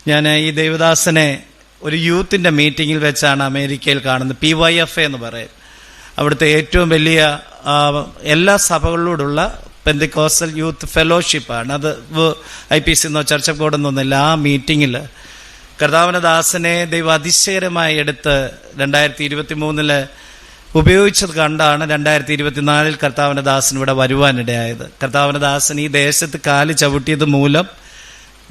ഞാൻ ഈ ദേവദാസനെ ഒരു യൂത്തിൻ്റെ മീറ്റിങ്ങിൽ വെച്ചാണ് അമേരിക്കയിൽ കാണുന്നത്. PYFA എന്ന് പറയും. അവിടുത്തെ ഏറ്റവും വലിയ എല്ലാ സഭകളിലൂടെയുള്ള പെന്തക്കോസ്റ്റൽ യൂത്ത് ഫെലോഷിപ്പാണ്. അത് IPC എന്നോ ചർച്ച് ഓഫ് ഗോഡ് എന്നൊന്നുമില്ല. ആ മീറ്റിങ്ങിൽ കർത്താവിൻ്റെ ദാസനെ ദൈവം അതിശയകരമായി എടുത്ത് 2023 ഉപയോഗിച്ചത് കണ്ടാണ് 2024 കർത്താവിൻ്റെ ദാസൻ ഇവിടെ വരുവാനിടയായത്. കർത്താവിൻ്റെ ദാസൻ ഈ ദേശത്ത് കാല് ചവിട്ടിയത് മൂലം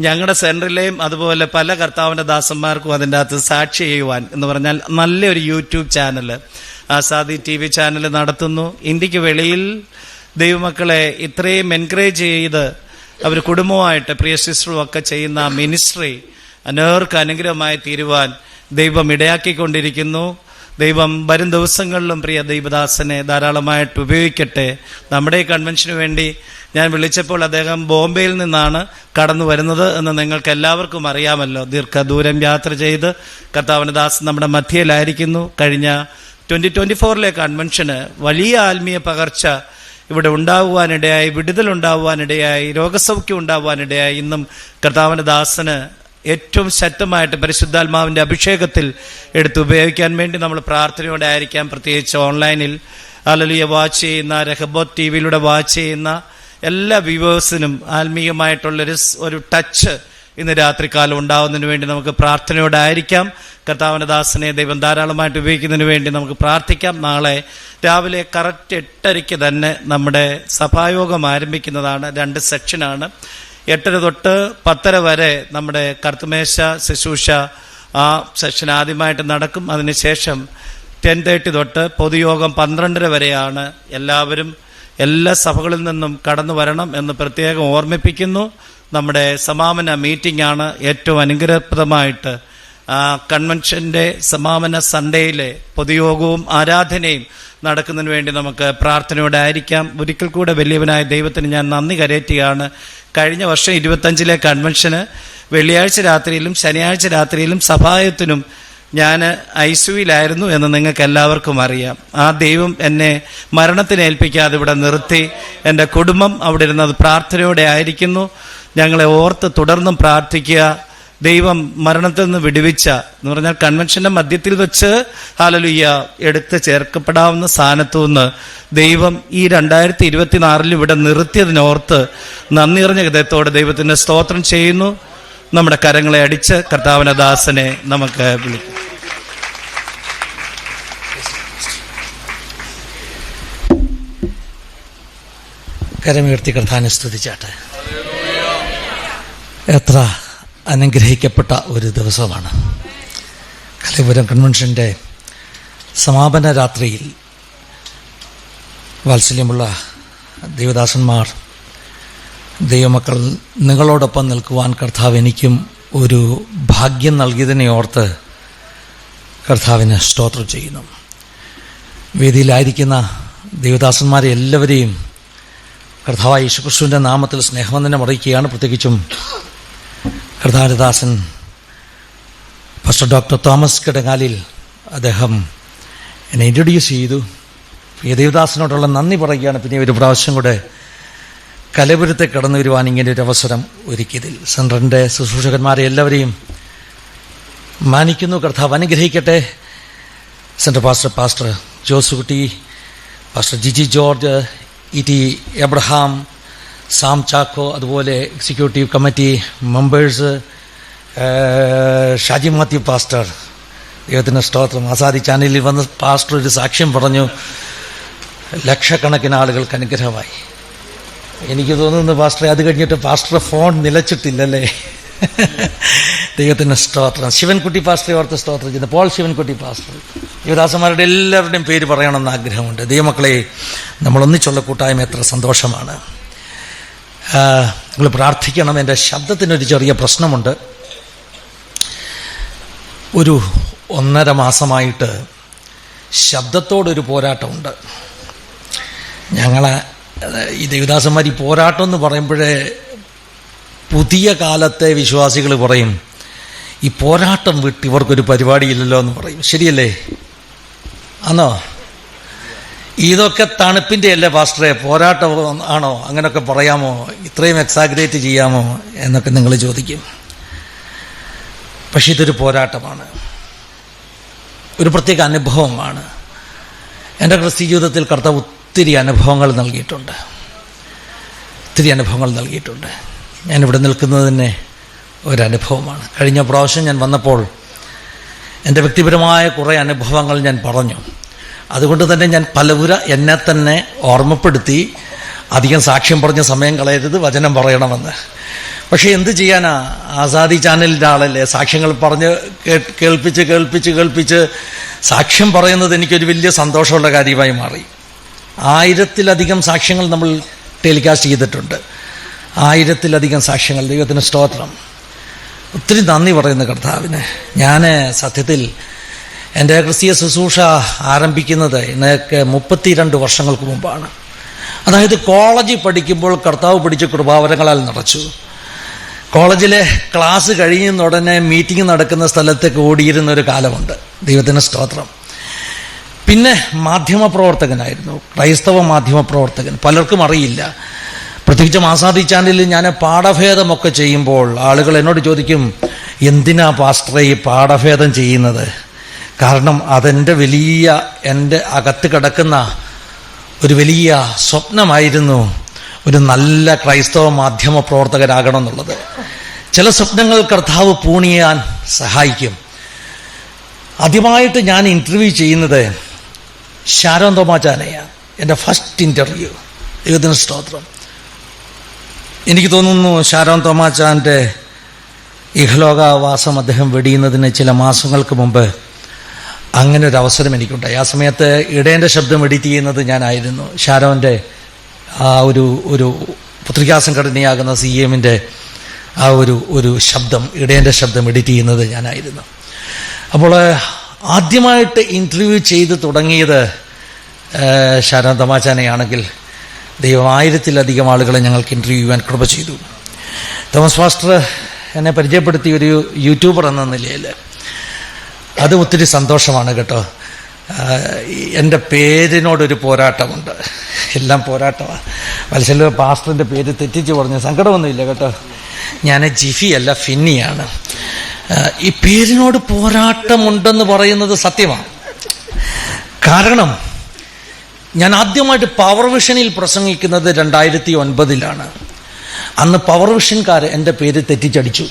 ഞങ്ങളുടെ സെൻറ്ററിലെയും അതുപോലെ പല കർത്താവിൻ്റെ ദാസന്മാർക്കും അതിൻ്റെ അകത്ത് സാക്ഷി ചെയ്യുവാൻ എന്ന് പറഞ്ഞാൽ നല്ലൊരു YouTube channel, Azadi TV channel നടത്തുന്നു. ഇന്ത്യക്ക് വെളിയിൽ ദൈവമക്കളെ ഇത്രയും എൻകറേജ് ചെയ്ത് അവർ കുടുംബമായിട്ട് പ്രിയ സിസ്റ്ററും ഒക്കെ ചെയ്യുന്ന മിനിസ്ട്രി അനേർക്ക് അനുഗ്രഹമായി തീരുവാൻ ദൈവം ഇടയാക്കിക്കൊണ്ടിരിക്കുന്നു. ദൈവം വരും ദിവസങ്ങളിലും പ്രിയ ദൈവദാസനെ ധാരാളമായിട്ട് ഉപയോഗിക്കട്ടെ. നമ്മുടെ ഈ കൺവെൻഷന് വേണ്ടി ഞാൻ വിളിച്ചപ്പോൾ അദ്ദേഹം ബോംബെയിൽ നിന്നാണ് കടന്നു വരുന്നത് എന്ന് നിങ്ങൾക്ക് എല്ലാവർക്കും അറിയാമല്ലോ. ദീർഘദൂരം യാത്ര ചെയ്ത് കർത്താവിൻ്റെ ദാസൻ നമ്മുടെ മധ്യയിലായിരിക്കുന്നു. കഴിഞ്ഞ 2024 കൺവെൻഷന് വലിയ ആത്മീയ പകർച്ച ഇവിടെ ഉണ്ടാകുവാനിടയായി, വിടുതലുണ്ടാകുവാനിടയായി, രോഗസൗഖ്യം ഉണ്ടാകുവാനിടയായി. ഇന്നും കർത്താവിൻ്റെ ദാസന് ഏറ്റവും ശക്തമായിട്ട് പരിശുദ്ധാത്മാവിൻ്റെ അഭിഷേകത്തിൽ എടുത്ത് ഉപയോഗിക്കാൻ വേണ്ടി നമ്മൾ പ്രാർത്ഥനയോടെ ആയിരിക്കാം. പ്രത്യേകിച്ച് ഓൺലൈനിൽ ഹല്ലേലൂയ വാച്ച് ചെയ്യുന്ന, രഹബോത്ത് TVയിലൂടെ വാച്ച് ചെയ്യുന്ന എല്ലാ വ്യൂവേഴ്സിനും ആത്മീയമായിട്ടുള്ളൊരു ടച്ച് ഇന്ന് രാത്രികാലം ഉണ്ടാവുന്നതിന് വേണ്ടി നമുക്ക് പ്രാർത്ഥനയോടെ ആയിരിക്കാം. കർത്താവിൻ്റെ ദാസനെ ദൈവം ധാരാളമായിട്ട് ഉപയോഗിക്കുന്നതിന് വേണ്ടി നമുക്ക് പ്രാർത്ഥിക്കാം. നാളെ രാവിലെ കറക്റ്റ് 8:30 തന്നെ നമ്മുടെ സഭായോഗം ആരംഭിക്കുന്നതാണ്. 2 സെക്ഷനാണ്. 8 തൊട്ട് 10 വരെ നമ്മുടെ കർത്തമേശ ശുശ്രൂഷ ആ സെഷൻ ആദ്യമായിട്ട് നടക്കും. അതിനുശേഷം 10:30 തൊട്ട് പൊതുയോഗം 12:30 വരെയാണ്. എല്ലാവരും എല്ലാ സഭകളിൽ നിന്നും കടന്നു വരണം എന്ന് പ്രത്യേകം ഓർമ്മിപ്പിക്കുന്നു. നമ്മുടെ സമാപന മീറ്റിംഗാണ് ഏറ്റവും അനുഗ്രഹപ്രദമായിട്ട്. കൺവെൻഷൻ്റെ സമാപന സൺഡേയിലെ പൊതുയോഗവും ആരാധനയും നടക്കുന്നതിന് വേണ്ടി നമുക്ക് പ്രാർത്ഥനയോടെ ആയിരിക്കാം. ഒരിക്കൽ കൂടെ വലിയവനായ ദൈവത്തിന് ഞാൻ നന്ദി കരയറ്റുകയാണ്. കഴിഞ്ഞ വർഷം 25 കൺവെൻഷന് വെള്ളിയാഴ്ച രാത്രിയിലും ശനിയാഴ്ച രാത്രിയിലും സഭായത്തിനും ഞാൻ ICUവിലായിരുന്നു എന്ന് നിങ്ങൾക്ക് എല്ലാവർക്കും അറിയാം. ആ ദൈവം എന്നെ മരണത്തിന് ഏൽപ്പിക്കാതെ ഇവിടെ നിർത്തി. എൻ്റെ കുടുംബം അവിടെ ഇരുന്നത് പ്രാർത്ഥനയോടെ ആയിരിക്കുന്നു. ഞങ്ങളെ ഓർത്ത് തുടർന്നും പ്രാർത്ഥിക്കുക. ദൈവം മരണത്തിൽ നിന്ന് വിടുവിച്ച എന്ന് പറഞ്ഞാൽ കൺവെൻഷൻ്റെ മധ്യത്തിൽ വെച്ച് ഹല്ലേലൂയ എടുത്ത് ചേർക്കപ്പെടാവുന്ന സ്ഥാനത്തു നിന്ന് ദൈവം ഈ 2024 ഇവിടെ നിർത്തിയതിനോർത്ത് നന്ദി നിറഞ്ഞ ഹൃദയത്തോടെ ദൈവത്തിന് സ്തോത്രം ചെയ്യുന്നു. നമ്മുടെ കരങ്ങളെ അടിച്ച് കർത്താവിൻ്റെ ദാസനെ നമുക്ക് വിളിക്കാം. കരമുയർത്തി കർത്താവിനെ സ്തുതിച്ചാട്ടെ. എത്ര അനുഗ്രഹിക്കപ്പെട്ട ഒരു ദിവസമാണ്. കലൈപുരം കൺവെൻഷൻ്റെ സമാപന രാത്രിയിൽ വാത്സല്യമുള്ള ദൈവദാസന്മാർ, ദൈവമക്കൾ, നിങ്ങളോടൊപ്പം നിൽക്കുവാൻ കർത്താവ് എനിക്കും ഒരു ഭാഗ്യം നൽകിയതിനെ ഓർത്ത് കർത്താവിന് സ്തോത്രം ചെയ്യുന്നു. വേദിയിലായിരിക്കുന്ന ദൈവദാസന്മാരെ എല്ലാവരെയും കർത്താവായ യേശുക്രിസ്തുവിൻ്റെ നാമത്തിൽ സ്നേഹവന്ദനം അറിയിക്കുകയാണ്. പ്രത്യേകിച്ചും കർത്താവിൻ്റെ ദാസൻ പാസ്റ്റർ ഡോക്ടർ തോമസ് കിടങ്ങാലിൽ അദ്ദേഹം എന്നെ ഇൻട്രൊഡ്യൂസ് ചെയ്തു. ഈ ദേവദാസനോടുള്ള നന്ദി പറയുകയാണ്. പിന്നെ ഒരു പ്രാവശ്യം കൂടെ കലപുരത്തെ കടന്നു വരുവാൻ ഇങ്ങനെ ഒരു അവസരം ഒരുക്കിയതിൽ സെൻറ്ററിൻ്റെ ശുശ്രൂഷകന്മാരെ എല്ലാവരെയും മാനിക്കുന്നു. കർത്താവ് അനുഗ്രഹിക്കട്ടെ. Centre pastor Josekutty, pastor Jiji George, ET Abraham, Sam Chacko, അതുപോലെ executive committee members, Shaji Mathew pastor, ദൈവത്തിൻ്റെ സ്തോത്രം. ആസാദി ചാനലിൽ വന്ന് പാസ്റ്റർ ഒരു സാക്ഷ്യം പറഞ്ഞു. ലക്ഷക്കണക്കിന് ആളുകൾക്ക് അനുഗ്രഹമായി. എനിക്ക് തോന്നുന്നു പാസ്റ്ററെ അത് കഴിഞ്ഞിട്ട് പാസ്റ്ററുടെ ഫോൺ നിലച്ചിട്ടില്ലല്ലേ? ദൈവത്തിൻ്റെ സ്തോത്രം. ശിവൻകുട്ടി പാസ്റ്ററെ ഓർത്ത് സ്തോത്രം ചെയ്യുന്നു. Paul Sivankutty pastor. യുവദാസന്മാരുടെ എല്ലാവരുടെയും പേര് പറയണമെന്ന് ആഗ്രഹമുണ്ട്. ദൈവമക്കളെ, നമ്മളൊന്നിച്ചുള്ള കൂട്ടായ്മ എത്ര സന്തോഷമാണ്. നിങ്ങൾ പ്രാർത്ഥിക്കണം. എൻ്റെ ശബ്ദത്തിനൊരു ചെറിയ പ്രശ്നമുണ്ട്. ഒരു 1.5 മാസമായിട്ട് ശബ്ദത്തോടൊരു പോരാട്ടമുണ്ട്. ഞങ്ങളെ ഈ ദേവദാസന്മാർ ഈ പോരാട്ടം എന്ന് പറയുമ്പോഴേ പുതിയ കാലത്തെ വിശ്വാസികൾ പറയും, ഈ പോരാട്ടം വിട്ട് ഇവർക്കൊരു പരിപാടിയില്ലല്ലോ എന്ന് പറയും. ശരിയല്ലേ? ആണോ? ഇതൊക്കെ തണുപ്പിൻ്റെ അല്ലേ പാസ്റ്ററെ? പോരാട്ടം ആണോ? അങ്ങനെയൊക്കെ പറയാമോ? ഇത്രയും എക്സാഗ്രേറ്റ് ചെയ്യാമോ എന്നൊക്കെ നിങ്ങൾ ചോദിക്കും. പക്ഷേ ഇതൊരു പോരാട്ടമാണ്, ഒരു പ്രത്യേക അനുഭവമാണ്. എൻ്റെ ക്രിസ്ത്യ ജീവിതത്തിൽ കർത്താവ് ഒത്തിരി അനുഭവങ്ങൾ നൽകിയിട്ടുണ്ട്. ഞാനിവിടെ നിൽക്കുന്നത് തന്നെ ഒരനുഭവമാണ്. കഴിഞ്ഞ പ്രാവശ്യം ഞാൻ വന്നപ്പോൾ എൻ്റെ വ്യക്തിപരമായ കുറേ അനുഭവങ്ങൾ ഞാൻ പറഞ്ഞു. അതുകൊണ്ട് തന്നെ ഞാൻ പലവുര എന്നെ തന്നെ ഓർമ്മപ്പെടുത്തി, അധികം സാക്ഷ്യം പറഞ്ഞ സമയം കളയരുത്, വചനം പറയണമെന്ന്. പക്ഷേ എന്ത് ചെയ്യാനാ, ആസാദി ചാനലിൻ്റെ ആളല്ലേ, സാക്ഷ്യങ്ങൾ പറഞ്ഞ് കേൾപ്പിച്ച് സാക്ഷ്യം പറയുന്നത് എനിക്കൊരു വലിയ സന്തോഷമുള്ള കാര്യമായി മാറി. 1000-ലധികം സാക്ഷ്യങ്ങൾ നമ്മൾ ടെലികാസ്റ്റ് ചെയ്തിട്ടുണ്ട്. 1000-ലധികം സാക്ഷ്യങ്ങൾ. ദൈവത്തിന് സ്തോത്രം. ഒത്തിരി നന്ദി പറയുന്ന കർത്താവിന്. ഞാൻ സത്യത്തിൽ എൻ്റെ ക്രിസ്തീയ ശുശ്രൂഷ ആരംഭിക്കുന്നത് ഇന്നൊക്കെ 32 വർഷങ്ങൾക്ക് മുമ്പാണ്. അതായത് കോളേജിൽ പഠിക്കുമ്പോൾ കർത്താവ് പിടിച്ച കൃപാവരങ്ങളാൽ നിറച്ചു. കോളേജിലെ ക്ലാസ് കഴിയുന്ന ഉടനെ മീറ്റിംഗ് നടക്കുന്ന സ്ഥലത്തേക്ക് ഓടിയിരുന്ന ഒരു കാലമുണ്ട്. ദൈവത്തിന് സ്തോത്രം. പിന്നെ മാധ്യമപ്രവർത്തകനായിരുന്നു, ക്രൈസ്തവ മാധ്യമപ്രവർത്തകൻ. പലർക്കും അറിയില്ല, പ്രത്യേകിച്ച് ആസാദി ചാനലിൽ ഞാൻ പാഠഭേദമൊക്കെ ചെയ്യുമ്പോൾ ആളുകൾ എന്നോട് ചോദിക്കും, എന്തിനാ പാസ്റ്ററെ ഈ പാഠഭേദം ചെയ്യുന്നത്? കാരണം അതെൻ്റെ എൻ്റെ അകത്ത് കിടക്കുന്ന ഒരു വലിയ സ്വപ്നമായിരുന്നു, ഒരു നല്ല ക്രൈസ്തവ മാധ്യമ പ്രവർത്തകരാകണം എന്നുള്ളത്. ചില സ്വപ്നങ്ങൾ കർത്താവ് പൂണിയാൻ സഹായിക്കും. ആദ്യമായിട്ട് ഞാൻ ഇൻ്റർവ്യൂ ചെയ്യുന്നത് ഷാരോൺ തോമാച്ചാനെയാണ്. എൻ്റെ ഫസ്റ്റ് ഇൻ്റർവ്യൂ. ദൈവത്തിന് സ്തോത്രം. എനിക്ക് തോന്നുന്നു ഷാരോൺ തോമാച്ചാൻ്റെ ഇഹലോകവാസം അദ്ദേഹം വെടിയുന്നതിന് ചില മാസങ്ങൾക്ക് മുമ്പ് അങ്ങനെ ഒരു അവസരം എനിക്കുണ്ടായി. ആ സമയത്ത് ഇടേൻ്റെ ശബ്ദം എഡിറ്റ് ചെയ്യുന്നത് ഞാനായിരുന്നു. ഷാരോൻ്റെ ആ ഒരു പത്രികാ സംഘടനയാകുന്ന CM-ൻ്റെ ആ ഒരു ശബ്ദം, ഇടേൻ്റെ ശബ്ദം എഡിറ്റ് ചെയ്യുന്നത് ഞാനായിരുന്നു. അപ്പോൾ ആദ്യമായിട്ട് ഇൻ്റർവ്യൂ ചെയ്ത് തുടങ്ങിയത് ഷാരോൺ തോമാച്ചാനെയാണെങ്കിൽ ദൈവം 1000-ലധികം ആളുകളെ ഞങ്ങൾക്ക് ഇൻ്റർവ്യൂ ചെയ്യാൻ കൃപ ചെയ്തു. തോമസ് പാസ്റ്റർ എന്നെ പരിചയപ്പെടുത്തിയ ഒരു യൂട്യൂബർ എന്ന നിലയിൽ അത് ഒത്തിരി സന്തോഷമാണ് കേട്ടോ. എൻ്റെ പേരിനോടൊരു പോരാട്ടമുണ്ട്, എല്ലാം പോരാട്ടമാണ്. മത്സര പാസ്റ്ററിൻ്റെ പേര് തെറ്റിച്ച് പറഞ്ഞു, സങ്കടമൊന്നുമില്ല കേട്ടോ. ഞാൻ ജിഫി അല്ല, ഫിന്നിയാണ്. ഈ പേരിനോട് പോരാട്ടമുണ്ടെന്ന് പറയുന്നത് സത്യമാണ്. കാരണം ഞാൻ ആദ്യമായിട്ട് പവർ വിഷനിൽ പ്രസംഗിക്കുന്നത് 2009-ലാണ്. അന്ന് പവർ വിഷൻകാർ എൻ്റെ പേര് തെറ്റിച്ചടിച്ചു.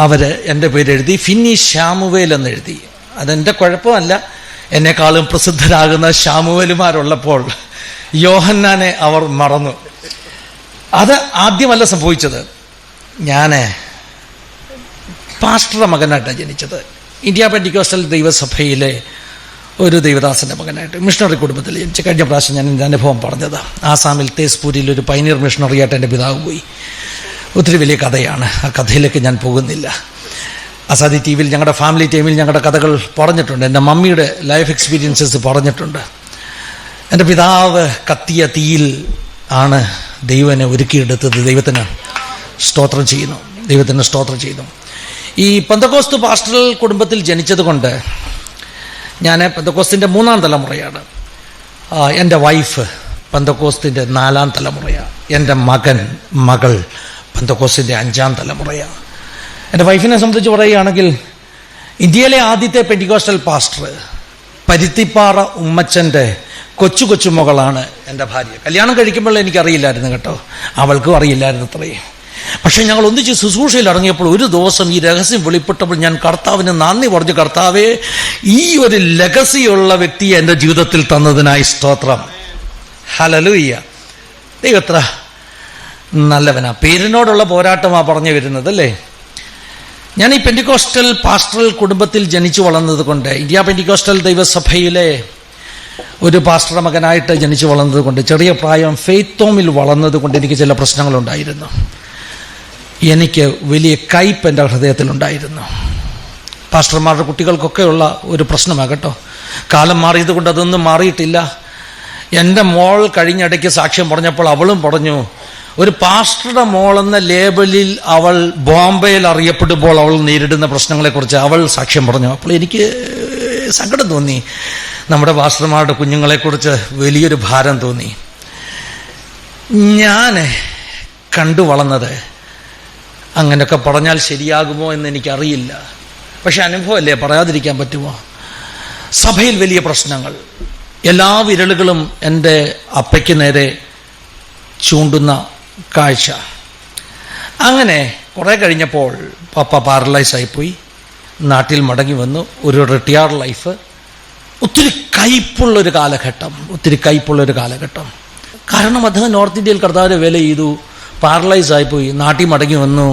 അവർ എൻ്റെ പേര് എഴുതി ഫിന്നി ശാമുവേൽ എന്നെഴുതി. അതെൻ്റെ കുഴപ്പമല്ല, എന്നെക്കാളും പ്രസിദ്ധരാകുന്ന ശാമുവേലുമാരുള്ളപ്പോൾ യോഹന്നാനെ അവർ മറന്നു. അത് ആദ്യമല്ല സംഭവിച്ചത്. ഞാൻ പാസ്റ്ററുടെ മകനായിട്ടാണ് ജനിച്ചത്. ഇന്ത്യ പെന്റിക്കോസ്റ്റൽ ദൈവസഭയിലെ ഒരു ദൈവദാസൻ്റെ മകനായിട്ട് മിഷണറി കുടുംബത്തിൽ ജനിച്ച്. കഴിഞ്ഞ പ്രാവശ്യം ഞാൻ എൻ്റെ അനുഭവം പറഞ്ഞതാണ്. ആസാമിൽ തേസ്പൂരിൽ ഒരു പൈനിയർ മിഷണറിയായിട്ട് എൻ്റെ പിതാവ് പോയി. ഒത്തിരി വലിയ കഥയാണ്, ആ കഥയിലേക്ക് ഞാൻ പോകുന്നില്ല. ആസാദി TV-യിൽ ഞങ്ങളുടെ ഫാമിലി ടൈമിൽ ഞങ്ങളുടെ കഥകൾ പറഞ്ഞിട്ടുണ്ട്. എൻ്റെ മമ്മിയുടെ ലൈഫ് എക്സ്പീരിയൻസസ് പറഞ്ഞിട്ടുണ്ട്. എൻ്റെ പിതാവ് കത്തിയ തീയിൽ ആണ് ദൈവനെ ഒരുക്കിയെടുത്തത്. ദൈവത്തിന് സ്തോത്രം ചെയ്യുന്നു. ഈ പെന്തക്കോസ്ത് പാസ്റ്ററൽ കുടുംബത്തിൽ ജനിച്ചത് കൊണ്ട് ഞാൻ പെന്തക്കോസ്തിൻ്റെ 3-ാം തലമുറയാണ്. എൻ്റെ വൈഫ് പെന്തക്കോസ്തിൻ്റെ 4-ാം തലമുറയാണ്. എൻ്റെ മകൾ പെന്തക്കോസ്തിൻ്റെ 5-ാം തലമുറയാണ്. എൻ്റെ വൈഫിനെ സംബന്ധിച്ച് പറയുകയാണെങ്കിൽ ഇന്ത്യയിലെ ആദ്യത്തെ പെന്റിക്കോസ്റ്റൽ പാസ്റ്റർ പരുത്തിപ്പാറ ഉമ്മച്ചൻ്റെ കൊച്ചു മകളാണ് എൻ്റെ ഭാര്യ. കല്യാണം കഴിക്കുമ്പോൾ എനിക്കറിയില്ലായിരുന്നു കേട്ടോ, അവൾക്കും അറിയില്ലായിരുന്നു അത്രയും. പക്ഷെ ഞങ്ങൾ ഒന്നിച്ച് ശുശ്രൂഷയിൽ ഇറങ്ങിയപ്പോൾ ഒരു ദിവസം ഈ രഹസ്യം വെളിപ്പെട്ടപ്പോൾ ഞാൻ കർത്താവിന് നന്ദി പറഞ്ഞു. കർത്താവേ, ഈ ഒരു ലെഗസിയുള്ള വ്യക്തിയെ എൻ്റെ ജീവിതത്തിൽ തന്നതിനായി സ്തോത്രം. ഹല്ലേലൂയ. ദൈവത്ര നല്ലവനാ. പേരിനോടുള്ള പോരാട്ടമാണ് പറഞ്ഞു വരുന്നത് അല്ലേ. ഞാൻ ഈ പെന്റിക്കോസ്റ്റൽ പാസ്റ്ററൽ കുടുംബത്തിൽ ജനിച്ചു വളർന്നത് കൊണ്ട്, ഇന്ത്യ പെന്റിക്കോസ്റ്റൽ ദൈവസഭയിലെ ഒരു പാസ്റ്ററുടെ മകനായിട്ട് ജനിച്ചു വളർന്നത് കൊണ്ട്, ചെറിയ പ്രായം ഫെയ്ത്ത് ഹോമിൽ വളർന്നത് കൊണ്ട് എനിക്ക് ചില പ്രശ്നങ്ങളുണ്ടായിരുന്നു. എനിക്ക് വലിയ കയ്പ് എൻ്റെ ഹൃദയത്തിലുണ്ടായിരുന്നു. പാസ്റ്റർമാരുടെ കുട്ടികൾക്കൊക്കെയുള്ള ഒരു പ്രശ്നമാണ് കേട്ടോ. കാലം മാറിയത് കൊണ്ട് അതൊന്നും മാറിയിട്ടില്ല. എൻ്റെ മോൾ കഴിഞ്ഞിടയ്ക്ക് സാക്ഷ്യം പറഞ്ഞപ്പോൾ അവളും പറഞ്ഞു, ഒരു പാസ്റ്ററുടെ മോളെന്ന ലേബലിൽ അവൾ ബോംബെയിൽ അറിയപ്പെടുമ്പോൾ അവൾ നേരിടുന്ന പ്രശ്നങ്ങളെക്കുറിച്ച് അവൾ സാക്ഷ്യം പറഞ്ഞു. അപ്പോൾ എനിക്ക് സങ്കടം തോന്നി. നമ്മുടെ പാസ്റ്റർമാരുടെ കുഞ്ഞുങ്ങളെക്കുറിച്ച് വലിയൊരു ഭാരം തോന്നി. ഞാൻ കണ്ടു വളർന്നത് അങ്ങനെയൊക്കെ പറഞ്ഞാൽ ശരിയാകുമോ എന്ന് എനിക്കറിയില്ല. പക്ഷെ അനുഭവമല്ലേ, പറയാതിരിക്കാൻ പറ്റുമോ? സഭയിൽ വലിയ പ്രശ്നങ്ങൾ, എല്ലാ വിരലുകളും എൻ്റെ അപ്പയ്ക്ക് നേരെ ചൂണ്ടുന്ന കാഴ്ച. അങ്ങനെ കുറേ കഴിഞ്ഞപ്പോൾ പപ്പ പാരലൈസ് ആയിപ്പോയി, നാട്ടിൽ മടങ്ങി വന്നു. ഒരു റിട്ടയർഡ് ലൈഫ്, ഒത്തിരി കയ്പുള്ളൊരു കാലഘട്ടം. കാരണം അദ്ദേഹം നോർത്ത് ഇന്ത്യയിൽ കർത്താവിൻ്റെ വേല ചെയ്തു, പാരലൈസ് ആയിപ്പോയി, നാട്ടിൽ മടങ്ങി വന്നു.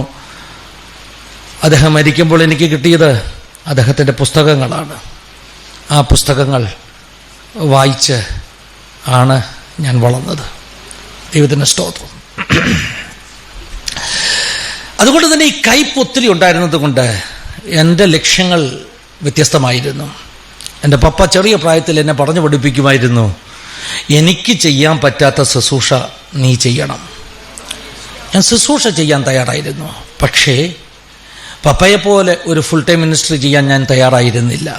അദ്ദേഹം മരിക്കുമ്പോൾ എനിക്ക് കിട്ടിയത് അദ്ദേഹത്തിൻ്റെ പുസ്തകങ്ങളാണ്. ആ പുസ്തകങ്ങൾ വായിച്ച് ആണ് ഞാൻ വളർന്നത്. ദൈവത്തിൻ്റെ സ്തോത്രം. അതുകൊണ്ട് തന്നെ ഈ കയ്പ് ഒത്തിരി ഉണ്ടായിരുന്നത് കൊണ്ട് എൻ്റെ ലക്ഷ്യങ്ങൾ വ്യത്യസ്തമായിരുന്നു. എൻ്റെ പപ്പ ചെറിയ പ്രായത്തിൽ എന്നെ പറഞ്ഞു പഠിപ്പിക്കുമായിരുന്നു, എനിക്ക് ചെയ്യാൻ പറ്റാത്ത ശുശ്രൂഷ നീ ചെയ്യണം. ഞാൻ ശുശ്രൂഷ ചെയ്യാൻ തയ്യാറായിരുന്നു. പക്ഷേ പപ്പയെപ്പോലെ ഒരു ഫുൾ ടൈം മിനിസ്ട്രി ചെയ്യാൻ ഞാൻ തയ്യാറായിരുന്നില്ല.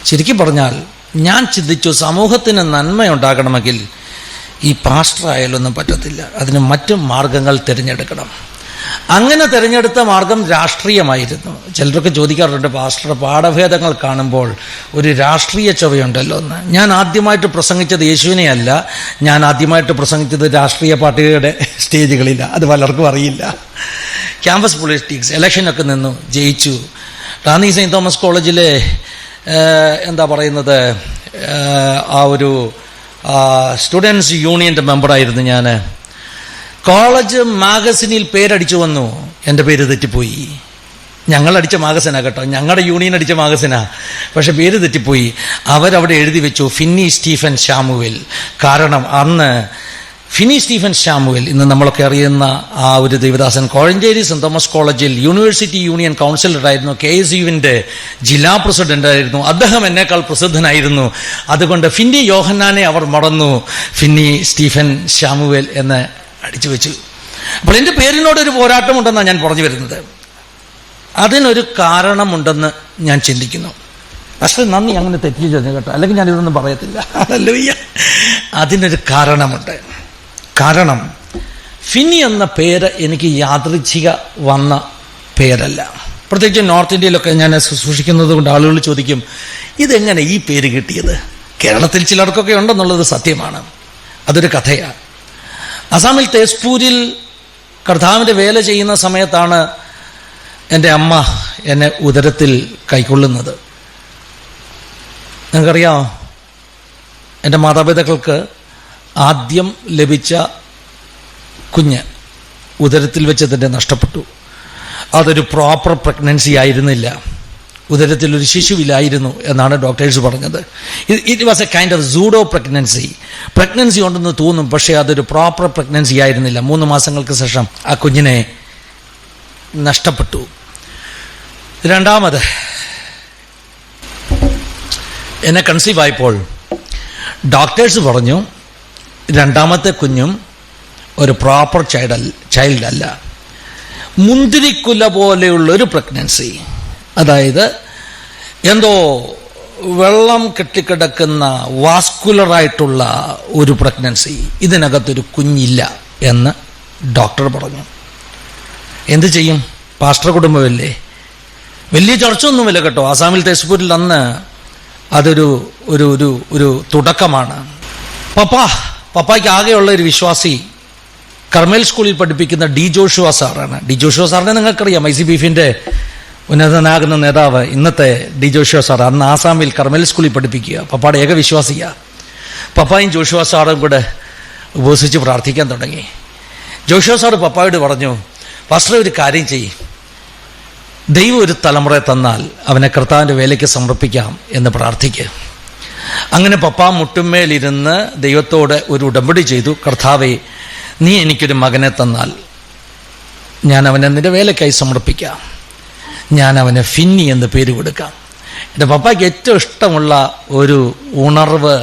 ശരിക്കും പറഞ്ഞാൽ ഞാൻ ചിന്തിച്ചു, സമൂഹത്തിന് നന്മയുണ്ടാകണമെങ്കിൽ ഈ പാസ്റ്റർ ആയാലൊന്നും പറ്റത്തില്ല, അതിന് മറ്റു മാർഗങ്ങൾ തിരഞ്ഞെടുക്കണം. അങ്ങനെ തിരഞ്ഞെടുത്ത മാർഗം രാഷ്ട്രീയമായിരുന്നു. ചിലരൊക്കെ ചോദിക്കാറുണ്ട്, പാസ്റ്ററുടെ പാഠഭേദങ്ങൾ കാണുമ്പോൾ ഒരു രാഷ്ട്രീയ ചൊവ്വയുണ്ടല്ലോ എന്ന്. ഞാൻ ആദ്യമായിട്ട് പ്രസംഗിച്ചത് യേശുവിനെയല്ല, ഞാൻ ആദ്യമായിട്ട് പ്രസംഗിച്ചത് രാഷ്ട്രീയ പാർട്ടികളുടെ സ്റ്റേജുകളില്ല. അത് പലർക്കും അറിയില്ല. ക്യാമ്പസ് പൊളിറ്റിക്സ്, ഇലക്ഷനൊക്കെ നിന്നു, ജയിച്ചു. റാന്നി സെയിൻറ്റ് തോമസ് കോളേജിലെ ആ ഒരു സ്റ്റുഡൻസ് യൂണിയൻ്റെ മെമ്പറായിരുന്നു ഞാൻ. കോളേജ് മാഗസിനിൽ പേരടിച്ചു വന്നു, എൻ്റെ പേര് തെറ്റിപ്പോയി. ഞങ്ങളടിച്ച മാഗസിനാണ് കേട്ടോ, ഞങ്ങളുടെ യൂണിയൻ അടിച്ച മാഗസിനാ, പക്ഷെ പേര് തെറ്റിപ്പോയി. അവരവിടെ എഴുതി വെച്ചു ഫിന്നി സ്റ്റീഫൻ ശാമുവേൽ. കാരണം അന്ന് ഫിന്നി സ്റ്റീഫൻ ശാമുവേൽ, ഇന്ന് നമ്മളൊക്കെ അറിയുന്ന ആ ഒരു ദൈവദാസൻ, കോഴഞ്ചേരി സെന്റ് തോമസ് കോളേജിൽ യൂണിവേഴ്സിറ്റി യൂണിയൻ കൗൺസിലറായിരുന്നു, KSUവിൻ്റെ ജില്ലാ പ്രസിഡന്റായിരുന്നു. അദ്ദേഹം എന്നേക്കാൾ പ്രസിദ്ധനായിരുന്നു. അതുകൊണ്ട് ഫിന്നി യോഹന്നാനെ അവർ മറന്നു, ഫിന്നി സ്റ്റീഫൻ ശാമുവേൽ എന്ന് അടിച്ചു വെച്ചു. അപ്പോൾ എൻ്റെ പേരിനോടൊരു പോരാട്ടമുണ്ടെന്നാണ് ഞാൻ പറഞ്ഞു വരുന്നത്. അതിനൊരു കാരണമുണ്ടെന്ന് ഞാൻ ചിന്തിക്കുന്നു. പക്ഷേ നന്ദി, അങ്ങനെ തെറ്റിച്ചു കേട്ടോ, അല്ലെങ്കിൽ ഞാൻ ഇതൊന്നും പറയത്തില്ല. ഹല്ലേലൂയ. അതിനൊരു കാരണമുണ്ട്. കാരണം ഫിന്നി എന്ന പേര് എനിക്ക് യാദൃച്ഛിക വന്ന പേരല്ല. പ്രത്യേകിച്ച് നോർത്ത് ഇന്ത്യയിലൊക്കെ ഞാൻ ശുശ്രൂഷിക്കുന്നത് കൊണ്ട് ആളുകൾ ചോദിക്കും, ഇതെങ്ങനെ ഈ പേര് കിട്ടിയത്? കേരളത്തിൽ ചിലർക്കൊക്കെ ഉണ്ടെന്നുള്ളത് സത്യമാണ്. അതൊരു കഥയാണ്. അസാമിൽ തേസ്പൂരിൽ കർത്താവിൻ്റെ വേല ചെയ്യുന്ന സമയത്താണ് എൻ്റെ അമ്മ എന്നെ ഉദരത്തിൽ കൈക്കൊള്ളുന്നത്. നിങ്ങൾക്കറിയാമോ, എൻ്റെ മാതാപിതാക്കൾക്ക് ആദ്യം ലഭിച്ച കുഞ്ഞ് ഉദരത്തിൽ വെച്ച് തന്നെ നഷ്ടപ്പെട്ടു. അതൊരു പ്രോപ്പർ പ്രഗ്നൻസി ആയിരുന്നില്ല, ഉദരത്തിൽ ഒരു ശിശുവിലായിരുന്നു എന്നാണ് ഡോക്ടേഴ്സ് പറഞ്ഞത്. It was A kind of pseudo pregnancy ഉണ്ടെന്ന് തോന്നും, പക്ഷേ അതൊരു പ്രോപ്പർ പ്രഗ്നൻസി ആയിരുന്നില്ല. 3 മാസങ്ങൾക്ക് ശേഷം ആ കുഞ്ഞിനെ നഷ്ടപ്പെട്ടു. രണ്ടാമത് എന്നെ കൺസീവ് ആയപ്പോൾ ഡോക്ടേഴ്സ് പറഞ്ഞു, രണ്ടാമത്തെ കുഞ്ഞും ഒരു പ്രോപ്പർ ചൈൽഡ് അല്ല, മുന്തിരിക്കുല പോലെയുള്ളൊരു പ്രഗ്നൻസി. അതായത് എന്തോ വെള്ളം കെട്ടിക്കിടക്കുന്ന വാസ്കുലറായിട്ടുള്ള ഒരു പ്രഗ്നൻസി, ഇതിനകത്തൊരു കുഞ്ഞില്ല എന്ന് ഡോക്ടർ പറഞ്ഞു. എന്ത് ചെയ്യും? പാസ്റ്റർ കുടുംബമല്ലേ, വലിയ ചർച്ചയൊന്നുമില്ല കേട്ടോ. ആസാമിൽ തേസ്പൂരിൽ അന്ന് അതൊരു ഒരു ഒരു ഒരു തുടക്കമാണ്. പപ്പായ്ക്ക് ആകെയുള്ള ഒരു വിശ്വാസി കർമ്മേൽ സ്കൂളിൽ പഠിപ്പിക്കുന്ന ഡി ജോഷുവ സാറാണ്. ഡി ജോഷുവ സാറിനെ നിങ്ങൾക്കറിയാം, ICBFിൻ്റെ ഉന്നതനാകുന്ന നേതാവ് ഇന്നത്തെ ഡി ജോഷുവ സാർ. അന്ന് ആസാമിൽ കർമ്മേൽ സ്കൂളിൽ പഠിപ്പിക്കുക. പപ്പായുടെ ഏക വിശ്വാസിയാണ്. പപ്പായും ജോഷുവ സാറും കൂടെ ഉപവസിച്ച് പ്രാർത്ഥിക്കാൻ തുടങ്ങി. ജോഷുവ സാറ് പപ്പായോട് പറഞ്ഞു, പാസ്റ്റർ ഒരു കാര്യം ചെയ്യും, ദൈവം ഒരു തലമുറയെ തന്നാൽ അവനെ കർത്താവിൻ്റെ വേലയ്ക്ക് സമർപ്പിക്കാം എന്ന് പ്രാർത്ഥിക്കുക. അങ്ങനെ പപ്പ മുട്ടുമേലിരുന്ന് ദൈവത്തോട് ഒരു ഉടമ്പടി ചെയ്തു, കർത്താവേ, നീ എനിക്കൊരു മകനെ തന്നാൽ ഞാൻ അവനെ നിന്റെ വേലയ്ക്കായി സമർപ്പിക്കാം, ഞാൻ അവന് ഫിന്നി എന്ന് പേര് കൊടുക്കാം. എൻ്റെ പപ്പായ്ക്ക് ഏറ്റവും ഇഷ്ടമുള്ള ഒരു ഉണർവ്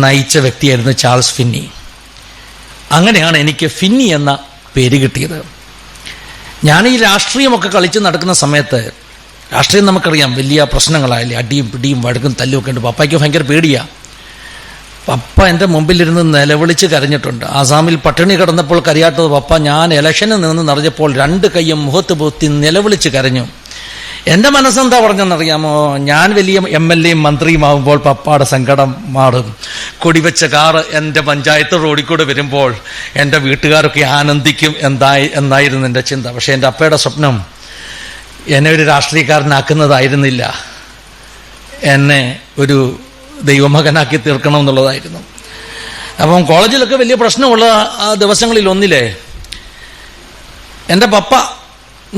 നയിച്ച വ്യക്തിയായിരുന്നു ചാൾസ് ഫിന്നി. അങ്ങനെയാണ് എനിക്ക് ഫിന്നി എന്ന പേര് കിട്ടിയത്. ഞാൻ ഈ രാഷ്ട്രീയമൊക്കെ കളിച്ച് നടക്കുന്ന സമയത്ത്, രാഷ്ട്രീയം നമുക്കറിയാം വലിയ പ്രശ്നങ്ങളായാലേ, അടിയും പിടിയും വഴക്കും തല്ലും ഒക്കെ ഉണ്ട്. പപ്പായ്ക്ക് ഭയങ്കര പേടിയാണ്. പപ്പ എൻ്റെ മുമ്പിലിരുന്ന് നിലവിളിച്ച് കരഞ്ഞിട്ടുണ്ട്. ആസാമിൽ പട്ടിണി കിടന്നപ്പോൾ കരയാത്തത് പപ്പ ഞാൻ ഇലക്ഷനിൽ നിന്ന് നിറഞ്ഞപ്പോൾ 2 കൈയും മുഖത്ത് പൊത്തി നിലവിളിച്ച് കരഞ്ഞു. എൻ്റെ മനസ്സെന്താ പറഞ്ഞെന്നറിയാമോ? ഞാൻ വലിയ MLA മന്ത്രിയുമാകുമ്പോൾ പപ്പയുടെ സങ്കടം മാറും. കൊടിവെച്ച കാറ് എൻ്റെ പഞ്ചായത്ത് റോഡിൽ കൂടെ വരുമ്പോൾ എൻ്റെ വീട്ടുകാരൊക്കെ ആനന്ദിക്കും എന്നായിരുന്നു എൻ്റെ ചിന്ത. പക്ഷേ എൻ്റെ അപ്പയുടെ സ്വപ്നം എന്നെ ഒരു രാഷ്ട്രീയക്കാരനാക്കുന്നതായിരുന്നില്ല, എന്നെ ഒരു ദൈവമകനാക്കി തീർക്കണമെന്നുള്ളതായിരുന്നു. അപ്പം കോളേജിലൊക്കെ വലിയ പ്രശ്നമുള്ള ആ ദിവസങ്ങളിൽ ഒന്നിലെ എൻ്റെ പപ്പ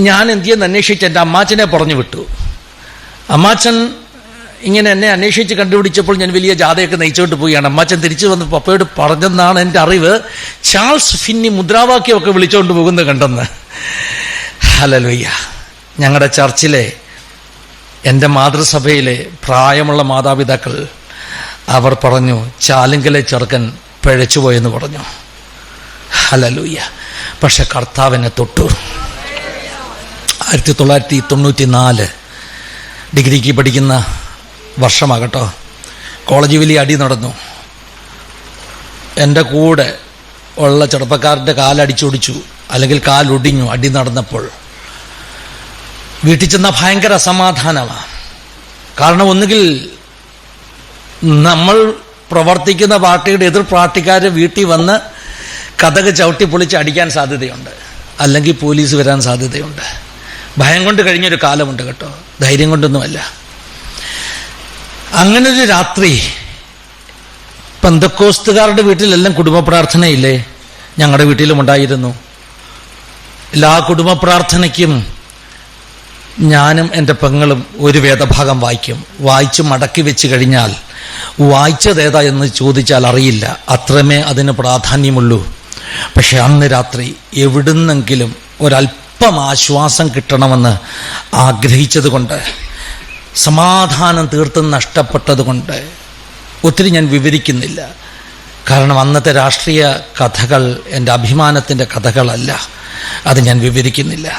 ഞാൻ എന്തിയെന്ന് അന്വേഷിച്ച് എൻ്റെ അമ്മാച്ചനെ പറഞ്ഞു വിട്ടു. അമ്മാച്ചൻ ഇങ്ങനെ എന്നെ അന്വേഷിച്ച് കണ്ടുപിടിച്ചപ്പോൾ ഞാൻ വലിയ ജാഥയൊക്കെ നയിച്ചുകൊണ്ട് പോവുകയാണ്. അമ്മാച്ചൻ തിരിച്ചു വന്ന് പപ്പയോട് പറഞ്ഞെന്നാണ് എൻ്റെ അറിവ്, ചാൾസ് ഫിന്നി മുദ്രാവാക്യമൊക്കെ വിളിച്ചുകൊണ്ട് പോകുന്നത് കണ്ടെന്ന്. ഹല്ലേലൂയ. ഞങ്ങളുടെ ചർച്ചിലെ എൻ്റെ മാതൃസഭയിലെ പ്രായമുള്ള മാതാപിതാക്കൾ അവർ പറഞ്ഞു, ചാലുങ്കലെ ചെറുക്കൻ പിഴച്ചുപോയെന്ന് പറഞ്ഞു. ഹല്ലേലൂയ. പക്ഷെ കർത്താവിനെ തൊട്ടു. 1994 ഡിഗ്രിക്ക് പഠിക്കുന്ന വർഷമാകട്ടോ, കോളേജ് വലിയ അടി നടന്നു. എൻ്റെ കൂടെ ഉള്ള ചെറുപ്പക്കാരൻ്റെ കാലടിച്ചൊടിച്ചു, അല്ലെങ്കിൽ കാലൊടിഞ്ഞു അടി നടന്നപ്പോൾ. വീട്ടിൽ ചെന്നാൽ ഭയങ്കര അസമാധാനമാണ്. കാരണം ഒന്നുകിൽ നമ്മൾ പ്രവർത്തിക്കുന്ന പാർട്ടിയുടെ എതിർ പാർട്ടിക്കാരെ വീട്ടിൽ വന്ന് കതക് ചവിട്ടി പൊളിച്ച് അടിക്കാൻ സാധ്യതയുണ്ട്, അല്ലെങ്കിൽ പോലീസ് വരാൻ സാധ്യതയുണ്ട്. ഭയം കൊണ്ട് കഴിഞ്ഞൊരു കാലമുണ്ട് കേട്ടോ, ധൈര്യം കൊണ്ടൊന്നുമല്ല. അങ്ങനൊരു രാത്രി പെന്തക്കോസ്തുകാരുടെ വീട്ടിലെല്ലാം കുടുംബ പ്രാർത്ഥനയില്ലേ, ഞങ്ങളുടെ വീട്ടിലും ഉണ്ടായിരുന്നു. എല്ലാ കുടുംബ പ്രാർത്ഥനയ്ക്കും ഞാനും എൻ്റെ പെങ്ങളും ഒരു വേദഭാഗം വായിക്കും. വായിച്ച് മടക്കി വെച്ച് കഴിഞ്ഞാൽ വായിച്ചതേതാ എന്ന് ചോദിച്ചാൽ അറിയില്ല, അത്രമേ അതിന് പ്രാധാന്യമുള്ളൂ. പക്ഷെ അന്ന് രാത്രി എവിടുന്നെങ്കിലും ഒരല്പം ആശ്വാസം കിട്ടണമെന്ന് ആഗ്രഹിച്ചതുകൊണ്ട്, സമാധാനം തീർത്തും നഷ്ടപ്പെട്ടതുകൊണ്ട് ഒത്തിരി ഞാൻ വിവരിക്കുന്നില്ല. കാരണം അന്നത്തെ രാഷ്ട്രീയ കഥകൾ എൻ്റെ അഭിമാനത്തിൻ്റെ കഥകളല്ല, അത് ഞാൻ വിവരിക്കുന്നില്ല.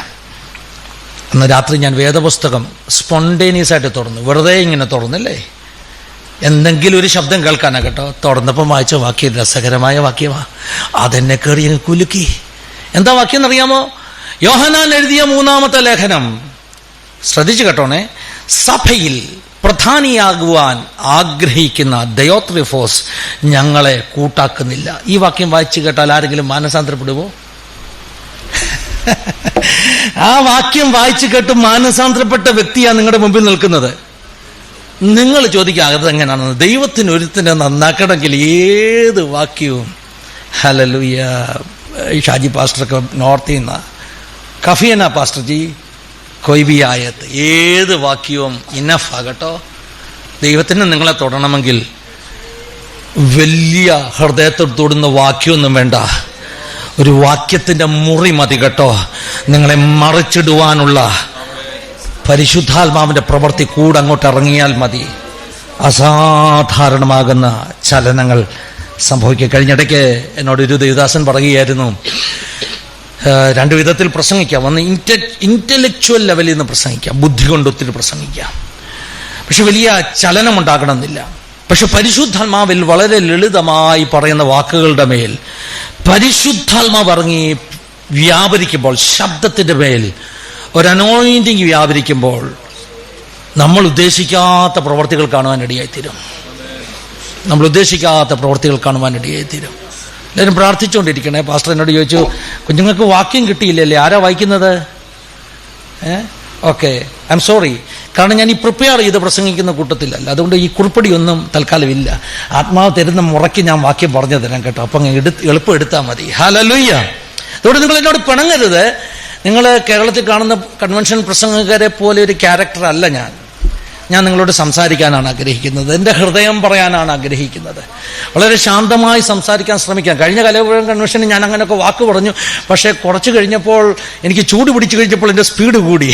അന്ന് രാത്രി ഞാൻ വേദപുസ്തകം സ്പോണ്ടേനിയസ് ആയിട്ട് തുറന്നു, വെറുതെ ഇങ്ങനെ തുറന്നില്ലേ, എന്തെങ്കിലും ഒരു ശബ്ദം കേൾക്കാനാ കേട്ടോ. തുറന്നപ്പം വായിച്ച വാക്യം രസകരമായ വാക്യമാണ്. അതെന്നെ കയറി അങ്ങ് കുലുക്കി. എന്താ വാക്യം എന്നറിയാമോ? യോഹന്നാൻ എഴുതിയ 3-ാമത്തെ ലേഖനം. ശ്രദ്ധിച്ചു കേട്ടോണേ. സഭയിൽ പ്രധാനിയാകുവാൻ ആഗ്രഹിക്കുന്ന ദയോത്രിഫോസ് ഞങ്ങളെ കൂട്ടാക്കുന്നില്ല. ഈ വാക്യം വായിച്ചു കേട്ടാൽ ആരെങ്കിലും മാനസാന്തരപ്പെടുമോ? ആ വാക്യം വായിച്ചു കേട്ട് മാനസാന്തരപ്പെട്ട വ്യക്തിയാണ് നിങ്ങളുടെ മുമ്പിൽ നിൽക്കുന്നത്. നിങ്ങൾ ചോദിക്കാതെ എങ്ങനെയാണെന്ന്. ദൈവത്തിന് ഒരുത്തിനെ നന്നാക്കണമെങ്കിൽ ഏത് വാക്യവും, ഹല്ലേലൂയ. ഷാജി പാസ്റ്ററൊക്കെ നോർത്തിൽ നിന്നാ, കഫിയന പാസ്റ്റർ ജി കൊയ്ബി ആയത്ത്, ഏത് വാക്യവും ഇനഫാകട്ടോ. ദൈവത്തിന് നിങ്ങളെ തൊടണമെങ്കിൽ വലിയ ഹൃദയത്തോട് തൊടുന്ന വാക്യമൊന്നും വേണ്ട, ഒരു വാക്യത്തിൻ്റെ മുറി മതി കേട്ടോ. നിങ്ങളെ മറിച്ചിടുവാനുള്ള പരിശുദ്ധാത്മാവിൻ്റെ പ്രവൃത്തി കൂടെ അങ്ങോട്ട് ഇറങ്ങിയാൽ മതി. അസാധാരണമാകുന്ന ചലനങ്ങൾ സംഭവിക്കുക. കഴിഞ്ഞിടയ്ക്ക് എന്നോടൊരു ദേവദാസൻ പറയുകയായിരുന്നു, 2 വിധത്തിൽ പ്രസംഗിക്കാം. ഒന്ന് ഇന്റലക്ച്വൽ ലെവലിൽ നിന്ന് പ്രസംഗിക്കാം, ബുദ്ധി കൊണ്ട് ഒത്തിരി പ്രസംഗിക്കാം, പക്ഷെ വലിയ ചലനമുണ്ടാകണമെന്നില്ല. പക്ഷെ പരിശുദ്ധാത്മാവിൽ വളരെ ലളിതമായി പറയുന്ന വാക്കുകളുടെ മേൽ പരിശുദ്ധാത്മാവ് ഇറങ്ങി വ്യാപരിക്കുമ്പോൾ, ശബ്ദത്തിൻ്റെ മേൽ ഒരു അനോയിന്റിങ് വ്യാപരിക്കുമ്പോൾ നമ്മൾ ഉദ്ദേശിക്കാത്ത പ്രവർത്തികൾ കാണുവാനിടയായിത്തീരും. നമ്മൾ ഉദ്ദേശിക്കാത്ത പ്രവർത്തികൾ കാണുവാനിടയായിത്തീരും. എല്ലാവരും പ്രാർത്ഥിച്ചുകൊണ്ടിരിക്കണേ. പാസ്റ്റർ എന്നോട് ചോദിച്ചു, കുഞ്ഞുങ്ങൾക്ക് വാക്യം കിട്ടിയില്ലല്ലേ, ആരാ വായിക്കുന്നത്? Okay, I am sorry. കാരണം ഞാൻ ഈ പ്രിപ്പയർ ചെയ്ത് പ്രസംഗിക്കുന്ന കൂട്ടത്തിലല്ല, അതുകൊണ്ട് ഈ കുറിപ്പടിയൊന്നും തൽക്കാലം ഇല്ല. ആത്മാവ് തരുന്ന മുറയ്ക്ക് ഞാൻ വാക്യം പറഞ്ഞു തരാം കേട്ടോ. അപ്പം എളുപ്പം എടുത്താൽ മതി. ഹല്ലേലൂയ. അതുകൊണ്ട് നിങ്ങൾ എന്നോട് പിണങ്ങരുത്. നിങ്ങൾ കേരളത്തിൽ കാണുന്ന കൺവെൻഷൻ പ്രസംഗകരെ പോലെ ഒരു ക്യാരക്ടർ അല്ല ഞാൻ നിങ്ങളോട് സംസാരിക്കാനാണ് ആഗ്രഹിക്കുന്നത്, എൻ്റെ ഹൃദയം പറയാനാണ് ആഗ്രഹിക്കുന്നത്. വളരെ ശാന്തമായി സംസാരിക്കാൻ ശ്രമിക്കാം. കഴിഞ്ഞ കലപുരം കൺവെൻഷന് ഞാൻ അങ്ങനെയൊക്കെ വാക്ക് പറഞ്ഞു, പക്ഷേ കുറച്ച് കഴിഞ്ഞപ്പോൾ എനിക്ക് ചൂട് പിടിച്ചു കഴിഞ്ഞപ്പോൾ എൻ്റെ സ്പീഡ് കൂടി.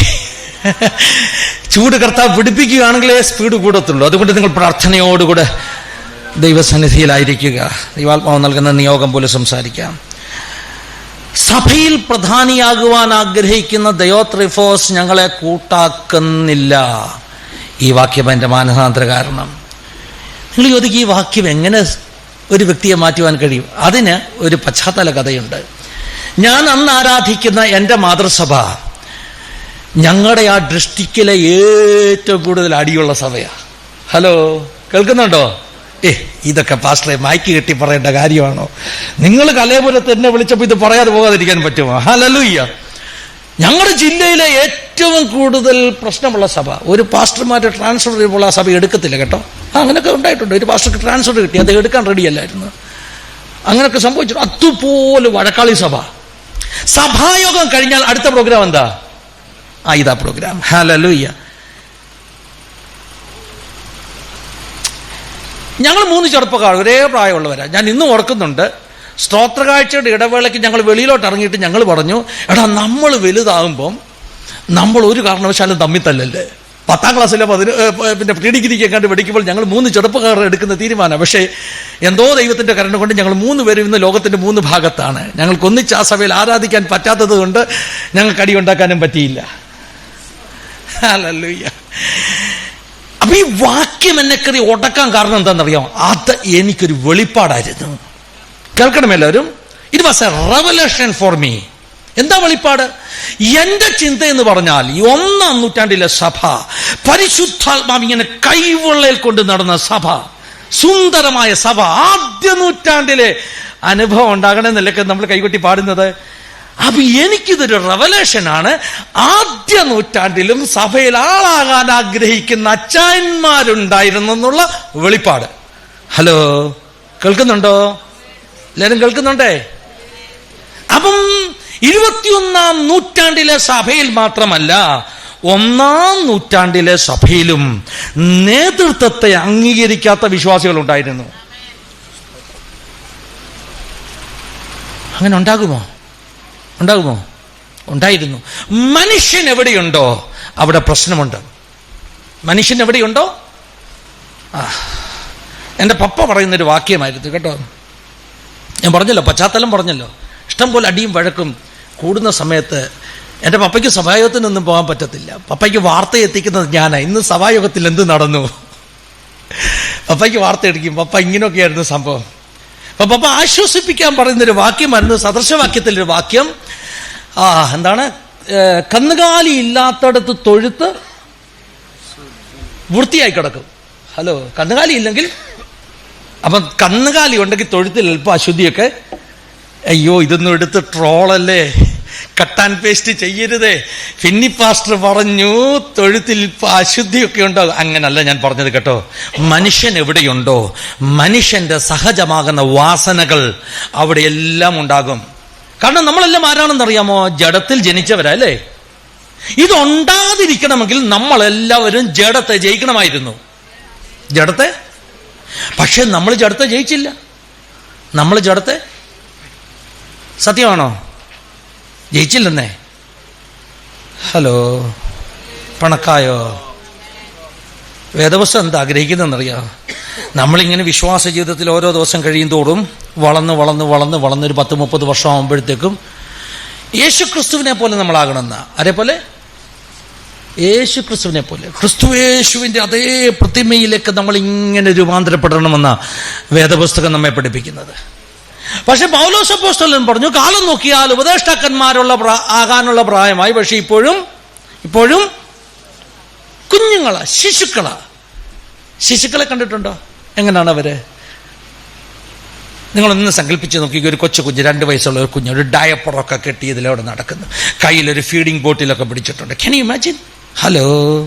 ചൂട് കർത്താവ് പിടിപ്പിക്കുകയാണെങ്കിലേ സ്പീഡ് കൂടത്തുള്ളൂ. അതുകൊണ്ട് നിങ്ങൾ പ്രാർത്ഥനയോടുകൂടെ ദൈവസന്നിധിയിലായിരിക്കുക. ദൈവാത്മാവ് നൽകുന്ന നിയോഗം പോലെ സംസാരിക്കാം. സഭയിൽ പ്രധാനിയാകുവാൻ ആഗ്രഹിക്കുന്ന ദയോത്രിഫോസ് ഞങ്ങളെ കൂട്ടാക്കുന്നില്ല. ഈ വാക്യം എൻ്റെ മാനസാന്തര കാരണം. നിങ്ങൾ ചോദിക്കും, ഈ വാക്യം എങ്ങനെ ഒരു വ്യക്തിയെ മാറ്റുവാൻ കഴിയും. അതിന് ഒരു പശ്ചാത്തല കഥയുണ്ട്. ഞാൻ അന്ന് ആരാധിക്കുന്ന എൻ്റെ മാതൃസഭ ഞങ്ങളുടെ ആ ഡിസ്ട്രിക്റ്റിലെ ഏറ്റവും കൂടുതൽ അടിയുള്ള സഭയാണ്. ഹലോ, കേൾക്കുന്നുണ്ടോ? ഇതൊക്കെ പാസ്റ്ററെ മൈക്ക് കെട്ടി പറയേണ്ട കാര്യമാണോ? നിങ്ങൾ കലേപുരത്ത് എന്നെ വിളിച്ചപ്പോൾ ഇത് പറയാതെ പോകാതിരിക്കാൻ പറ്റുമോ? ഹല്ലേലൂയ. ഞങ്ങളുടെ ജില്ലയിലെ ഏറ്റവും കൂടുതൽ പ്രശ്നമുള്ള സഭ. ഒരു പാസ്റ്റർമാരെ ട്രാൻസ്ഫർ ചെയ്യുമ്പോൾ ആ സഭ എടുക്കത്തില്ല കേട്ടോ. അങ്ങനെയൊക്കെ ഉണ്ടായിട്ടുണ്ട്. ഒരു പാസ്റ്റർക്ക് ട്രാൻസ്ഫർ കിട്ടി, അത് എടുക്കാൻ റെഡിയല്ലായിരുന്നു. അങ്ങനെയൊക്കെ സംഭവിച്ചു. അതുപോലെ വഴക്കാളി സഭ. സഭായോഗം കഴിഞ്ഞാൽ അടുത്ത പ്രോഗ്രാം എന്താ? ഇതാ പ്രോഗ്രാം. ഹല്ലേലൂയ. ഞങ്ങൾ 3 ചെറുപ്പക്കാർ, ഒരേ പ്രായമുള്ളവരാ. ഞാൻ ഇന്നും ഓർക്കുന്നുണ്ട്. സ്തോത്രകാഴ്ചയുടെ ഇടവേളയ്ക്ക് ഞങ്ങൾ വെളിയിലോട്ട് ഇറങ്ങിയിട്ട് ഞങ്ങൾ പറഞ്ഞു, എടാ നമ്മൾ വലുതാകുമ്പം നമ്മൾ ഒരു കാരണവശാലും തമ്മിൽ തല്ലല്ലേ. 10ാം ക്ലാസ്സിലെ പിന്നെ പ്രീ ഡിഗ്രിക്ക് കണ്ട് പഠിക്കുമ്പോൾ ഞങ്ങൾ 3 ചെറുപ്പക്കാർ എടുക്കുന്ന തീരുമാനം. പക്ഷേ എന്തോ ദൈവത്തിന്റെ കരുണ കൊണ്ട് ഞങ്ങൾ 3 പേരും ഇന്ന് ലോകത്തിന്റെ 3 ഭാഗത്താണ്. ഞങ്ങൾക്ക് ഒന്നിച്ച് ആ സഭയിൽ ആരാധിക്കാൻ പറ്റാത്തത് കൊണ്ട് ഞങ്ങൾക്ക് അടി ഉണ്ടാക്കാനും പറ്റിയില്ല. ഹല്ലേലൂയ. അപ്പൊ ഈ വാക്യം എന്നെ കയറി ഉടക്കാൻ കാരണം എന്താണെന്നറിയാം? അത് എനിക്കൊരു വെളിപ്പാടായിരുന്നു. കേൾക്കണം എല്ലാവരും. It was A revelation for me. എന്താ വെളിപ്പാട്? എന്റെ ചിന്ത എന്ന് പറഞ്ഞാൽ ഈ 1-ാം നൂറ്റാണ്ടിലെ സഭ, പരിശുദ്ധാത്മാവ് ഇങ്ങനെ കൈവെള്ളയിൽ കൊണ്ട് നടന്ന സഭ, സുന്ദരമായ സഭ, ആദ്യ നൂറ്റാണ്ടിലെ അനുഭവം ഉണ്ടാകണമെന്നല്ലൊക്കെ നമ്മൾ കൈകൊട്ടി പാടുന്നത്. അപ്പൊ എനിക്കിതൊരു റെവലേഷനാണ്. ആദ്യ നൂറ്റാണ്ടിലും സഭയിൽ ആളാകാൻ ആഗ്രഹിക്കുന്ന അച്ചായന്മാരുണ്ടായിരുന്നു എന്നുള്ള വെളിപ്പാട്. ഹലോ, കേൾക്കുന്നുണ്ടോ? എല്ലാവരും കേൾക്കുന്നുണ്ടേ? അപ്പം 21-ാം നൂറ്റാണ്ടിലെ സഭയിൽ മാത്രമല്ല, 1-ാം നൂറ്റാണ്ടിലെ സഭയിലും നേതൃത്വത്തെ അംഗീകരിക്കാത്ത വിശ്വാസികൾ ഉണ്ടായിരുന്നു. അങ്ങനെ ഉണ്ടാകുമോ? ഉണ്ടായിരുന്നു. മനുഷ്യൻ എവിടെയുണ്ടോ അവിടെ പ്രശ്നമുണ്ട്. മനുഷ്യൻ എവിടെയുണ്ടോ? എൻ്റെ പപ്പ പറയുന്നൊരു വാക്യമായിരുന്നു കേട്ടോ. ഞാൻ പറഞ്ഞല്ലോ, പശ്ചാത്തലം പറഞ്ഞല്ലോ. ഇഷ്ടം പോലെ അടിയും വഴക്കും കൂടുന്ന സമയത്ത് എൻ്റെ പപ്പയ്ക്ക് സഭായോഗത്തിനൊന്നും പോകാൻ പറ്റത്തില്ല. പപ്പയ്ക്ക് വാർത്ത എത്തിക്കുന്നത് ഞാനാ. ഇന്ന് സഭായോഗത്തിൽ എന്ത് നടന്നു? പപ്പയ്ക്ക് വാർത്ത എടുക്കും. പപ്പ ഇങ്ങനെയൊക്കെയായിരുന്നു സംഭവം. അപ്പൊ പപ്പ ആശ്വസിപ്പിക്കാൻ പറയുന്നൊരു വാക്യമായിരുന്നു, സദൃശവാക്യത്തിലൊരു വാക്യം. എന്താണ്? കന്നുകാലി ഇല്ലാത്തടത്ത് തൊഴുത്ത് വൃത്തിയായി കിടക്കും. ഹലോ, കന്നുകാലി ഇല്ലെങ്കിൽ, അപ്പം കന്നുകാലി ഉണ്ടെങ്കിൽ തൊഴുത്തിൽ അല്പം അശുദ്ധിയൊക്കെ. അയ്യോ, ഇതൊന്നും എടുത്ത് ട്രോളല്ലേ, കട്ട് ആൻഡ് പേസ്റ്റ് ചെയ്യരുതേ. ഫിന്നി പാസ്റ്റർ പറഞ്ഞു തൊഴുത്തിൽ അശുദ്ധിയൊക്കെ ഉണ്ടാകും. അങ്ങനല്ല ഞാൻ പറഞ്ഞത് കേട്ടോ. മനുഷ്യൻ എവിടെയുണ്ടോ മനുഷ്യന്റെ സഹജമാകുന്ന വാസനകൾ അവിടെ എല്ലാം ഉണ്ടാകും. കാരണം നമ്മളെല്ലാം ആരാണെന്നറിയാമോ? ജഡത്തിൽ ജനിച്ചവരാ അല്ലേ? ഇതുണ്ടാകാതിരിക്കണമെങ്കിൽ നമ്മളെല്ലാവരും ജഡത്തെ ജയിക്കണമായിരുന്നു. ജഡത്തെ. പക്ഷെ നമ്മൾ ജഡത്തെ ജയിച്ചില്ല. നമ്മൾ ജഡത്തെ, സത്യമാണോ? ജയിച്ചില്ലെന്നേ. ഹലോ, പണക്കായോ? വേദപുസ്തകം എന്താ ആഗ്രഹിക്കുന്നതെന്നറിയാം? നമ്മളിങ്ങനെ വിശ്വാസ ജീവിതത്തിൽ ഓരോ ദിവസം കഴിയും തോറും വളർന്ന് ഒരു 10-30 വർഷം ആകുമ്പോഴത്തേക്കും യേശുക്രിസ്തുവിനെ പോലെ നമ്മളാകണമെന്ന. അതേപോലെ യേശുക്രിസ്തുവിനെ പോലെ, ക്രിസ്തുയേശുവിന്റെ അതേ പ്രതിമയിലേക്ക് നമ്മൾ ഇങ്ങനെ രൂപാന്തരപ്പെടണമെന്ന വേദപുസ്തകം നമ്മെ പഠിപ്പിക്കുന്നത്. പക്ഷെ പൗലോസ് അപ്പോസ്തലൻ പറഞ്ഞു, കാലം നോക്കിയാൽ ഉപദേഷ്ടാക്കന്മാരുള്ള ആകാനുള്ള പ്രായമായി, പക്ഷെ ഇപ്പോഴും കുഞ്ഞുങ്ങളാ, ശിശുക്കളെ കണ്ടിട്ടുണ്ടോ? എങ്ങനെയാണ് അവര്? നിങ്ങളൊന്ന് സങ്കല്പിച്ച് നോക്കി. ഒരു കുഞ്ഞ്, 2 വയസ്സുള്ള ഒരു കുഞ്ഞ്, ഒരു ഡയപ്പറൊക്കെ കെട്ടി ഇതിലൂടെ നടക്കുന്നു, കയ്യിലൊരു ഫീഡിങ് ബോട്ടിലൊക്കെ പിടിച്ചിട്ടുണ്ട്. Can you imagine? ഹലോ,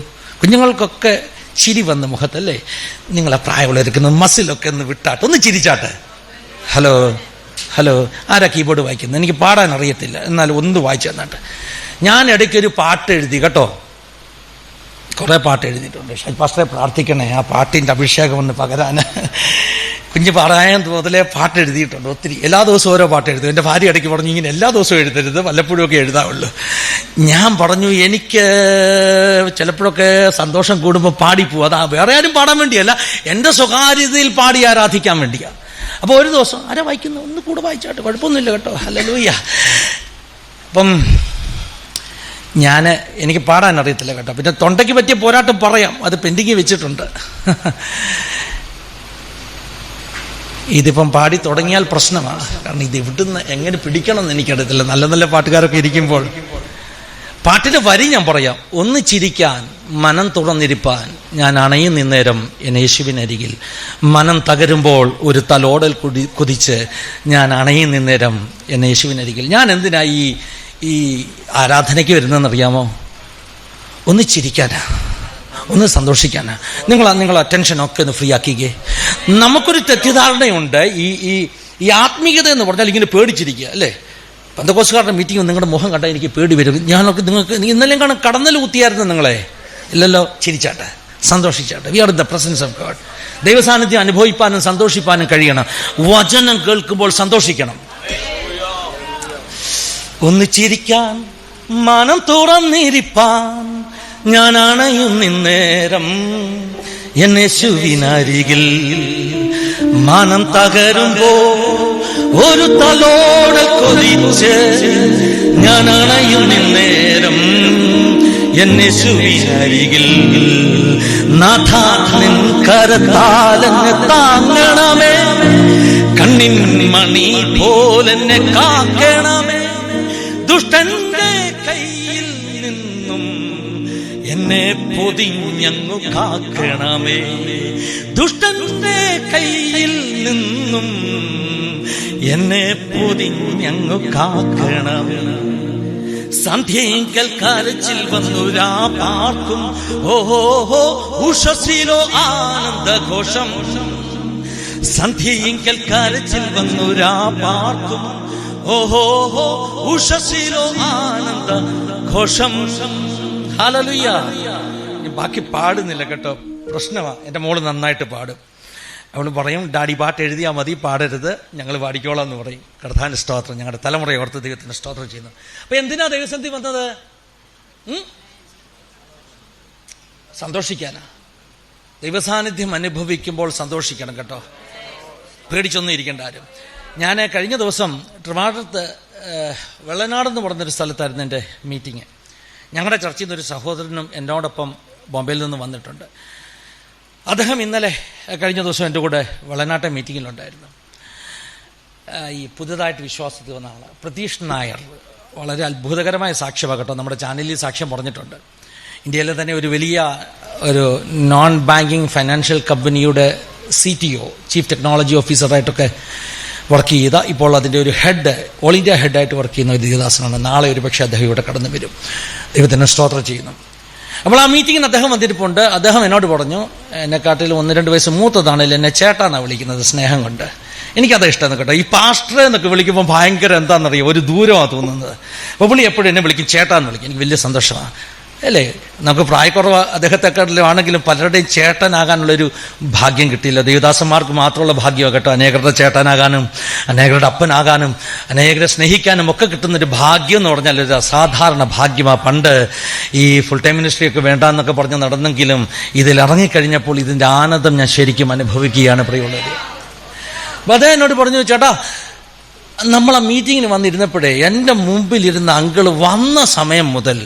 കുഞ്ഞുങ്ങൾക്കൊക്കെ ചിരി വന്ന മുഖത്തല്ലേ? നിങ്ങളെ പ്രായമുള്ളവർക്കുന്ന മസിലൊക്കെ ഒന്ന് വിട്ടാട്ടെ, ഒന്ന് ചിരിച്ചാട്ടെ. ഹലോ, ആരാ കീബോർഡ് വായിക്കുന്നത്? എനിക്ക് പാടാൻ അറിയത്തില്ല, എന്നാലും ഒന്ന് വായിച്ചു തന്നാട്ടെ. ഞാൻ ഇടയ്ക്കൊരു പാട്ട് എഴുതി കേട്ടോ. കുറേ പാട്ട് എഴുതിയിട്ടുണ്ട്. പാസ്റ്ററെ പ്രാർത്ഥിക്കണേ ആ പാട്ടിൻ്റെ അഭിഷേകം ഒന്ന് പകരാൻ. കുഞ്ഞ് പറയാൻ മുതലേ പാട്ട് എഴുതിയിട്ടുണ്ട് ഒത്തിരി. എല്ലാ ദിവസവും ഓരോ പാട്ട് എഴുതും. എൻ്റെ ഭാര്യ ഇടയ്ക്ക് പറഞ്ഞു, ഇങ്ങനെ എല്ലാ ദിവസവും എഴുതരുത്, വല്ലപ്പോഴും ഒക്കെ എഴുതാവുള്ളൂ. ഞാൻ പറഞ്ഞു, എനിക്ക് ചിലപ്പോഴൊക്കെ സന്തോഷം കൂടുമ്പോൾ പാടിപ്പോവും. അതാ വേറെ ആരും പാടാൻ വേണ്ടിയല്ല, എൻ്റെ സ്വകാര്യതയിൽ പാടി ആരാധിക്കാൻ വേണ്ടിയാണ്. അപ്പോൾ ഒരു ദിവസം ആരാ വായിക്കുന്നു, ഒന്ന് കൂടെ വായിച്ചാട്ടെ, കുഴപ്പമൊന്നുമില്ല കേട്ടോ. ഹല്ലേലൂയ. അപ്പം എനിക്ക് പാടാൻ അറിയത്തില്ല കേട്ടോ. പിന്നെ തൊണ്ടയ്ക്ക് പറ്റിയ പോരാട്ടം പറയാം, അത് പെൻഡിങ് വെച്ചിട്ടുണ്ട്. ഇതിപ്പം പാടി തുടങ്ങിയാൽ പ്രശ്നമാണ്. കാരണം ഇത് ഇവിടുന്ന് എങ്ങനെ പിടിക്കണം എന്ന് എനിക്കറിയത്തില്ല. നല്ല നല്ല പാട്ടുകാരൊക്കെ ഇരിക്കുമ്പോൾ പാട്ടിന്റെ വരി ഞാൻ പറയാം. ഒന്ന് ചിരിക്കാൻ മനം തുറന്നിരിപ്പാൻ ഞാൻ അണയും നിന്നേരം എന്നെ യേശുവിനരികിൽ. മനം തകരുമ്പോൾ ഒരു തലോടൽ കുതിച്ച് ഞാൻ അണയും നിന്നേരം എന്നെ യേശുവിനരികിൽ. ഞാൻ എന്തിനാ ഈ ആരാധനയ്ക്ക് വരുന്നതെന്നറിയാമോ? ഒന്ന് ചിരിക്കാനാ, ഒന്ന് സന്തോഷിക്കാനാ. നിങ്ങൾ അറ്റൻഷനൊക്കെ ഒന്ന് ഫ്രീ ആക്കിക്കേ. നമുക്കൊരു തെറ്റിദ്ധാരണയുണ്ട്, ഈ ആത്മീയത എന്ന് പറഞ്ഞാൽ ഇങ്ങനെ പേടിച്ചിരിക്കുക അല്ലേ? പെന്തക്കോസ്തുകാരുടെ മീറ്റിംഗ് നിങ്ങളുടെ മുഖം കണ്ടാൽ എനിക്ക് പേടി വരും. ഞാനൊക്കെ നിങ്ങൾക്ക് ഇന്നലെയും കാണാൻ കടന്നൽ കുത്തിയായിരുന്നു നിങ്ങളെ. ഇല്ലല്ലോ, ചിരിച്ചാട്ടെ, സന്തോഷിച്ചാട്ടെ. We are in the presence of God. ദൈവസാന്നിധ്യം അനുഭവിപ്പാനും സന്തോഷിപ്പാനും കഴിയണം. വചനം കേൾക്കുമ്പോൾ സന്തോഷിക്കണം. ഒന്ന് ചിരിക്കാൻ മനം തുറന്നിരിപ്പാൻ ഞാൻ അണയും നിന്നേരം എന്നെ യേശുവിനരികിൽ. മനം തകരുമ്പോ ഒരു തലോടൽ കൊതിച്ച് ഞാൻ അണയും നിന്നേരം എന്നെ യേശുവിനരികിൽ. നാഥാ നിൻ കരത്താലെന്നെ താങ്ങണമേ, കണ്ണിൻ മണി പോലെന്നെ കാക്കണമേ. ദുഷ്ടന്റെ കയ്യിൽ നിന്നും എന്നെ പൊതിഞ്ഞങ്ങു കാക്കണമേ. ദുഷ്ടന്റെ കയ്യിൽ നിന്നും എന്നെ പൊതിഞ്ഞങ്ങു കാക്കണമേ. സന്ധ്യയെങ്കിൽ കരച്ചിൽ വന്നുരാ പാർക്കും. ഓഹോ ഉഷസിലോ ആനന്ദഘോഷം. സന്ധ്യയെങ്കിൽ കരച്ചിൽ വന്നുരാ പാർക്കും. ഓഹോ ഉഷസിലോ ആനന്ദഘോഷം. ഹല്ലേലൂയ. ബാക്കി പാടുന്നില്ല കേട്ടോ, പ്രശ്നമാ. എൻ്റെ മോള് നന്നായിട്ട് പാടും. അവൾ പറയും, ഡാഡി പാട്ട് എഴുതിയാൽ മതി, പാടരുത്, ഞങ്ങൾ പാടിക്കോളാം എന്ന് പറയും. കർത്താവിൻ്റെ സ്തോത്രം. ഞങ്ങളുടെ തലമുറയെ ഓർത്ത് ദൈവത്തിന് സ്തോത്രം ചെയ്യുന്നു. അപ്പൊ എന്തിനാ ദൈവസന്നിധി വന്നത്? സന്തോഷിക്കാനാ. ദൈവസാന്നിധ്യം അനുഭവിക്കുമ്പോൾ സന്തോഷിക്കണം കേട്ടോ. പേടിച്ചൊന്നും ഇരിക്കേണ്ട ആരും. ഞാൻ കഴിഞ്ഞ ദിവസം ട്രിവാൻഡ്രത്ത് വെള്ളനാടെന്ന് പറഞ്ഞൊരു സ്ഥലത്തായിരുന്നു എൻ്റെ മീറ്റിംഗ്. ഞങ്ങളുടെ ചർച്ചയിൽ നിന്നൊരു സഹോദരനും എന്നോടൊപ്പം ബോംബെയിൽ നിന്ന് വന്നിട്ടുണ്ട്. അദ്ദേഹം ഇന്നലെ കഴിഞ്ഞ ദിവസം എൻ്റെ കൂടെ വെള്ളനാട്ടെ മീറ്റിങ്ങിലുണ്ടായിരുന്നു. ഈ പുതുതായിട്ട് വിശ്വാസത്തിൽ വന്ന ആള് പ്രതീഷ് നായർ. വളരെ അത്ഭുതകരമായ സാക്ഷ്യമാകട്ടോ, നമ്മുടെ ചാനലിൽ സാക്ഷ്യം പറഞ്ഞിട്ടുണ്ട്. ഇന്ത്യയിലെ തന്നെ ഒരു വലിയ നോൺ ബാങ്കിങ് ഫൈനാൻഷ്യൽ കമ്പനിയുടെ CTO, ചീഫ് ടെക്നോളജി ഓഫീസറായിട്ടൊക്കെ വർക്ക് ചെയ്ത, ഇപ്പോൾ അതിൻ്റെ ഒരു ഹെഡ്, ഓൾ ഇന്ത്യ ഹെഡായിട്ട് വർക്ക് ചെയ്യുന്ന ഒരു ദൈവദാസനാണ്. നാളെ ഒരു പക്ഷേ അദ്ദേഹം ഇവിടെ കടന്നു വരും. ദൈവത്തിന് സ്തോത്രം ചെയ്യുന്നു. അപ്പോൾ ആ മീറ്റിങ്ങിന് അദ്ദേഹം വന്നിരിപ്പുണ്ട്. അദ്ദേഹം എന്നോട് പറഞ്ഞു, എന്നെക്കാട്ടിൽ 1-2 വയസ്സ് മൂത്തതാണെങ്കിലും എന്നെ ചേട്ടാന്നാണ് വിളിക്കുന്നത് സ്നേഹം കൊണ്ട്. എനിക്കത് ഇഷ്ടമാണ് കേട്ടോ. ഈ പാസ്റ്റർ എന്നൊക്കെ വിളിക്കുമ്പോൾ ഭയങ്കര എന്താണെന്നറിയാം, ഒരു ദൂരമാണ് തോന്നുന്നത്. അപ്പോൾ പുള്ളി എപ്പോഴും എന്നെ വിളിക്കും, ചേട്ടാന്ന് വിളിക്കും. എനിക്ക് വലിയ സന്തോഷമാണ് അല്ലേ. നമുക്ക് പ്രായക്കുറവ് അദ്ദേഹത്തെക്കാട്ടിലും ആണെങ്കിലും പലരുടെയും ചേട്ടനാകാനുള്ളൊരു ഭാഗ്യം കിട്ടിയില്ല. ദേവദാസന്മാർക്ക് മാത്രമുള്ള ഭാഗ്യമാണ് കേട്ടോ. അനേകരുടെ ചേട്ടനാകാനും അനേകരുടെ അപ്പനാകാനും അനേകരെ സ്നേഹിക്കാനും ഒക്കെ കിട്ടുന്നൊരു ഭാഗ്യം എന്ന് പറഞ്ഞാൽ ഒരു അസാധാരണ ഭാഗ്യമാണ്. പണ്ട് ഈ ഫുൾ ടൈം മിനിസ്ട്രിയൊക്കെ വേണ്ടാന്നൊക്കെ പറഞ്ഞ് നടന്നെങ്കിലും ഇതിലിറങ്ങിക്കഴിഞ്ഞപ്പോൾ ഇതിൻ്റെ ആനന്ദം ഞാൻ ശരിക്കും അനുഭവിക്കുകയാണ് പ്രിയമുള്ളത്. അപ്പോൾ അദ്ദേഹം എന്നോട് പറഞ്ഞു, ചേട്ടാ നമ്മളെ മീറ്റിങ്ങിന് വന്നിരുന്നപ്പോഴേ എൻ്റെ മുമ്പിലിരുന്ന അങ്കിള് വന്ന സമയം മുതൽ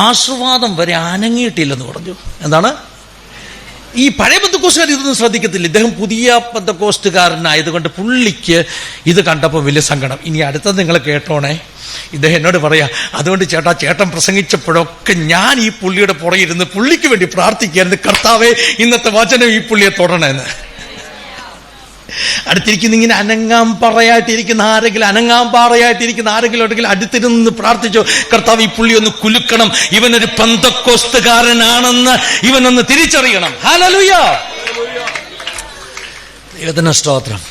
ആശീർവാദം വരെ അനങ്ങിയിട്ടില്ലെന്ന് പറഞ്ഞു. എന്താണ്? ഈ പഴയ പെന്തക്കോസ്റ്റുകാർ ഇതൊന്നും ശ്രദ്ധിക്കത്തില്ല. ഇദ്ദേഹം പുതിയ പെന്തക്കോസ്റ്റുകാരനായതുകൊണ്ട് പുള്ളിക്ക് ഇത് കണ്ടപ്പോൾ വലിയ സങ്കടം. ഇനി അടുത്തത് നിങ്ങൾ കേട്ടോണേ. ഇദ്ദേഹം എന്നോട് പറയാ, അതുകൊണ്ട് ചേട്ടാ, ചേട്ടൻ പ്രസംഗിച്ചപ്പോഴൊക്കെ ഞാൻ ഈ പുള്ളിയുടെ പുറകിരുന്ന് പുള്ളിക്ക് വേണ്ടി പ്രാർത്ഥിക്കായിരുന്നു, കർത്താവേ ഇന്നത്തെ വചനം ഈ പുള്ളിയെ തൊടണമെന്ന്. അടുത്തിരിക്കുന്ന ഇങ്ങനെ അനങ്ങാൻ പാറയായിട്ടിരിക്കുന്ന ആരെങ്കിലും ഉണ്ടെങ്കിൽ അടുത്തിരുന്ന് പ്രാർത്ഥിച്ചു, കർത്താവ് ഈ പുള്ളി ഒന്ന് കുലുക്കണം, ഇവനൊരു പെന്തക്കോസ്തുകാരനാണെന്ന് ഇവനൊന്ന് തിരിച്ചറിയണം. ഹല്ലേലൂയ, ദൈവത്തിന് സ്തോത്രം.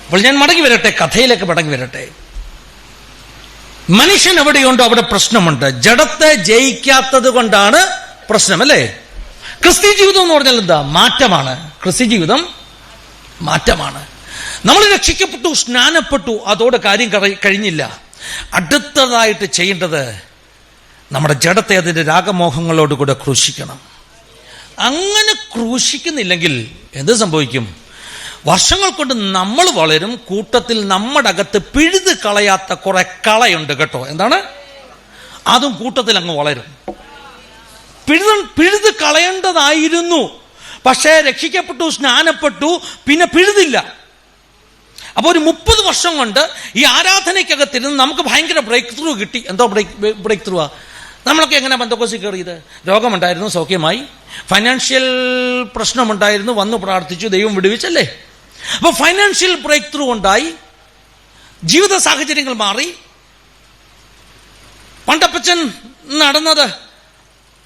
അപ്പോൾ ഞാൻ കഥയിലേക്ക് മടങ്ങി വരട്ടെ. മനുഷ്യൻ എവിടെയുണ്ടോ അവിടെ പ്രശ്നമുണ്ട്. ജഡത്തെ ജയിക്കാത്തത് കൊണ്ടാണ് പ്രശ്നം അല്ലേ. ക്രിസ്ത്യ ജീവിതം എന്ന് പറഞ്ഞാൽ എന്താ? മാറ്റമാണ്. ക്രിസ്ത്യ ജീവിതം മാറ്റമാണ്. നമ്മൾ രക്ഷിക്കപ്പെട്ടു, സ്നാനപ്പെട്ടു, അതോടെ കാര്യം കഴിഞ്ഞില്ല. അടുത്തതായിട്ട് ചെയ്യേണ്ടത് നമ്മുടെ ജഡത്തെ അതിൻ്റെ രാഗമോഹങ്ങളോടുകൂടെ ക്രൂശിക്കണം. അങ്ങനെ ക്രൂശിക്കുന്നില്ലെങ്കിൽ എന്ത് സംഭവിക്കും? വർഷങ്ങൾ കൊണ്ട് നമ്മൾ വളരും, കൂട്ടത്തിൽ നമ്മുടെ അകത്ത് പിഴുത് കളയാത്ത കുറെ കളയുണ്ട് കേട്ടോ. എന്താണ്? അതും കൂട്ടത്തിൽ അങ്ങ് വളരും. പിഴുത് കളയേണ്ടതായിരുന്നു, പക്ഷേ രക്ഷിക്കപ്പെട്ടു, സ്നാനപ്പെട്ടു, പിന്നെ പിഴുതില്ല. അപ്പോൾ ഒരു 30 വർഷം കൊണ്ട് ഈ ആരാധനയ്ക്കകത്തിരുന്ന് നമുക്ക് ഭയങ്കര ബ്രേക്ക് ത്രൂ കിട്ടി. എന്തോ ബ്രേക്ക് ത്രൂ ആ? നമ്മളൊക്കെ എങ്ങനെ പെന്തക്കോസ്തിൽ കയറിയത്? രോഗമുണ്ടായിരുന്നു, സൗഖ്യമായി. ഫൈനാൻഷ്യൽ പ്രശ്നമുണ്ടായിരുന്നു, വന്നു പ്രാർത്ഥിച്ചു, ദൈവം വിടുവിച്ചല്ലേ. അപ്പോൾ ഫൈനാൻഷ്യൽ ബ്രേക്ക് ത്രൂ ഉണ്ടായി, ജീവിത സാഹചര്യങ്ങൾ മാറി. പണ്ടപ്പച്ചൻ നടന്നത്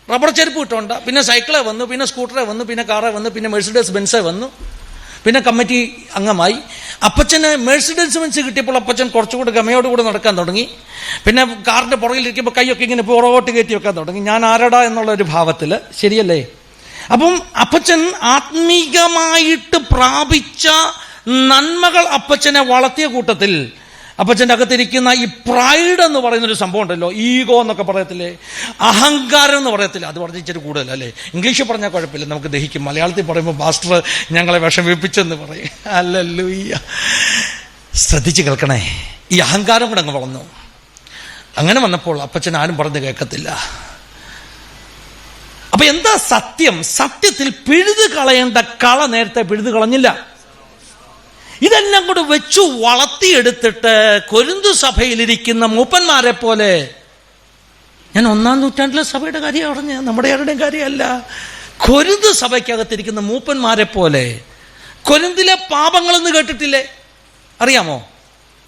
റബ്ബർ ചെരുപ്പ് ഇട്ടുകൊണ്ട്, പിന്നെ സൈക്കിളെ വന്നു, പിന്നെ സ്കൂട്ടറെ വന്നു, പിന്നെ കാറെ വന്നു, പിന്നെ മെഴ്സിഡസ് ബെൻസേ വന്നു, പിന്നെ കമ്മിറ്റി അംഗമായി. അപ്പച്ചന് മെഴ്സിഡസ് ബെൻസ് കിട്ടിയപ്പോൾ അപ്പച്ചൻ കുറച്ചുകൂടി ഗമയോടുകൂടി നടക്കാൻ തുടങ്ങി. പിന്നെ കാറിൻ്റെ പുറകിലിരിക്കുമ്പോൾ കൈയൊക്കെ ഇങ്ങനെ പുറകോട്ട് കയറ്റി വെക്കാൻ തുടങ്ങി, ഞാൻ ആരടാ എന്നുള്ളൊരു ഭാവത്തിൽ. ശരിയല്ലേ? അപ്പം അപ്പച്ചൻ ആത്മീകമായിട്ട് പ്രാപിച്ച നന്മകൾ അപ്പച്ചനെ വളർത്തിയ കൂട്ടത്തിൽ അപ്പച്ചൻ്റെ അകത്തിരിക്കുന്ന ഈ പ്രൈഡ് എന്ന് പറയുന്നൊരു സംഭവം ഉണ്ടല്ലോ, ഈഗോ എന്നൊക്കെ പറയത്തില്ലേ, അഹങ്കാരം എന്ന് പറയത്തില്ല, അത് പറഞ്ഞ് ഇച്ചിരി കൂടുതലല്ലേ. ഇംഗ്ലീഷിൽ പറഞ്ഞാൽ കുഴപ്പമില്ല, നമുക്ക് ദഹിക്കും. മലയാളത്തിൽ പറയുമ്പോൾ മാസ്റ്റർ ഞങ്ങളെ വിഷമിപ്പിച്ചെന്ന് പറയും. ഹല്ലേലൂയ. ശ്രദ്ധിച്ച് കേൾക്കണേ, ഈ അഹങ്കാരം കൂടെ അങ്ങ് വളർന്നു. അങ്ങനെ വന്നപ്പോൾ അപ്പച്ചൻ ആരും പറഞ്ഞ് കേൾക്കത്തില്ല. അപ്പൊ എന്താ സത്യം? സത്യത്തിൽ പിഴുത് കളയേണ്ട കള നേരത്തെ പിഴുത് കളഞ്ഞില്ല. ഇതെല്ലാം കൂടെ വെച്ചു വളർത്തിയെടുത്തിട്ട് കൊരിന്തു സഭയിലിരിക്കുന്ന മൂപ്പന്മാരെ പോലെ, ഞാൻ 1-ാം നൂറ്റാണ്ടിലെ സഭയുടെ കാര്യമാണ് പറഞ്ഞത്, നമ്മുടെ ആരുടെയും കാര്യമല്ല. കൊരിന്തു സഭയ്ക്കകത്തിരിക്കുന്ന മൂപ്പന്മാരെ പോലെ, കൊരിന്തിലെ പാപങ്ങളെന്ന് കേട്ടിട്ടില്ലേ? അറിയാമോ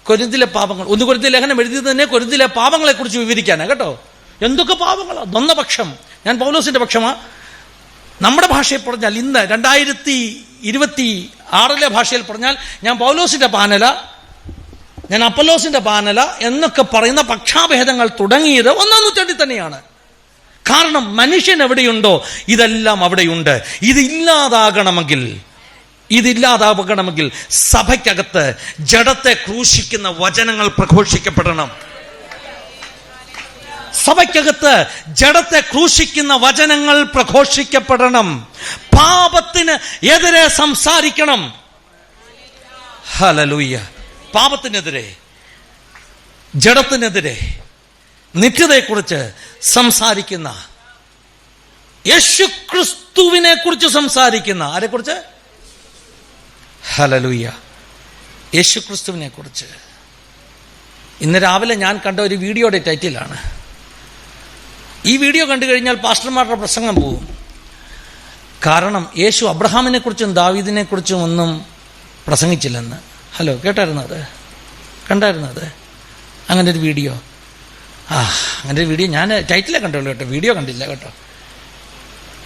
കൊരിന്തിലെ പാപങ്ങൾ? 1 കൊരിന്ത്യർ ലേഖനം എഴുതിയത് തന്നെ കൊരിന്തിലെ പാപങ്ങളെ കുറിച്ച് വിവരിക്കാനാണ് കേട്ടോ. എന്തൊക്കെ പാപങ്ങളാണ്! നൊന്ന പക്ഷം. ഞാൻ പൗലോസിന്റെ പക്ഷമാ. നമ്മുടെ ഭാഷയിൽ പറഞ്ഞാൽ, ഇന്ന് 2026 ഭാഷയിൽ പറഞ്ഞാൽ, ഞാൻ പൗലോസിന്റെ പാനല, ഞാൻ അപ്പല്ലോസിന്റെ പാനല എന്നൊക്കെ പറയുന്ന പക്ഷാഭേദങ്ങൾ തുടങ്ങിയത് 1-ാം നൂറ്റാണ്ടിൽ തന്നെയാണ്. കാരണം മനുഷ്യൻ എവിടെയുണ്ടോ ഇതെല്ലാം അവിടെയുണ്ട്. ഇതില്ലാതാകണമെങ്കിൽ സഭയ്ക്കകത്ത് ജഡത്തെ ക്രൂശിക്കുന്ന വചനങ്ങൾ പ്രഘോഷിക്കപ്പെടണം. സഭയ്ക്കകത്ത് ജഡത്തെ ക്രൂശിക്കുന്ന വചനങ്ങൾ പ്രഘോഷിക്കപ്പെടണം. പാപത്തിന് എതിരെ സംസാരിക്കണം. ഹല്ലേലൂയ. പാപത്തിനെതിരെ, ജഡത്തിനെതിരെ, നിത്യതയെക്കുറിച്ച് സംസാരിക്കുന്ന, യേശുക്രിസ്തുവിനെ കുറിച്ച് സംസാരിക്കുന്ന, ആരെക്കുറിച്ച്? ഹല്ലേലൂയ. യേശുക്രിസ്തുവിനെ കുറിച്ച്. ഇന്ന് രാവിലെ ഞാൻ കണ്ട ഒരു വീഡിയോയുടെ ടൈറ്റിലാണ്. ഈ വീഡിയോ കണ്ടു കഴിഞ്ഞാൽ പാസ്റ്റർമാരുടെ പ്രസംഗം പോകും. കാരണം യേശു അബ്രഹാമിനെ കുറിച്ചും ദാവീദിനെ കുറിച്ചും ഒന്നും പ്രസംഗിച്ചില്ലെന്ന്. ഹലോ, കേട്ടായിരുന്നത്? കണ്ടായിരുന്നത്? അങ്ങനെ ഒരു വീഡിയോ? അങ്ങനെ ഒരു വീഡിയോ ഞാൻ ടൈറ്റിലേ കണ്ടുള്ളൂ കേട്ടോ, വീഡിയോ കണ്ടില്ല കേട്ടോ.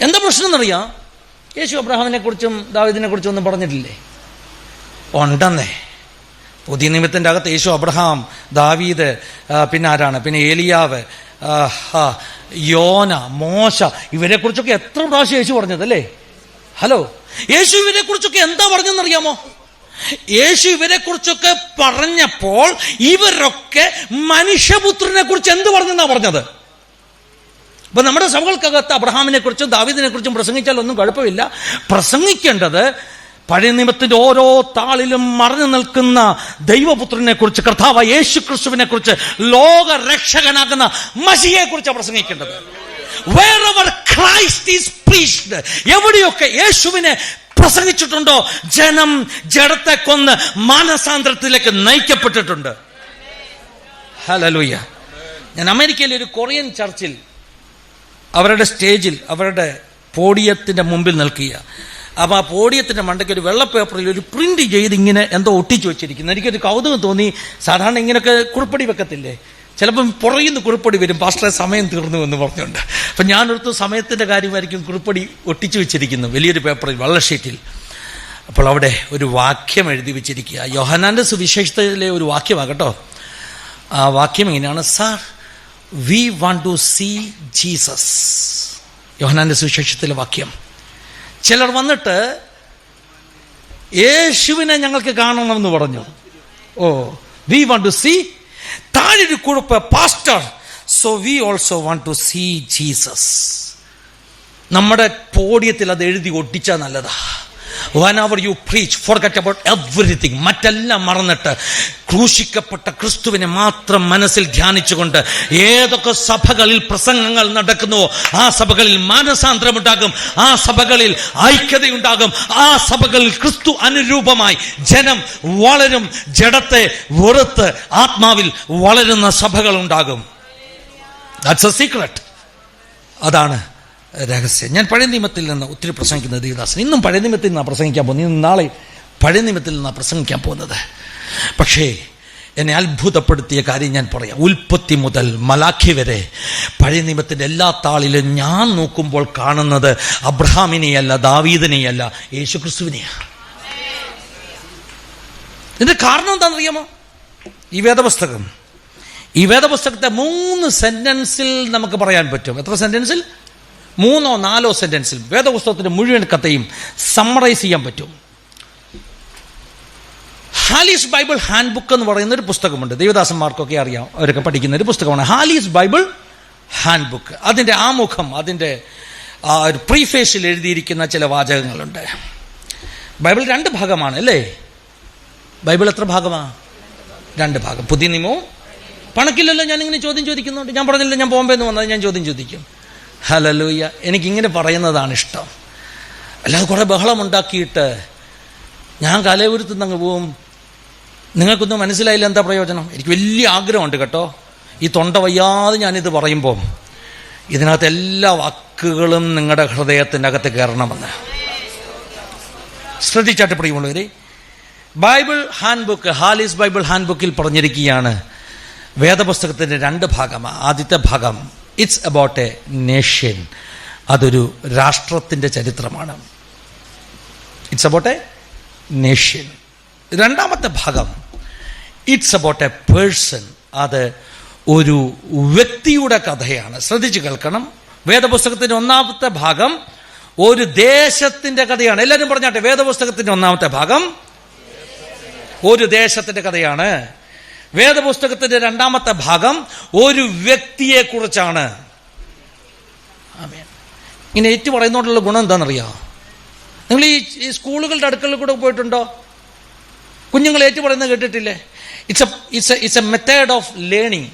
എന്താ പ്രശ്നം എന്നറിയാം? യേശു അബ്രഹാമിനെ കുറിച്ചും ദാവീദിനെ കുറിച്ചും ഒന്നും പറഞ്ഞിട്ടില്ലേ? ഉണ്ടെന്നേ. പുതിയ നിയമത്തിൻ്റെ അകത്ത് യേശു, അബ്രഹാം, ദാവീദ്, പിന്നെ ആരാണ്, പിന്നെ ഏലിയാവ്, യോന, മോശ, ഇവരെ കുറിച്ചൊക്കെ എത്ര പ്രാവശ്യം യേശു പറഞ്ഞതല്ലേ? ഹലോ, യേശു ഇവരെ കുറിച്ചൊക്കെ എന്താ പറഞ്ഞെന്നറിയാമോ? യേശു ഇവരെ കുറിച്ചൊക്കെ പറഞ്ഞപ്പോൾ ഇവരൊക്കെ മനുഷ്യപുത്രനെ കുറിച്ച് എന്ത് പറഞ്ഞെന്നാ പറഞ്ഞത്? അപ്പൊ നമ്മുടെ സഭകൾക്കകത്ത് അബ്രഹാമിനെ കുറിച്ചും ദാവീദിനെ കുറിച്ചും പ്രസംഗിച്ചാൽ ഒന്നും കുഴപ്പമില്ല. പ്രസംഗിക്കേണ്ടത് പഴയ നിയമത്തിന്റെ ഓരോ താളിലും മറഞ്ഞു നിൽക്കുന്ന ദൈവപുത്രനെ കുറിച്ച്, കർത്താവ് യേശു ക്രിസ്തുവിനെ കുറിച്ച്, ലോക രക്ഷകനാകുന്ന മസിഹയെ കുറിച്ചാണ് പ്രസംഗിക്കേണ്ടത്. Wherever Christ is preached, എവിടെയൊക്കെ യേശുവിനെ പ്രസംഗിച്ചിട്ടുണ്ടോ ജനം ജഡത്തെ കൊന്ന് മാനസാന്തരത്തിലേക്ക് നയിക്കപ്പെട്ടിട്ടുണ്ട്. ഹല്ലേലൂയ. ഞാൻ അമേരിക്കയിലെ ഒരു കൊറിയൻ ചർച്ചിൽ അവരുടെ സ്റ്റേജിൽ, അവരുടെ പോഡിയത്തിന്റെ മുമ്പിൽ നിൽക്കുക. അപ്പോൾ ആ പോഡിയത്തിൻ്റെ മണ്ടയ്ക്ക് ഒരു വെള്ള പേപ്പറിൽ ഒരു പ്രിന്റ് ചെയ്ത് ഇങ്ങനെ എന്തോ ഒട്ടിച്ചു വെച്ചിരിക്കുന്നു. എനിക്കൊരു കൗതുകം തോന്നി. സാധാരണ ഇങ്ങനെയൊക്കെ കുറിപ്പടി വെക്കത്തില്ലേ? ചിലപ്പം പുറകിൽ നിന്ന് കുറിപ്പടി വരും, പാസ്റ്ററെ സമയം തീർന്നു എന്ന് പറഞ്ഞുകൊണ്ട്. അപ്പം ഞാനൊരുത്തു സമയത്തിൻ്റെ കാര്യമായിരിക്കും കുറിപ്പടി ഒട്ടിച്ചു വെച്ചിരിക്കുന്നു വലിയൊരു പേപ്പറിൽ, വെള്ള ഷീറ്റിൽ. അപ്പോൾ അവിടെ ഒരു വാക്യം എഴുതി വെച്ചിരിക്കുക. യോഹന്നാന്റെ സുവിശേഷത്തിലെ ഒരു വാക്യമാണ് കേട്ടോ. ആ വാക്യം ഇങ്ങനെയാണ്: sir, we want to see Jesus. യോഹന്നാന്റെ സുവിശേഷത്തിലെ വാക്യം. ചിലർ വന്നിട്ട് യേശുവിനെ ഞങ്ങൾക്ക് കാണണമെന്ന് പറഞ്ഞു. We want to see. താഴൊരു കുറിപ്പ്: pastor, so we also want to see Jesus. നമ്മുടെ പോഡിയത്തിൽ അത് എഴുതി ഒട്ടിച്ചാൽ നല്ലതാ. Whenever you preach, forget about everything. മറ്റെല്ലാം മറന്നിട്ട് ക്രൂശിക്കപ്പെട്ട ക്രിസ്തുവിനെ മാത്രം മനസ്സിൽ ധ്യാനിച്ചുകൊണ്ട് ഏതൊക്കെ സഭകളിൽ പ്രസംഗങ്ങൾ നടക്കുന്നുവോ ആ സഭകളിൽ മാനസാന്തരമുണ്ടാകും, ആ സഭകളിൽ ഐക്യതയുണ്ടാകും, ആ സഭകളിൽ ക്രിസ്തു അനുരൂപമായി ജനം വളരും. ജഡത്തെ വെറുത്ത് ആത്മാവിൽ വളരുന്ന സഭകൾ ഉണ്ടാകും. That's A secret. അതാണ് രഹസ്യം. ഞാൻ പഴയ നിയമത്തിൽ നിന്ന് ഒത്തിരി പ്രസംഗിക്കുന്നത് ദേവദാസൻ. ഇന്നും പഴയ നിയമത്തിൽ നിന്നാണ് പ്രസംഗിക്കാൻ പോകുന്നത്. ഇന്നും നാളെ പഴയ നിയമത്തിൽ നിന്നാണ് പ്രസംഗിക്കാൻ പോകുന്നത്. പക്ഷേ എന്നെ അത്ഭുതപ്പെടുത്തിയ കാര്യം ഞാൻ പറയാം. ഉൽപ്പത്തി മുതൽ മലാഖി വരെ പഴയ നിയമത്തിൻ്റെ എല്ലാ താളിലും ഞാൻ നോക്കുമ്പോൾ കാണുന്നത് അബ്രഹാമിനെയല്ല, ദാവീദിനെയല്ല, യേശുക്രിസ്തുവിനെയാണ്. ഇതിന്റെ കാരണം എന്താണെന്നറിയാമോ? ഈ വേദപുസ്തകത്തെ 3 സെന്റൻസിൽ നമുക്ക് പറയാൻ പറ്റും. എത്ര സെന്റൻസിൽ? 3 or 4 സെന്റൻസിൽ വേദപുസ്തകത്തിന്റെ മുഴുവൻ കഥയും സമ്മറൈസ് ചെയ്യാൻ പറ്റും. ഹാലീസ് ബൈബിൾ ഹാൻഡ് ബുക്ക് എന്ന് പറയുന്ന ഒരു പുസ്തകമുണ്ട്. ദേവദാസന്മാർക്കൊക്കെ അറിയാം, അവരൊക്കെ പഠിക്കുന്ന ഒരു പുസ്തകമാണ് ഹാലീസ് ബൈബിൾ ഹാൻഡ് ബുക്ക്. അതിൻ്റെ ആമുഖം, അതിൻ്റെ ഒരു പ്രീഫേസിൽ എഴുതിയിരിക്കുന്ന ചില വാചകങ്ങളുണ്ട്. ബൈബിൾ 2 ഭാഗമാണ് അല്ലേ? ബൈബിൾ എത്ര ഭാഗമാണ്? 2 ഭാഗം. പുതിയ നിയമവും പണക്കില്ലല്ലോ. ഞാനിങ്ങനെ ചോദ്യം ചോദിക്കുന്നുണ്ട്. ഞാൻ പറഞ്ഞില്ല, ഞാൻ ബോംബെന്ന് വന്നത് ഞാൻ ചോദ്യം ചോദിക്കും. ഹല്ലേലൂയ. എനിക്കിങ്ങനെ പറയുന്നതാണ് ഇഷ്ടം. അല്ലാതെ കുറേ ബഹളമുണ്ടാക്കിയിട്ട് ഞാൻ കലയുരുത്തുന്ന അങ്ങ് പോവും. നിങ്ങൾക്കൊന്നും മനസ്സിലായില്ല, എന്താ പ്രയോജനം? എനിക്ക് വലിയ ആഗ്രഹമുണ്ട് കേട്ടോ, ഈ തൊണ്ട വയ്യാതെ ഞാനിത് പറയുമ്പോൾ ഇതിനകത്ത് എല്ലാ വാക്കുകളും നിങ്ങളുടെ ഹൃദയത്തിൻ്റെ അകത്ത് കയറണമെന്ന്. ശ്രദ്ധിച്ചാട്ട് പ്രിയമുള്ളവരെ, Bible hand book, Halley's Bible hand ബുക്കിൽ പറഞ്ഞിരിക്കുകയാണ് വേദപുസ്തകത്തിൻ്റെ 2 ഭാഗമാണ്. ആദ്യത്തെ ഭാഗം ഇറ്റ്സ് അബൌട്ട് എ നേഷൻ, അതൊരു രാഷ്ട്രത്തിൻ്റെ ചരിത്രമാണ്. It's about a nation. 2ാമത്തെ ഭാഗം ഇറ്റ്സ് അബൌട്ട് എ പേഴ്സൺ, അത് ഒരു വ്യക്തിയുടെ കഥയാണ്. ശ്രദ്ധിച്ചു കേൾക്കണം. വേദപുസ്തകത്തിൻ്റെ 1ാമത്തെ ഭാഗം ഒരു ദേശത്തിൻ്റെ കഥയാണ്. എല്ലാവരും പറഞ്ഞാട്ടെ, വേദപുസ്തകത്തിൻ്റെ 1ാമത്തെ ഭാഗം ഒരു ദേശത്തിൻ്റെ കഥയാണ്. വേദപുസ്തകത്തിൻ്റെ 2ാമത്തെ ഭാഗം ഒരു വ്യക്തിയെ കുറിച്ചാണ്. ഇങ്ങനെ ഏറ്റു പറയുന്നതുകൊണ്ടുള്ള ഗുണം എന്താണെന്നറിയാം? നിങ്ങൾ ഈ സ്കൂളുകളുടെ അടുക്കളിൽ കൂടെ പോയിട്ടുണ്ടോ? കുഞ്ഞുങ്ങൾ ഏറ്റു പറയുന്നത് കേട്ടിട്ടില്ലേ? It's A method of learning.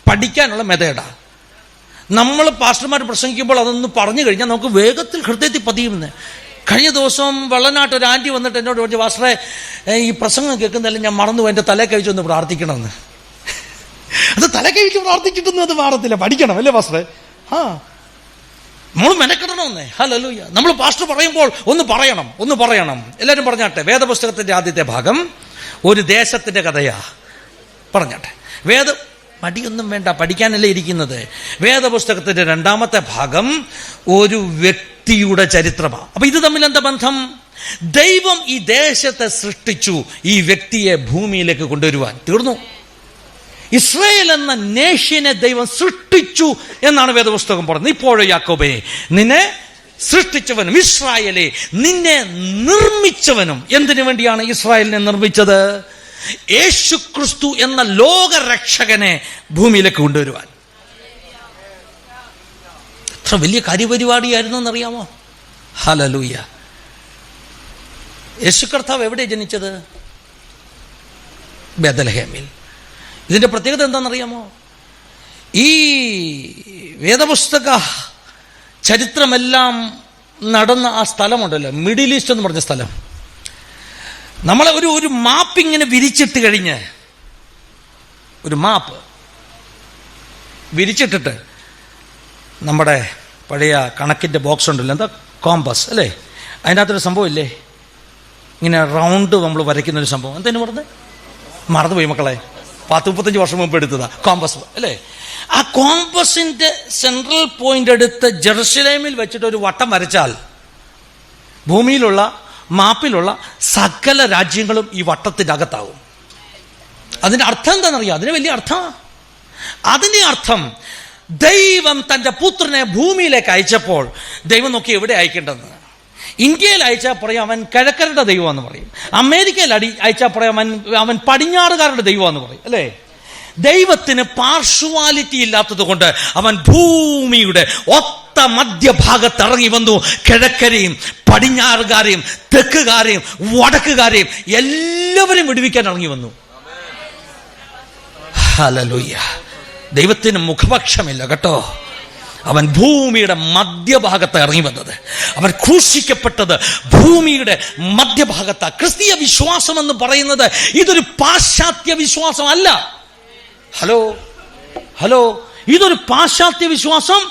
പഠിക്കാനുള്ള മെത്തേഡാണ്. നമ്മൾ പാസ്റ്റർമാർ പ്രസംഗിക്കുമ്പോൾ അതൊന്ന് പറഞ്ഞു കഴിഞ്ഞാൽ നമുക്ക് വേഗത്തിൽ ഹൃദയത്തിൽ പതിയുമെന്ന്. കഴിഞ്ഞ ദിവസം വെള്ളനാട്ട് ഒരു ആൻറ്റി വന്നിട്ട് എന്നോട് പറഞ്ഞു, പാസ്റ്ററെ ഈ പ്രസംഗം കേൾക്കുന്നതെല്ലാം ഞാൻ മറന്നുപോയി, എൻ്റെ തല കഴിച്ചൊന്ന് പ്രാർത്ഥിക്കണമെന്ന്. അത് തല കഴിച്ച് പ്രാർത്ഥിച്ചിട്ടൊന്നും അത് മാറത്തില്ല, പഠിക്കണം അല്ലേ പാസ്റ്ററെ? നമ്മൾ മെനക്കെടണമെന്നേ. ഹല്ലേലൂയ. നമ്മൾ പാസ്റ്റർ പറയുമ്പോൾ ഒന്ന് പറയണം. എല്ലാവരും പറഞ്ഞാട്ടെ, വേദപുസ്തകത്തിൻ്റെ ആദ്യത്തെ ഭാഗം ഒരു ദേശത്തിൻ്റെ കഥയാ. പറഞ്ഞാട്ടെ. മടിയൊന്നും വേണ്ട, പഠിക്കാനല്ലേ ഇരിക്കുന്നത്. വേദപുസ്തകത്തിൻ്റെ 2ാമത്തെ ഭാഗം ഒരു വ്യക്തിയുടെ ചരിത്രമാണ്. അപ്പൊ ഇത് തമ്മിൽ എന്താ ബന്ധം? ദൈവം ഈ ദേശത്തെ സൃഷ്ടിച്ചു ഈ വ്യക്തിയെ ഭൂമിയിലേക്ക് കൊണ്ടുവരുവാൻ. തീർന്നു. ഇസ്രായേൽ എന്ന നേഷ്യനെ ദൈവം സൃഷ്ടിച്ചു എന്നാണ് വേദപുസ്തകം പറയുന്നത്. ഇപ്പോഴോ യാക്കോബേ, നിന്നെ സൃഷ്ടിച്ചവനും ഇസ്രായേലെ നിന്നെ നിർമ്മിച്ചവനും. എന്തിനു വേണ്ടിയാണ് ഇസ്രായേലിനെ നിർമ്മിച്ചത്? യേശുക്രിസ്തു എന്ന ലോകരക്ഷകനെ ഭൂമിയിലേക്ക് കൊണ്ടുവരുവാൻ. എത്ര വലിയ കാര്യപരിപാടിയായിരുന്നു എന്നറിയാമോ? ഹല്ലേലൂയ. യേശു കർത്താവ് എവിടെ ജനിച്ചത്? ബേത്ലഹേമിൽ. ഇതിന്റെ പ്രത്യേകത എന്താണെന്നറിയാമോ? ഈ വേദപുസ്തക ചരിത്രമെല്ലാം നടന്ന ആ സ്ഥലമുണ്ടല്ലോ, മിഡിൽ ഈസ്റ്റ് എന്ന് പറഞ്ഞ സ്ഥലം. നമ്മളെ ഒരു മാപ്പ് ഇങ്ങനെ വിരിച്ചിട്ട് കഴിഞ്ഞ്, ഒരു മാപ്പ് വിരിച്ചിട്ടിട്ട് നമ്മുടെ പഴയ കണക്കിൻ്റെ ബോക്സ് ഉണ്ടല്ലോ, എന്താ കോമ്പസ് അല്ലേ, അതിനകത്തൊരു സംഭവം ഇല്ലേ, ഇങ്ങനെ റൗണ്ട് നമ്മൾ വരയ്ക്കുന്നൊരു സംഭവം. എന്താ പറഞ്ഞത്? മറന്നുപോയി മക്കളെ, 30-35 വർഷം മുമ്പ് എടുത്തതാ കോമ്പസ് അല്ലേ. ആ കോമ്പസിന്റെ സെൻട്രൽ പോയിന്റ് എടുത്ത് ജെറുസലേമിൽ വെച്ചിട്ട് ഒരു വട്ടം വരച്ചാൽ ഭൂമിയിലുള്ള മാപ്പിലുള്ള സകല രാജ്യങ്ങളും ഈ വട്ടത്തിൻ്റെ അകത്താവും. അതിന്റെ അർത്ഥം എന്താണെന്നറിയാം? അതിന് വലിയ അർത്ഥമാണ്. അതിന്റെ അർത്ഥം, ദൈവം തൻ്റെ പുത്രനെ ഭൂമിയിലേക്ക് അയച്ചപ്പോൾ ദൈവം നോക്കി എവിടെ അയക്കേണ്ടതെന്ന്. ഇന്ത്യയിൽ അയച്ചാൽ പറയും അവൻ കിഴക്കരുടെ ദൈവമെന്ന് പറയും. അമേരിക്കയിൽ അയച്ചാൽ പറയും അവൻ പടിഞ്ഞാറുകാരുടെ ദൈവമെന്ന് പറയും അല്ലേ. ദൈവത്തിന് പാർഷ്വാലിറ്റി ഇല്ലാത്തത് കൊണ്ട് അവൻ ഭൂമിയുടെ ഒത്ത മധ്യഭാഗത്ത് ഇറങ്ങി വന്നു. കിഴക്കരെയും പടിഞ്ഞാറുകാരെയും തെക്കുകാരെയും വടക്കുകാരെയും എല്ലാവരും വിടുവിക്കാൻ ഇറങ്ങി വന്നു. ഹല്ലേലൂയ. ദൈവത്തിന് മുഖപക്ഷമില്ല കേട്ടോ. അവൻ ഭൂമിയുടെ മധ്യഭാഗത്ത് ഇറങ്ങി വന്നത്. അവൻ ക്രൂശിക്കപ്പെട്ടത് ഭൂമിയുടെ മധ്യഭാഗത്ത്. ക്രിസ്തീയ വിശ്വാസം എന്ന് പറയുന്നത് ഇതൊരു പാശ്ചാത്യ വിശ്വാസം അല്ല. ഹലോ, ഇതൊരു പാശ്ചാത്യ വിശ്വാസം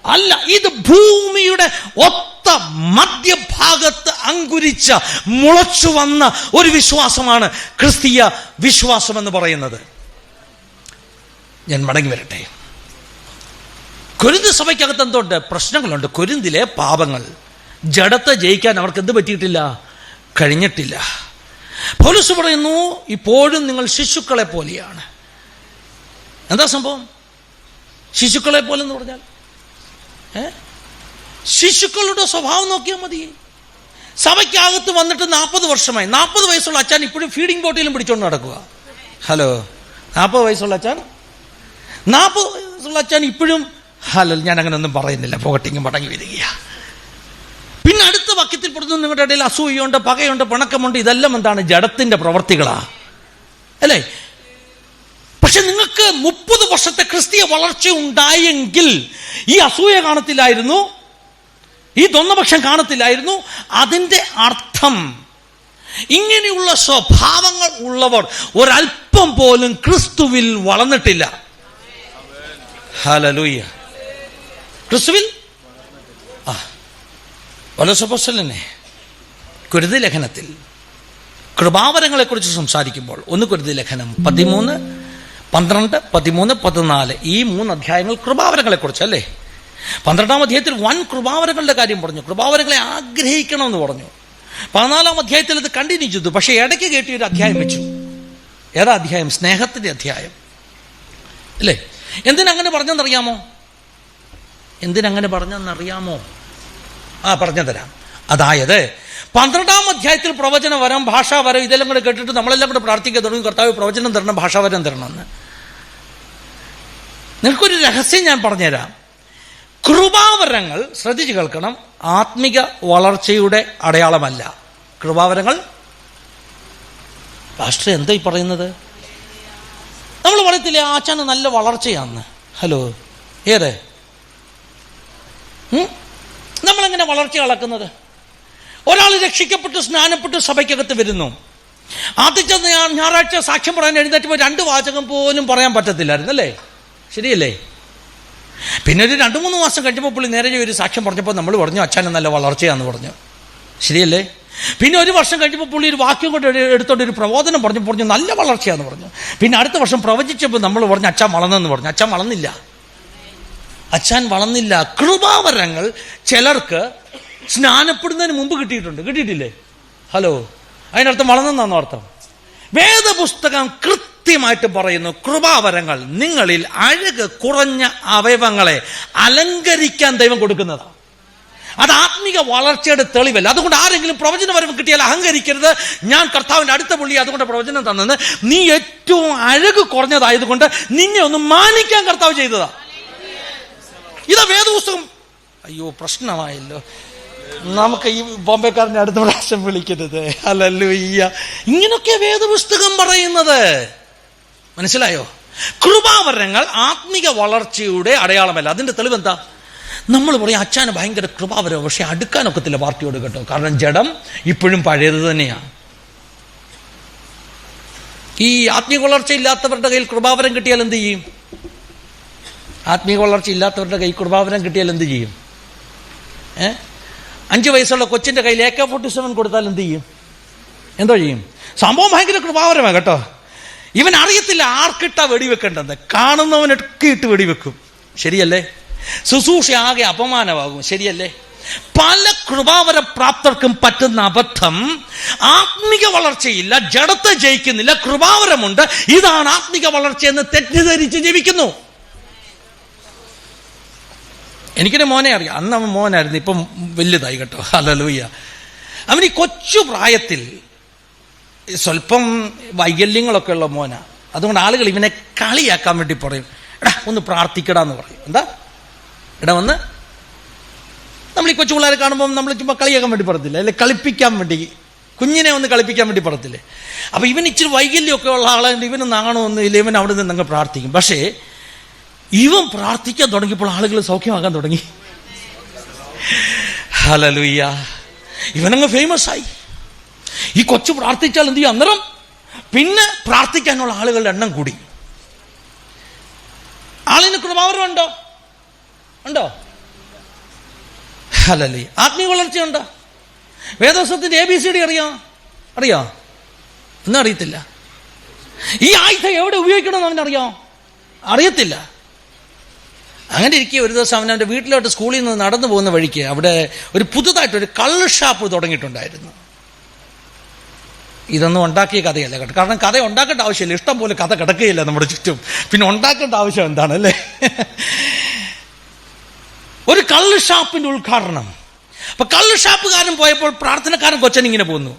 അല്ല. ഇത് ഭൂമിയുടെ ഒത്ത മധ്യഭാഗത്ത് അങ്കുരിച്ച മുളച്ചു വന്ന ഒരു വിശ്വാസമാണ് ക്രിസ്തീയ വിശ്വാസം എന്ന് പറയുന്നത്. ഞാൻ മടങ്ങി വരട്ടെ. കൊരിന്ത് സഭയ്ക്കകത്ത് എന്തുണ്ട്? പ്രശ്നങ്ങളുണ്ട്. കൊരിന്തിലെ പാപങ്ങൾ, ജഡത്തെ ജയിക്കാൻ അവർക്ക് എന്ത് പറ്റിയിട്ടില്ല? കഴിഞ്ഞിട്ടില്ല. പൗലോസ് പറയുന്നു, ഇപ്പോഴും നിങ്ങൾ ശിശുക്കളെ പോലെയാണ്. എന്താ സംഭവം? ശിശുക്കളെ പോലെ എന്ന് പറഞ്ഞാൽ ശിശുക്കളുടെ സ്വഭാവം നോക്കിയാൽ മതി. സഭയ്ക്കകത്ത് വന്നിട്ട് 40 വർഷമായി. 40 വയസ്സുള്ള അച്ഛൻ ഇപ്പോഴും ഫീഡിംഗ് ബോട്ടിലും പിടിച്ചോണ്ട് നടക്കുക. 40 വയസ്സുള്ള അച്ഛൻ, 40 വയസ്സുള്ള അച്ഛൻ ഇപ്പോഴും ഞാൻ അങ്ങനെ ഒന്നും പറയുന്നില്ല, പോകട്ടിങ്ങും മടങ്ങി വരിക. പിന്നെ അടുത്ത വാക്യത്തിൽ പെടുന്നു, നിങ്ങളുടെ ഇടയിൽ അസൂയുണ്ട്, പകയുണ്ട്, പിണക്കമുണ്ട്. ഇതെല്ലാം എന്താണ്? ജഡത്തിന്റെ പ്രവർത്തികളാ, അല്ലേ? പക്ഷെ നിങ്ങൾക്ക് 30 വർഷത്തെ ക്രിസ്തീയ വളർച്ച ഉണ്ടായെങ്കിൽ ഈ അസൂയ കാണത്തില്ലായിരുന്നു, ഈ ദ്വന്ദ്വപക്ഷം കാണത്തില്ലായിരുന്നു. അതിന്റെ അർത്ഥം ഇങ്ങനെയുള്ള സ്വഭാവങ്ങൾ ഉള്ളവർ ഒരല്പം പോലും ക്രിസ്തുവിൽ വളർന്നിട്ടില്ല. ഹല്ലേലൂയ. ക്രിസ്തുവിൽ പൗലോസ് കൊരിന്ത് ലേഖനത്തിൽ കൃപാവരങ്ങളെ കുറിച്ച് സംസാരിക്കുമ്പോൾ, 1 കൊരിന്ത് ലേഖനം 13, 12, 13, 14 ഈ 3 അധ്യായങ്ങൾ കൃപാവരങ്ങളെ കുറിച്ചല്ലേ. 12-ാം അധ്യായത്തിൽ വൻ കൃപാവരങ്ങളുടെ കാര്യം പറഞ്ഞു. കൃപാവരങ്ങളെ ആഗ്രഹിക്കണമെന്ന് പറഞ്ഞു. 14-ാം അധ്യായത്തിൽ അത് കണ്ടിന്യൂ ചെയ്തു. പക്ഷെ ഇടയ്ക്ക് കയറ്റി ഒരു അധ്യായം വെച്ചു. ഏതാ അധ്യായം? സ്നേഹത്തിന്റെ അധ്യായം, അല്ലേ? എന്തിനങ്ങനെ പറഞ്ഞെന്നറിയാമോ? പറഞ്ഞു തരാം. അതായത് 12-ാം അധ്യായത്തിൽ പ്രവചനവരം, ഭാഷാവരം ഇതെല്ലാം കൂടെ കേട്ടിട്ട് നമ്മളെല്ലാം കൂടെ പ്രാർത്ഥിക്കാൻ തുടങ്ങി, കർത്താവ് പ്രവചനം തരണം, ഭാഷാവരം തരണമെന്ന്. നിങ്ങൾക്കൊരു രഹസ്യം ഞാൻ പറഞ്ഞുതരാം. കൃപാവരങ്ങൾ, ശ്രദ്ധിച്ചു കേൾക്കണം, ആത്മിക വളർച്ചയുടെ അടയാളമല്ല. കൃപാവരങ്ങൾ, പാസ്റ്റർ എന്താ ഈ പറയുന്നത്? നമ്മൾ പറയത്തില്ലേ ആച്ചാന് നല്ല വളർച്ചയാന്ന്? ഏത്? നമ്മളെങ്ങനെ വളർച്ച അളക്കുന്നത്? ഒരാൾ രക്ഷിക്കപ്പെട്ട് സ്നാനപ്പെട്ട് സഭയ്ക്കകത്ത് വരുന്നു. ആദ്യത്തെ ഞായറാഴ്ച സാക്ഷ്യം പറയാൻ എഴുന്നേറ്റപ്പോൾ 2 വാചകം പോലും പറയാൻ പറ്റത്തില്ലായിരുന്നു, അല്ലേ? ശരിയല്ലേ? പിന്നെ ഒരു 2-3 മാസം കഴിഞ്ഞപ്പോൾ പുള്ളി നേരെ ഒരു സാക്ഷ്യം പറഞ്ഞപ്പോൾ നമ്മൾ പറഞ്ഞു അച്ഛന് നല്ല വളർച്ചയാന്ന് പറഞ്ഞു. ശരിയല്ലേ? പിന്നെ 1 വർഷം കഴിഞ്ഞപ്പോൾ പുള്ളി ഒരു വാക്യം കൊണ്ട് എടുത്തോണ്ട് ഒരു പ്രബോധനം പറഞ്ഞു നല്ല വളർച്ചയാന്ന് പറഞ്ഞു. പിന്നെ അടുത്ത വർഷം പ്രവചിച്ചപ്പോൾ നമ്മൾ പറഞ്ഞു അച്ഛൻ വളർന്നെന്ന് പറഞ്ഞു. അച്ഛൻ വളർന്നില്ല. കൃപാവരങ്ങൾ ചിലർക്ക് സ്നാനപ്പെടുന്നതിന് മുമ്പ് കിട്ടിയിട്ടില്ലേ? അതിനർത്ഥം വളർന്നെന്നാണോ അർത്ഥം? വേദപുസ്തകം കൃത്യമായിട്ട് പറയുന്നു, കൃപാവരങ്ങൾ നിങ്ങളിൽ അഴക് കുറഞ്ഞ അവയവങ്ങളെ അലങ്കരിക്കാൻ ദൈവം കൊടുക്കുന്നതാണ്. അത് ആത്മീക വളർച്ചയുടെ തെളിവല്ല. അതുകൊണ്ട് ആരെങ്കിലും പ്രവചനവരം കിട്ടിയാൽ അഹങ്കരിക്കരുത്. ഞാൻ കർത്താവിന്റെ അടുത്ത പുള്ളി അതുകൊണ്ട് പ്രവചനം തന്നെന്ന്. നീ ഏറ്റവും അഴക് കുറഞ്ഞതായതുകൊണ്ട് നിന്നെ ഒന്ന് മാനിക്കാൻ കർത്താവ് ചെയ്തതാ. ഇതാ വേദപുസ്തകം. അയ്യോ, പ്രശ്നമായല്ലോ. നമുക്ക് ഈ ബോംബെക്കാരനെ അടുത്ത പ്രാവശ്യം വിളിക്കരുത്. ഹല്ലേലൂയ. ഇങ്ങനൊക്കെ വേദപുസ്തകം പറയുന്നത് മനസ്സിലായോ? കൃപാവരങ്ങൾ ആത്മിക വളർച്ചയുടെ അടയാളമല്ല. അതിന്റെ തെളിവെന്താ? നമ്മൾ പറയും അച്ഛന് ഭയങ്കര കൃപാവരം, പക്ഷെ അടുക്കാനൊക്കത്തില്ല പാർട്ടിയോട് കേട്ടോ. കാരണം ജഡം ഇപ്പോഴും പഴയത് തന്നെയാണ്. ഈ ആത്മീയ വളർച്ച ഇല്ലാത്തവരുടെ കയ്യിൽ കൃപാവരം കിട്ടിയാൽ എന്ത് ചെയ്യും? ആത്മീയ വളർച്ച ഇല്ലാത്തവരുടെ കയ്യിൽ കൃപാവരം കിട്ടിയാൽ എന്ത് ചെയ്യും? 5 വയസ്സുള്ള കൊച്ചിന്റെ കയ്യിൽ AK-47 കൊടുത്താൽ എന്ത് ചെയ്യും? എന്തോ ചെയ്യും? സംഭവം ഭയങ്കര കൃപാവരമാണ് കേട്ടോ. ഇവൻ അറിയത്തില്ല ആർക്കിട്ടാ വെടിവെക്കേണ്ടത്. കാണുന്നവനൊക്കെ ഇട്ട് വെടിവെക്കും. ശരിയല്ലേ? ശുശ്രൂഷ ആകെ അപമാനമാകും. ശരിയല്ലേ? പല കൃപാവര പ്രാപ്തർക്കും പറ്റുന്ന അബദ്ധം, ആത്മിക വളർച്ചയില്ല, ജഡത്തെ ജയിക്കുന്നില്ല, കൃപാവരമുണ്ട്, ഇതാണ് ആത്മിക വളർച്ചയെന്ന് തെറ്റിദ്ധരിച്ച് ജീവിക്കുന്നു. എനിക്കൊരു മോനെ അറിയാം. അന്ന് അവൻ മോനായിരുന്നു, ഇപ്പം വലുതായി കേട്ടോ. ഹല്ലേലൂയ. അവൻ ഈ കൊച്ചു പ്രായത്തിൽ സ്വല്പം വൈകല്യങ്ങളൊക്കെ ഉള്ള മോനാ. അതുകൊണ്ട് ആളുകൾ ഇവനെ കളിയാക്കാൻ വേണ്ടി പറയും, എടാ ഒന്ന് പ്രാർത്ഥിക്കടാന്ന് പറയും. എന്താ എടാ വന്ന്? നമ്മൾ ഈ കൊച്ചു പിള്ളേരെ കാണുമ്പോൾ നമ്മൾ ചുമ്മാ കളിയാക്കാൻ വേണ്ടി പറയത്തില്ല, അല്ലെ കളിപ്പിക്കാൻ വേണ്ടി കുഞ്ഞിനെ ഒന്ന് കളിപ്പിക്കാൻ വേണ്ടി പറയത്തില്ലേ. അപ്പം ഇവൻ ഇച്ചിരി വൈകല്യമൊക്കെ ഉള്ള ആളുണ്ട്, ഇവന് നാണമൊന്നുമില്ല, ഇവൻ അവിടെ നിന്ന് അങ്ങ് പ്രാർത്ഥിക്കും. പക്ഷേ ഇവൻ പ്രാർത്ഥിക്കാൻ തുടങ്ങിയപ്പോൾ ആളുകൾ സൗഖ്യമാക്കാൻ തുടങ്ങി. ഹല്ലേലൂയ. ഇവനങ്ങ് ഫേമസ് ആയി. ഈ കൊച്ചു പ്രാർത്ഥിച്ചാൽ എന്ത് ചെയ്യും? അന്നേരം പിന്നെ പ്രാർത്ഥിക്കാനുള്ള ആളുകളുടെ എണ്ണം കൂടി. ആളിന് കൃപാവരം ഉണ്ടോ? ഉണ്ടോ? ഹല്ലേലൂയ. ആത്മീയ വളർച്ചയുണ്ടോ? വേദോസത്തിന്റെ ABCD അറിയോ? ഒന്നും അറിയത്തില്ല. ഈ ആയുധം എവിടെ ഉപയോഗിക്കണമെന്ന് അവനറിയോ? അറിയത്തില്ല. അങ്ങനെ ഇരിക്കുക ഒരു ദിവസം അവനവൻ്റെ വീട്ടിലോട്ട് സ്കൂളിൽ നിന്ന് നടന്നു പോകുന്ന വഴിക്ക് അവിടെ ഒരു പുതുതായിട്ടൊരു കള്ള് ഷാപ്പ് തുടങ്ങിയിട്ടുണ്ടായിരുന്നു. ഇതൊന്നും ഉണ്ടാക്കിയ കഥയല്ല കേട്ടോ. കാരണം കഥ ഉണ്ടാക്കേണ്ട ആവശ്യമില്ല, ഇഷ്ടം പോലെ കഥ കിടക്കുകയില്ല നമ്മുടെ ചുറ്റും. പിന്നെ ഉണ്ടാക്കേണ്ട ആവശ്യം എന്താണ് അല്ലേ? ഒരു കള്ള് ഷാപ്പിന്റെ ഉദ്ഘാടനം. അപ്പൊ കള്ള് ഷാപ്പുകാരൻ പോയപ്പോൾ പ്രാർത്ഥനക്കാരൻ കൊച്ചൻ ഇങ്ങനെ പോന്നു.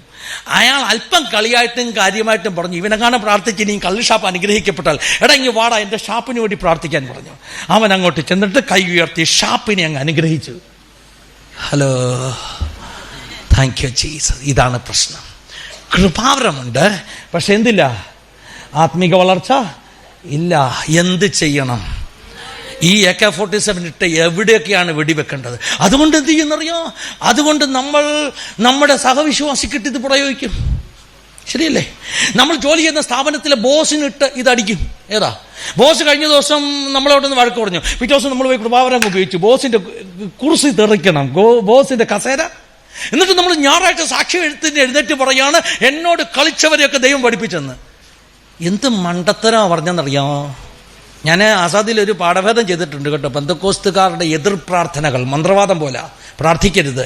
അയാൾ അല്പം കളിയായിട്ടും കാര്യമായിട്ടും പറഞ്ഞു, ഇവനെങ്ങാനും പ്രാർത്ഥിച്ച് ഇനി കള്ള് ഷാപ്പ് അനുഗ്രഹിക്കപ്പെട്ടാൽ എടാ ഇങ്ങ് വാടാ എൻ്റെ ഷാപ്പിന് വേണ്ടി പ്രാർത്ഥിക്കാൻ പറഞ്ഞു. അവൻ അങ്ങോട്ട് ചെന്നിട്ട് കൈ ഉയർത്തി ഷാപ്പിനെ അങ്ങ് അനുഗ്രഹിച്ചു. Hello, thank you Jesus. ഇതാണ് പ്രശ്നം. കൃപാവരമുണ്ട്, പക്ഷെ എന്തില്ല? ആത്മീക വളർച്ച ഇല്ല. എന്ത് ചെയ്യണം? ഈ AK-47 ഇട്ട് എവിടെയൊക്കെയാണ് വെടിവെക്കേണ്ടത്? അതുകൊണ്ട് എന്ത് ചെയ്യുന്നറിയോ? അതുകൊണ്ട് നമ്മൾ നമ്മുടെ സഹവിശ്വാസിക്കിട്ട് ഇത് പ്രയോഗിക്കും. ശരിയല്ലേ? നമ്മൾ ജോലി ചെയ്യുന്ന സ്ഥാപനത്തിലെ ബോസിനിട്ട് ഇതടിക്കും. ഏതാ ബോസ്? കഴിഞ്ഞ ദിവസം നമ്മളവിടെ നിന്ന് വഴക്ക് പറഞ്ഞു. പിറ്റേ ദിവസം നമ്മൾ പോയി കൃപാവരം ഉപയോഗിച്ചു. ബോസിന്റെ കുർസി തെറിക്കണം, ബോസിന്റെ കസേര. എന്നിട്ട് നമ്മൾ ഞായറാഴ്ച സാക്ഷി എഴുന്നേറ്റ് പറയാണ് എന്നോട് കളിച്ചവരെയൊക്കെ ദൈവം പഠിപ്പിച്ചെന്ന്. എന്ത് മണ്ടത്തരമാണ് പറഞ്ഞെന്നറിയാമോ? ഞാൻ ആസാദിൽ ഒരു പാഠഭേദം ചെയ്തിട്ടുണ്ട് കേട്ടോ. പെന്തക്കോസ്തുകാരുടെ എതിർ പ്രാർത്ഥനകൾ മന്ത്രവാദം പോലെ. പ്രാർത്ഥിക്കരുത്.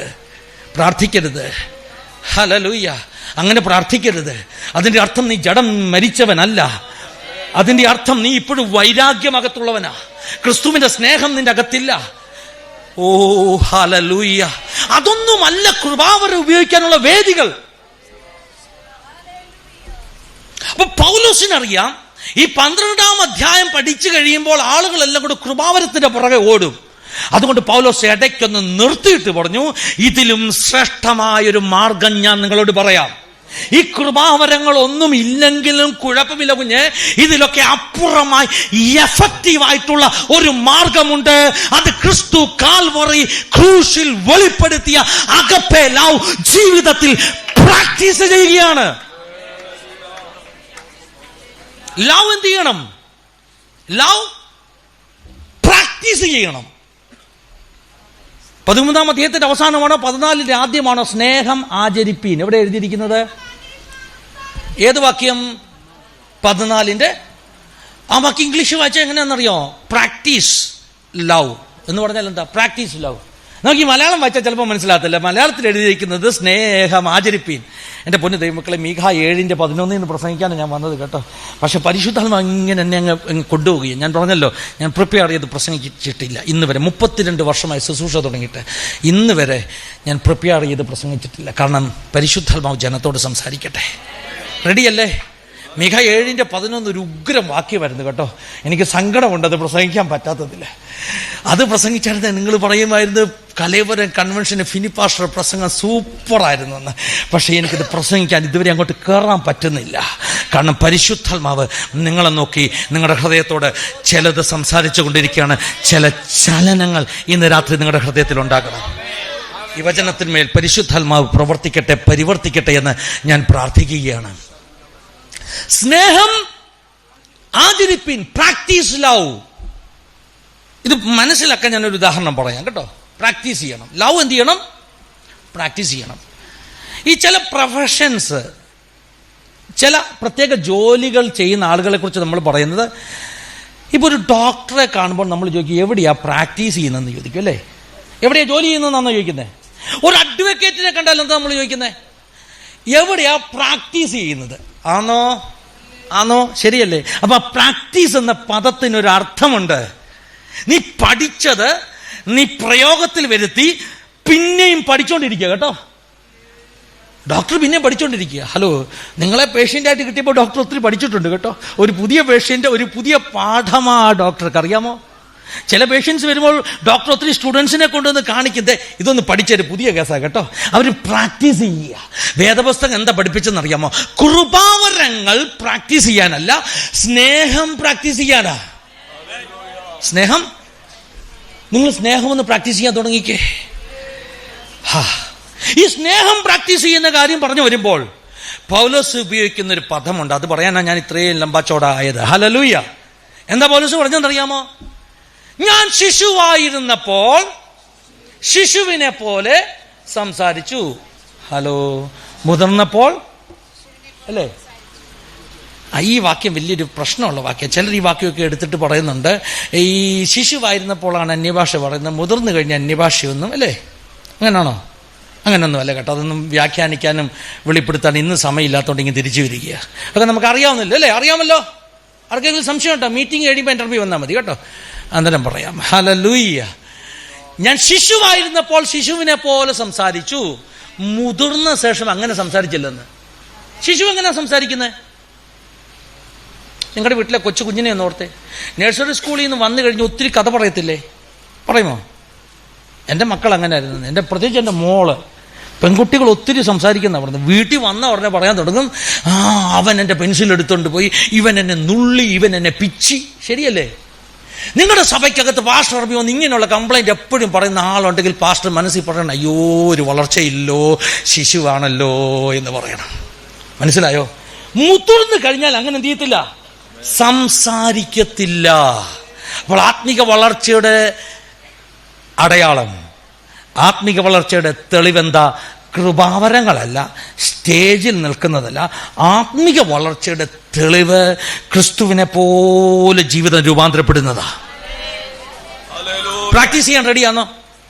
ഹല്ലേലൂയ. അങ്ങനെ പ്രാർത്ഥിക്കരുത്. അതിൻ്റെ അർത്ഥം നീ ജഡം മരിച്ചവനല്ല. അതിൻ്റെ അർത്ഥം നീ ഇപ്പോഴും വൈരാഗ്യമകത്തുള്ളവനാ. ക്രിസ്തുവിന്റെ സ്നേഹം നിന്റെ അകത്തില്ല. ഓ ഹല്ലേലൂയ. അതൊന്നുമല്ല കൃപാവരം ഉപയോഗിക്കാനുള്ള വേദികൾ. അപ്പൊ പൗലോസിനറിയാം ഈ 12-ാം അധ്യായം പഠിച്ചു കഴിയുമ്പോൾ ആളുകളെല്ലാം കൂടെ കൃപാവരത്തിന്റെ പുറകെ ഓടും. അതുകൊണ്ട് പൗലോസ് ഇടയ്ക്കൊന്ന് നിർത്തിയിട്ട് പറഞ്ഞു, ഇതിലും ശ്രേഷ്ഠമായൊരു മാർഗം ഞാൻ നിങ്ങളോട് പറയാം. ഈ കൃപാവരങ്ങൾ ഒന്നും ഇല്ലെങ്കിലും കുഴപ്പമില്ല കുഞ്ഞ്, ഇതിലൊക്കെ അപ്പുറമായി എഫക്റ്റീവായിട്ടുള്ള ഒരു മാർഗമുണ്ട്. അത് ക്രിസ്തു കാൽവറി ക്രൂശിൽ വെളിപ്പെടുത്തിയ അഗപ്പെ ലവ് ജീവിതത്തിൽ പ്രാക്ടീസ് ചെയ്യുകയാണ്. ലവ് എന്ത് ചെയ്യണം? ലവ് പ്രാക്ടീസ് ചെയ്യണം. 13-ാം അധ്യായത്തിന്റെ അവസാനമാണോ 14-ന്റെ ആദ്യമാണോ? സ്നേഹം ആചരിപ്പീൻ. എവിടെ എഴുതിയിരിക്കുന്നത്? ഏത് വാക്യം? 14-ന്റെ ആ വാക്യം ഇംഗ്ലീഷ് വായിച്ചാൽ എങ്ങനെയാണെന്നറിയോ? പ്രാക്ടീസ് ലവ് എന്ന് പറഞ്ഞാൽ എന്താ? Practice love. നമുക്ക് ഈ മലയാളം വായിച്ചാൽ ചിലപ്പോൾ മനസ്സിലാകത്തില്ല. മലയാളത്തിൽ എഴുതിയിരിക്കുന്നത് സ്നേഹം ആചരിപ്പീൻ. എൻ്റെ പൊന്നു ദൈവമക്കളെ, മീഖ 7:11 പ്രസംഗിക്കാണ് ഞാൻ വന്നത് കേട്ടോ. പക്ഷെ പരിശുദ്ധാത്മാവ് ഇങ്ങനെ എന്നെ അങ്ങ് കൊണ്ടുപോവുകയും, ഞാൻ പറഞ്ഞല്ലോ ഞാൻ പ്രിപ്പയർ ചെയ്ത് പ്രസംഗിച്ചിട്ടില്ല ഇന്ന് വരെ. 32 വർഷമായി ശുശ്രൂഷ തുടങ്ങിയിട്ട് ഇന്ന് വരെ ഞാൻ പ്രിപ്പയർ ചെയ്ത് പ്രസംഗിച്ചിട്ടില്ല. കാരണം പരിശുദ്ധാത്മാവ് ജനത്തോട് സംസാരിക്കട്ടെ. റെഡിയല്ലേ? മീഖ 7:11 ഒരു ഉഗ്രം വാക്യമായിരുന്നു കേട്ടോ. എനിക്ക് സങ്കടമുണ്ട് അത് പ്രസംഗിക്കാൻ പറ്റാത്തതിൽ. അത് പ്രസംഗിച്ചായിരുന്നു നിങ്ങൾ പറയുമായിരുന്നു കലേവരം കൺവെൻഷന് ഫിനിപ്പാസ്റ്റർ പ്രസംഗം സൂപ്പറായിരുന്നു എന്ന്. പക്ഷേ എനിക്കത് പ്രസംഗിക്കാൻ ഇതുവരെ അങ്ങോട്ട് കയറാൻ പറ്റുന്നില്ല. കാരണം പരിശുദ്ധാത്മാവ് നിങ്ങളെ നോക്കി നിങ്ങളുടെ ഹൃദയത്തോട് ചിലത് സംസാരിച്ചു കൊണ്ടിരിക്കുകയാണ്. ചില ചലനങ്ങൾ ഇന്ന് രാത്രി നിങ്ങളുടെ ഹൃദയത്തിൽ ഉണ്ടാകണം. ഈ വചനത്തിന്മേൽ പരിശുദ്ധാത്മാവ് പ്രവർത്തിക്കട്ടെ, പരിവർത്തിക്കട്ടെ എന്ന് ഞാൻ പ്രാർത്ഥിക്കുകയാണ്. സ്നേഹം ആചരിപ്പിൻ, പ്രാക്ടീസ് ലവ്. ഇത് മനസ്സിലാക്കാൻ ഞാനൊരു ഉദാഹരണം പറയാം കേട്ടോ. പ്രാക്ടീസ് ചെയ്യണം. ലവ് എന്ത് ചെയ്യണം? പ്രാക്ടീസ് ചെയ്യണം. ഈ ചില പ്രൊഫഷൻസ്, ചില പ്രത്യേക ജോലികൾ ചെയ്യുന്ന ആളുകളെ കുറിച്ച് നമ്മൾ പറയുന്നത്, ഇപ്പോൾ ഒരു ഡോക്ടറെ കാണുമ്പോൾ നമ്മൾ ചോദിക്കും എവിടെയാ പ്രാക്ടീസ് ചെയ്യുന്നതെന്ന് ചോദിക്കും അല്ലേ? എവിടെയാ ജോലി ചെയ്യുന്നതെന്നാണോ ചോദിക്കുന്നത്? ഒരു അഡ്വക്കേറ്റിനെ കണ്ടാൽ എന്താ നമ്മൾ ചോദിക്കുന്നത്? എവിടെയാ പ്രാക്ടീസ് ചെയ്യുന്നത്? ആണോ? ശരിയല്ലേ? അപ്പൊ പ്രാക്ടീസ് എന്ന പദത്തിനൊരു അർത്ഥമുണ്ട്. നീ പഠിച്ചത് നീ പ്രയോഗത്തിൽ വരുത്തി പിന്നെയും പഠിച്ചോണ്ടിരിക്കുക കേട്ടോ. ഡോക്ടർ പിന്നെയും പഠിച്ചോണ്ടിരിക്കുക. ഹലോ, നിങ്ങളെ പേഷ്യൻ്റായിട്ട് കിട്ടിയപ്പോൾ ഡോക്ടർ ഒത്തിരി പഠിച്ചിട്ടുണ്ട് കേട്ടോ. ഒരു പുതിയ പേഷ്യൻ്റ്, ഒരു പുതിയ പാഠമാ ഡോക്ടർക്ക് അറിയാമോ? ചില പേഷ്യൻസ് വരുമ്പോൾ ഡോക്ടർ ഒത്തിരി സ്റ്റുഡൻസിനെ കൊണ്ടുവന്ന് കാണിക്കുന്നത് ഇതൊന്ന് പഠിച്ചൊരു പുതിയ കേസാണ് കേട്ടോ. അവർ പ്രാക്ടീസ് ചെയ്യുക. വേദപുസ്തകം എന്താ പഠിപ്പിച്ചെന്നറിയാമോ? കൃപാവരങ്ങൾ പ്രാക്ടീസ് ചെയ്യാനല്ല, സ്നേഹം പ്രാക്ടീസ് ചെയ്യാനാ. സ്നേഹം, നിങ്ങൾ സ്നേഹം ഒന്ന് പ്രാക്ടീസ് ചെയ്യാൻ തുടങ്ങിക്കേ. ഈ സ്നേഹം പ്രാക്ടീസ് ചെയ്യുന്ന കാര്യം പറഞ്ഞു വരുമ്പോൾ പൗലോസ് ഉപയോഗിക്കുന്ന ഒരു പദമുണ്ട്. അത് പറയാനാണ് ഞാൻ ഇത്രയും ലംബാച്ചോടായത്. ഹല്ലേലൂയ. എന്താ പൗലോസ് പറഞ്ഞെന്നറിയാമോ? ഞാൻ ശിശുവായിരുന്നപ്പോൾ ശിശുവിനെ പോലെ സംസാരിച്ചു. ഹലോ, മുതിർന്നപ്പോൾ അല്ലേ? ഈ വാക്യം വലിയൊരു പ്രശ്നമുള്ള വാക്യം. ചിലർ ഈ വാക്യമൊക്കെ എടുത്തിട്ട് പറയുന്നുണ്ട്, ഈ ശിശുവായിരുന്നപ്പോഴാണ് അന്യഭാഷ പറയുന്നത്, മുതിർന്നു കഴിഞ്ഞ അന്യഭാഷയൊന്നും അല്ലേ? അങ്ങനെയാണോ? അങ്ങനെയൊന്നും അല്ല കേട്ടോ. അതൊന്നും വ്യാഖ്യാനിക്കാനും വെളിപ്പെടുത്താൻ ഇന്ന് സമയമില്ലാത്തതുകൊണ്ട് ഇങ്ങനെ തിരിച്ചു വരിക. അതൊക്കെ നമുക്ക് അറിയാവുന്നില്ല അല്ലേ? അറിയാമല്ലോ. ആർക്കെങ്കിലും സംശയം ഉണ്ടോ? മീറ്റിംഗ് കഴിയുമ്പോൾ ഇന്റർവ്യൂ വന്നാൽ മതി കേട്ടോ, അന്നേരം പറയാം. ഹല്ലേലൂയ. ഞാൻ ശിശുവായിരുന്നപ്പോൾ ശിശുവിനെ പോലെ സംസാരിച്ചു, മുതിർന്ന ശേഷം അങ്ങനെ സംസാരിച്ചില്ലെന്ന്. ശിശു എങ്ങനെയാ സംസാരിക്കുന്നത്? നിങ്ങളുടെ വീട്ടിലെ കൊച്ചു കുഞ്ഞിനെ ഒന്ന് ഓർത്തെ. നഴ്സറി സ്കൂളിൽ നിന്ന് വന്നു കഴിഞ്ഞ് ഒത്തിരി കഥ പറയത്തില്ലേ? പറയുമോ? എൻ്റെ മക്കൾ അങ്ങനെ ആയിരുന്നു. എൻ്റെ പ്രത്യേകിച്ച് എൻ്റെ മോള്, പെൺകുട്ടികൾ ഒത്തിരി സംസാരിക്കുന്ന പറഞ്ഞു. വീട്ടിൽ വന്ന ഉടനെ പറയാൻ തുടങ്ങും, അവൻ എൻ്റെ പെൻസിൽ എടുത്തുകൊണ്ട് പോയി, ഇവൻ എന്നെ നുള്ളി, ഇവൻ എന്നെ പിച്ചി. ശരിയല്ലേ? നിങ്ങളുടെ സഭയ്ക്കകത്ത് പാസ്റ്റർ അറിയുമോ ഇങ്ങനെയുള്ള കംപ്ലൈൻറ്റ് എപ്പോഴും പറയുന്ന ആളുണ്ടെങ്കിൽ പാസ്റ്റർ മനസ്സിൽ പറയണം, അയ്യോ ഒരു വളർച്ചയില്ലോ, ശിശുവാണല്ലോ എന്ന് പറയണം. മനസ്സിലായോ? മുതിർന്ന് കഴിഞ്ഞാൽ അങ്ങനെ എന്ത് ചെയ്യത്തില്ല? സംസാരിക്കത്തില്ല. അപ്പോൾ ആത്മീക വളർച്ചയുടെ അടയാളം, ആത്മീക വളർച്ചയുടെ തെളിവെന്താ? കൃപാവരങ്ങളല്ല, സ്റ്റേജിൽ നിൽക്കുന്നതല്ല. ആത്മീക വളർച്ചയുടെ തെളിവ് ക്രിസ്തുവിനെ പോലെ ജീവിതം രൂപാന്തരപ്പെടുന്നതാ. പ്രാക്ടീസ് ചെയ്യാൻ റെഡിയാണോ?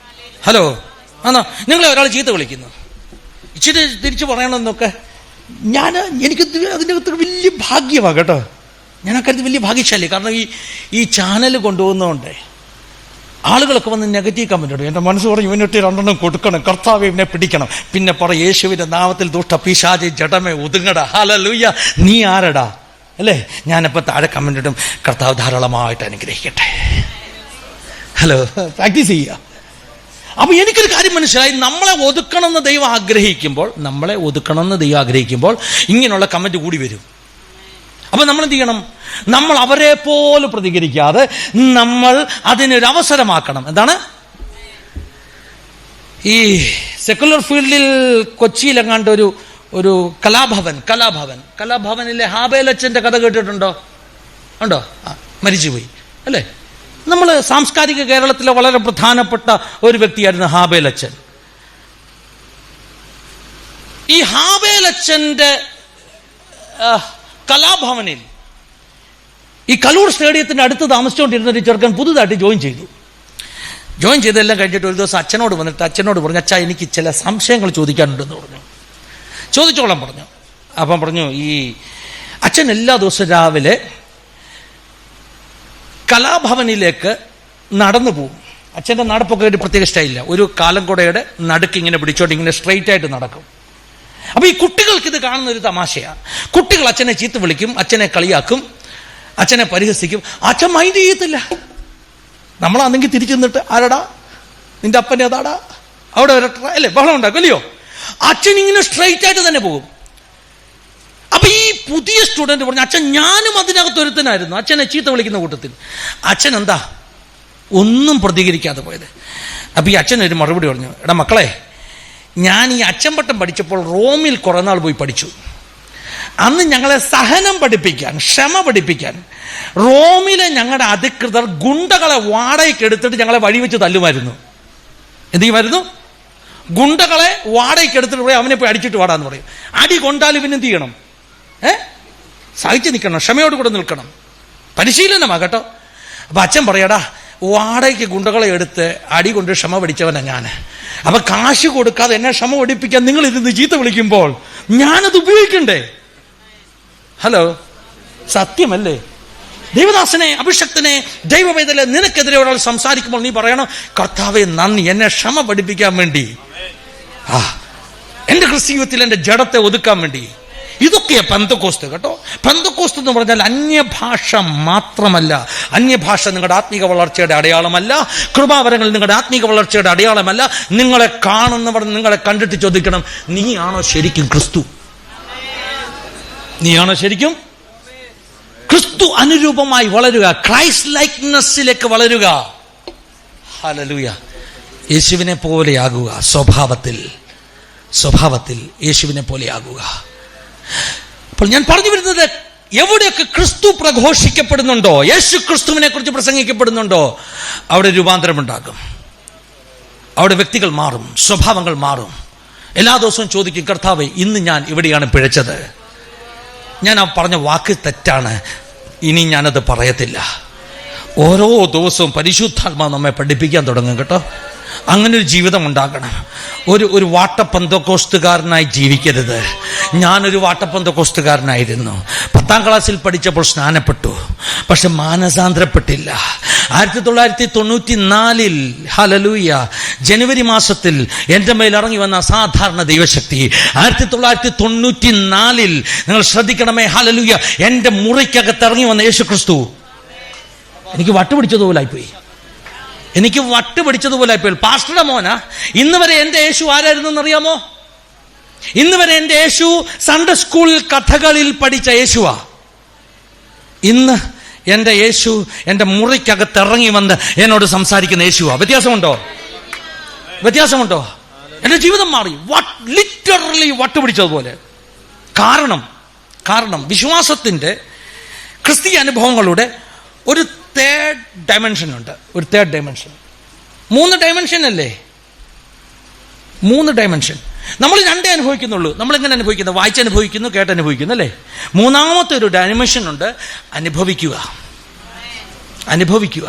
ഹലോ, ആണോ? നിങ്ങളെ ഒരാൾ ചീത്ത വിളിക്കുന്നു, ഇച്ചിരി തിരിച്ചു പറയണമെന്നൊക്കെ എനിക്ക് അതിൻ്റെ അകത്ത് വലിയ ഭാഗ്യമാണ് കേട്ടോ. ഞാനൊക്കെ വലിയ ഭാഗ്യശാലി. കാരണം ഈ ചാനൽ കൊണ്ടുപോകുന്നതുകൊണ്ട് ആളുകളൊക്കെ വന്ന് നെഗറ്റീവ് കമന്റ് ഇടും. എൻ്റെ മനസ്സ് പറഞ്ഞു, ഇവനിട്ട് രണ്ടെണ്ണം കൊടുക്കണം, കർത്താവ് ഇവനെ പിടിക്കണം. പിന്നെ പറയും, യേശുവിൻ്റെ നാമത്തിൽ ദുഷ്ട പിശാചി ജഡമേ ഒതുങ്ങടാ. ഹല്ലേലൂയ. നീ ആരടാ അല്ലേ? ഞാനിപ്പോൾ താഴെ കമന്റ് ഇടും, കർത്താവ് ധാരാളമായിട്ട് അനുഗ്രഹിക്കട്ടെ. ഹലോ, പ്രാക്ടീസ് ചെയ്യുക. അപ്പൊ എനിക്കൊരു കാര്യം മനസ്സിലായി, നമ്മളെ ഒതുക്കണമെന്ന് ദൈവം ആഗ്രഹിക്കുമ്പോൾ ഇങ്ങനെയുള്ള കമന്റ് കൂടി വരും. അപ്പൊ നമ്മൾ എന്ത് ചെയ്യണം? നമ്മൾ അവരെ പോലെ പ്രതികരിക്കാതെ നമ്മൾ അതിനൊരു അവസരമാക്കണം. എന്താണ്? ഈ സെക്കുലർ ഫീൽഡിൽ കൊച്ചിയിലെങ്ങാണ്ട് ഒരു കലാഭവനിലെ ഹാബേലച്ചന്റെ കഥ കേട്ടിട്ടുണ്ടോ? ഉണ്ടോ? മരിച്ചുപോയി അല്ലേ? നമ്മൾ സാംസ്കാരിക കേരളത്തിലെ വളരെ പ്രധാനപ്പെട്ട ഒരു വ്യക്തിയായിരുന്നു ഹാബേലച്ചൻ. ഈ ഹാബേലച്ചന്റെ കലാഭവനിൽ ഈ കലൂർ സ്റ്റേഡിയത്തിന്റെ അടുത്ത് താമസിച്ചുകൊണ്ടിരുന്ന ഒരു ചെറുക്കൻ പുതുതായിട്ട് ജോയിൻ ചെയ്തെല്ലാം കഴിഞ്ഞിട്ട് ഒരു ദിവസം അച്ഛനോട് പറഞ്ഞു, അച്ഛാ എനിക്ക് ചില സംശയങ്ങൾ ചോദിക്കാനുണ്ടെന്ന് പറഞ്ഞു. ചോദിച്ചോളാൻ പറഞ്ഞു. അപ്പം പറഞ്ഞു, ഈ അച്ഛൻ എല്ലാ ദിവസവും രാവിലെ കലാഭവനിലേക്ക് നടന്നു പോകും. അച്ഛൻ്റെ നടപ്പൊക്കെ ഒരു പ്രത്യേക സ്റ്റൈലില്ല. ഒരു കാലംകൊടയുടെ നടുക്ക് ഇങ്ങനെ പിടിച്ചോണ്ട് ഇങ്ങനെ സ്ട്രെയിറ്റ് ആയിട്ട് നടക്കും. അപ്പൊ ഈ കുട്ടികൾക്ക് ഇത് കാണുന്ന ഒരു തമാശയാണ്. കുട്ടികൾ അച്ഛനെ ചീത്ത വിളിക്കും, അച്ഛനെ കളിയാക്കും, അച്ഛനെ പരിഹസിക്കും. അച്ഛൻ മൈൻഡ് ചെയ്യത്തില്ല. നമ്മളാണെങ്കിൽ തിരിച്ചു നിന്നിട്ട്, ആരടാ നിന്റെ അപ്പനെ അതാടാ അവിടെ വരട്ടാ അല്ലേ, ബഹളം ഉണ്ടാക്കും അല്ലയോ? അച്ഛൻ ഇങ്ങനെ സ്ട്രെയിറ്റ് ആയിട്ട് തന്നെ പോകും. അപ്പൊ ഈ പുതിയ സ്റ്റുഡന്റ് പറഞ്ഞു, അച്ഛൻ ഞാനും അതിനകത്ത് ഒരുത്തനായിരുന്നു, അച്ഛനെ ചീത്ത വിളിക്കുന്ന കൂട്ടത്തിൽ. അച്ഛൻ എന്താ ഒന്നും പ്രതികരിക്കാതെ പോയത്. അപ്പൊ ഈ അച്ഛൻ ഒരു മറുപടി പറഞ്ഞു, എടാ മക്കളെ, ഞാൻ ഈ അച്ഛൻപട്ടം പഠിച്ചപ്പോൾ റോമിൽ കുറെ നാൾ പോയി പഠിച്ചു. അന്ന് ഞങ്ങളെ സഹനം പഠിപ്പിക്കാൻ, ക്ഷമ പഠിപ്പിക്കാൻ റോമിലെ ഞങ്ങളുടെ അധികൃതർ ഗുണ്ടകളെ വാടകയ്ക്ക് എടുത്തിട്ട് ഞങ്ങളെ വഴിവെച്ച് തല്ലുമായിരുന്നു. എന്ത് ചെയ്യുമായിരുന്നു? ഗുണ്ടകളെ വാടകയ്ക്ക് എടുത്തിട്ട് പോയി അവനെ പോയി അടിച്ചിട്ട് വാടാന്ന് പറയും. അടി കൊണ്ടാലും പിന്നെ എന്ത് ചെയ്യണം? സഹിച്ചു നിൽക്കണം, ക്ഷമയോട് കൂടെ നിൽക്കണം. പരിശീലനമാ കേട്ടോ. അപ്പൊ അച്ഛൻ പറയടാ, വാടകയ്ക്ക് ഗുണ്ടകളെ എടുത്ത് അടി കൊണ്ട് ക്ഷമ പഠിച്ചവനാ ഞാൻ. അപ്പൊ കാശ് കൊടുക്കാതെ എന്നെ ക്ഷമ പഠിപ്പിക്കാൻ നിങ്ങൾ ഇരുന്ന് ചീത്ത വിളിക്കുമ്പോൾ ഞാനത് ഉപയോഗിക്കണ്ടേ? ഹലോ, സത്യമല്ലേ? ദൈവദാസനെ, അഭിഷക്തനെ, ദൈവവേദന നിനക്കെതിരെ ഒരാൾ സംസാരിക്കുമ്പോൾ നീ പറയണം, കർത്താവേ നന്ദി, എന്നെ ക്ഷമ പഠിപ്പിക്കാൻ വേണ്ടി, എന്റെ ക്രിസ്തീയത്തിൽ എന്റെ ജഡത്തെ ഒതുക്കാൻ വേണ്ടി, ഇതൊക്കെയാ പെന്തക്കോസ്ത് കേട്ടോ. പെന്തക്കോസ്ത് എന്ന് പറഞ്ഞാൽ അന്യഭാഷ മാത്രമല്ല. അന്യഭാഷ നിങ്ങളുടെ ആത്മീക വളർച്ചയുടെ അടയാളമല്ല. കൃപാവരങ്ങൾ നിങ്ങളുടെ ആത്മീക വളർച്ചയുടെ അടയാളമല്ല. നിങ്ങളെ കാണുന്നവർ നിങ്ങളെ കണ്ടിട്ട് ചോദിക്കണം, നീയാണോ ശരിക്കും ക്രിസ്തു? നീയാണോ ശരിക്കും ക്രിസ്തു അനുരൂപമായി വളരുക, ക്രൈസ്റ്റ് ലൈക്നെസ്സിലേക്ക് വളരുക. ഹല്ലേലൂയ. യേശുവിനെ പോലെയാകുക. സ്വഭാവത്തിൽ യേശുവിനെ പോലെയാകുക. അപ്പോൾ ഞാൻ പറഞ്ഞു വരുന്നത്, എവിടെയൊക്കെ ക്രിസ്തു പ്രഘോഷിക്കപ്പെടുന്നുണ്ടോ, യേശു ക്രിസ്തുവിനെ കുറിച്ച് പ്രസംഗിക്കപ്പെടുന്നുണ്ടോ, അവിടെ രൂപാന്തരമുണ്ടാകും. അവിടെ വ്യക്തികൾ മാറും, സ്വഭാവങ്ങൾ മാറും. എല്ലാ ദിവസവും ചോദിക്കും, കർത്താവേ, ഇന്ന് ഞാൻ ഇവിടെയാണ് പിഴച്ചത്, ഞാൻ ആ പറഞ്ഞ വാക്ക് തെറ്റാണ്, ഇനി ഞാനത് പറയത്തില്ല. ഓരോ ദിവസവും പരിശുദ്ധാത്മാവ് നമ്മെ പഠിപ്പിക്കാൻ തുടങ്ങും കേട്ടോ. അങ്ങനെ ഒരു ജീവിതം ഉണ്ടാകണം. ഒരു വാട്ടപ്പന്തക്കോസ്തുകാരനായി ജീവിക്കരുത്. ഞാനൊരു വാട്ടപ്പന്തക്കോസ്തുകാരനായിരുന്നു. 10ാം ക്ലാസ്സിൽ പഠിച്ചപ്പോൾ സ്നാനപ്പെട്ടു, പക്ഷെ മാനസാന്തരപ്പെട്ടില്ല. 1994 ഹല്ലേലൂയ ജനുവരി മാസത്തിൽ എൻ്റെ മേൽ ഇറങ്ങി വന്ന അസാധാരണ ദൈവശക്തി. 1994 നിങ്ങൾ ശ്രദ്ധിക്കണമേ, ഹല്ലേലൂയ, എൻ്റെ മുറിക്കകത്ത് ഇറങ്ങി വന്ന യേശു ക്രിസ്തു എനിക്ക് വട്ടുപിടിച്ചതുപോലായിപ്പോയി. പാസ്റ്ററുടെ മോന. ഇന്ന് വരെ എൻ്റെ യേശു ആരായിരുന്നു എന്നറിയാമോ? ഇന്ന് വരെ എൻ്റെ യേശു സൺഡേ സ്കൂളിൽ കഥകളിൽ പഠിച്ച യേശുവാ. ഇന്ന് എൻ്റെ യേശു എൻ്റെ മുറിക്കകത്ത് ഇറങ്ങി വന്ന് എന്നോട് സംസാരിക്കുന്ന യേശുവാ. വ്യത്യാസമുണ്ടോ? എൻ്റെ ജീവിതം മാറി, ലിറ്ററലി വട്ടുപിടിച്ചതുപോലെ. കാരണം വിശ്വാസത്തിൻ്റെ ക്രിസ്തീയ അനുഭവങ്ങളുടെ ഒരു തേർഡ് ഡയമെൻഷൻ ഉണ്ട്. 3 ഡയമെൻഷൻ അല്ലേ? 3 ഡയമെൻഷൻ. നമ്മൾ 2 അനുഭവിക്കുന്നുള്ളൂ. നമ്മൾ എങ്ങനെ അനുഭവിക്കുന്നത്? വായിച്ചനുഭവിക്കുന്നു, കേട്ടനുഭവിക്കുന്നു അല്ലേ? 3ാമത്തെ ഒരു ഡയമെൻഷൻ ഉണ്ട്, അനുഭവിക്കുക.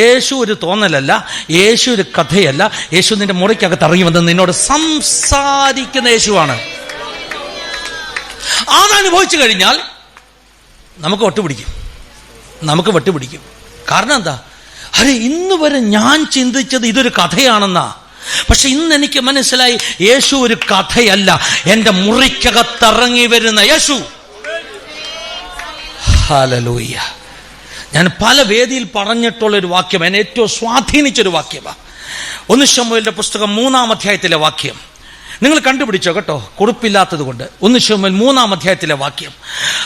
യേശു ഒരു തോന്നലല്ല, യേശു ഒരു കഥയല്ല. യേശു നിന്റെ മുറിക്കകത്ത് ഇറങ്ങി വന്ന് നിന്നോട് സംസാരിക്കുന്ന യേശുവാണ്. അതനുഭവിച്ചു കഴിഞ്ഞാൽ നമുക്ക് വട്ടുപിടിക്കും. കാരണം എന്താ? ഇന്ന് വരെ ഞാൻ ചിന്തിച്ചത് ഇതൊരു കഥയാണെന്നാ. പക്ഷെ ഇന്ന് എനിക്ക് മനസ്സിലായി, യേശു ഒരു കഥയല്ല, എൻ്റെ മുറിക്കകത്തിറങ്ങി വരുന്ന യേശു. ഹല്ലേലൂയ. ഞാൻ പല വേദിയിൽ പറഞ്ഞിട്ടുള്ളൊരു വാക്യം, എന്നെ ഏറ്റവും സ്വാധീനിച്ചൊരു വാക്യമാണ്. 1 ശമൂവേലിന്റെ പുസ്തകം 3-ാം അധ്യായത്തിലെ വാക്യം. നിങ്ങൾ കണ്ടുപിടിച്ചോ കേട്ടോ, കുറിപ്പില്ലാത്തത് കൊണ്ട്. 1 ശമൂവേൽ 3-ാം അധ്യായത്തിലെ വാക്യം.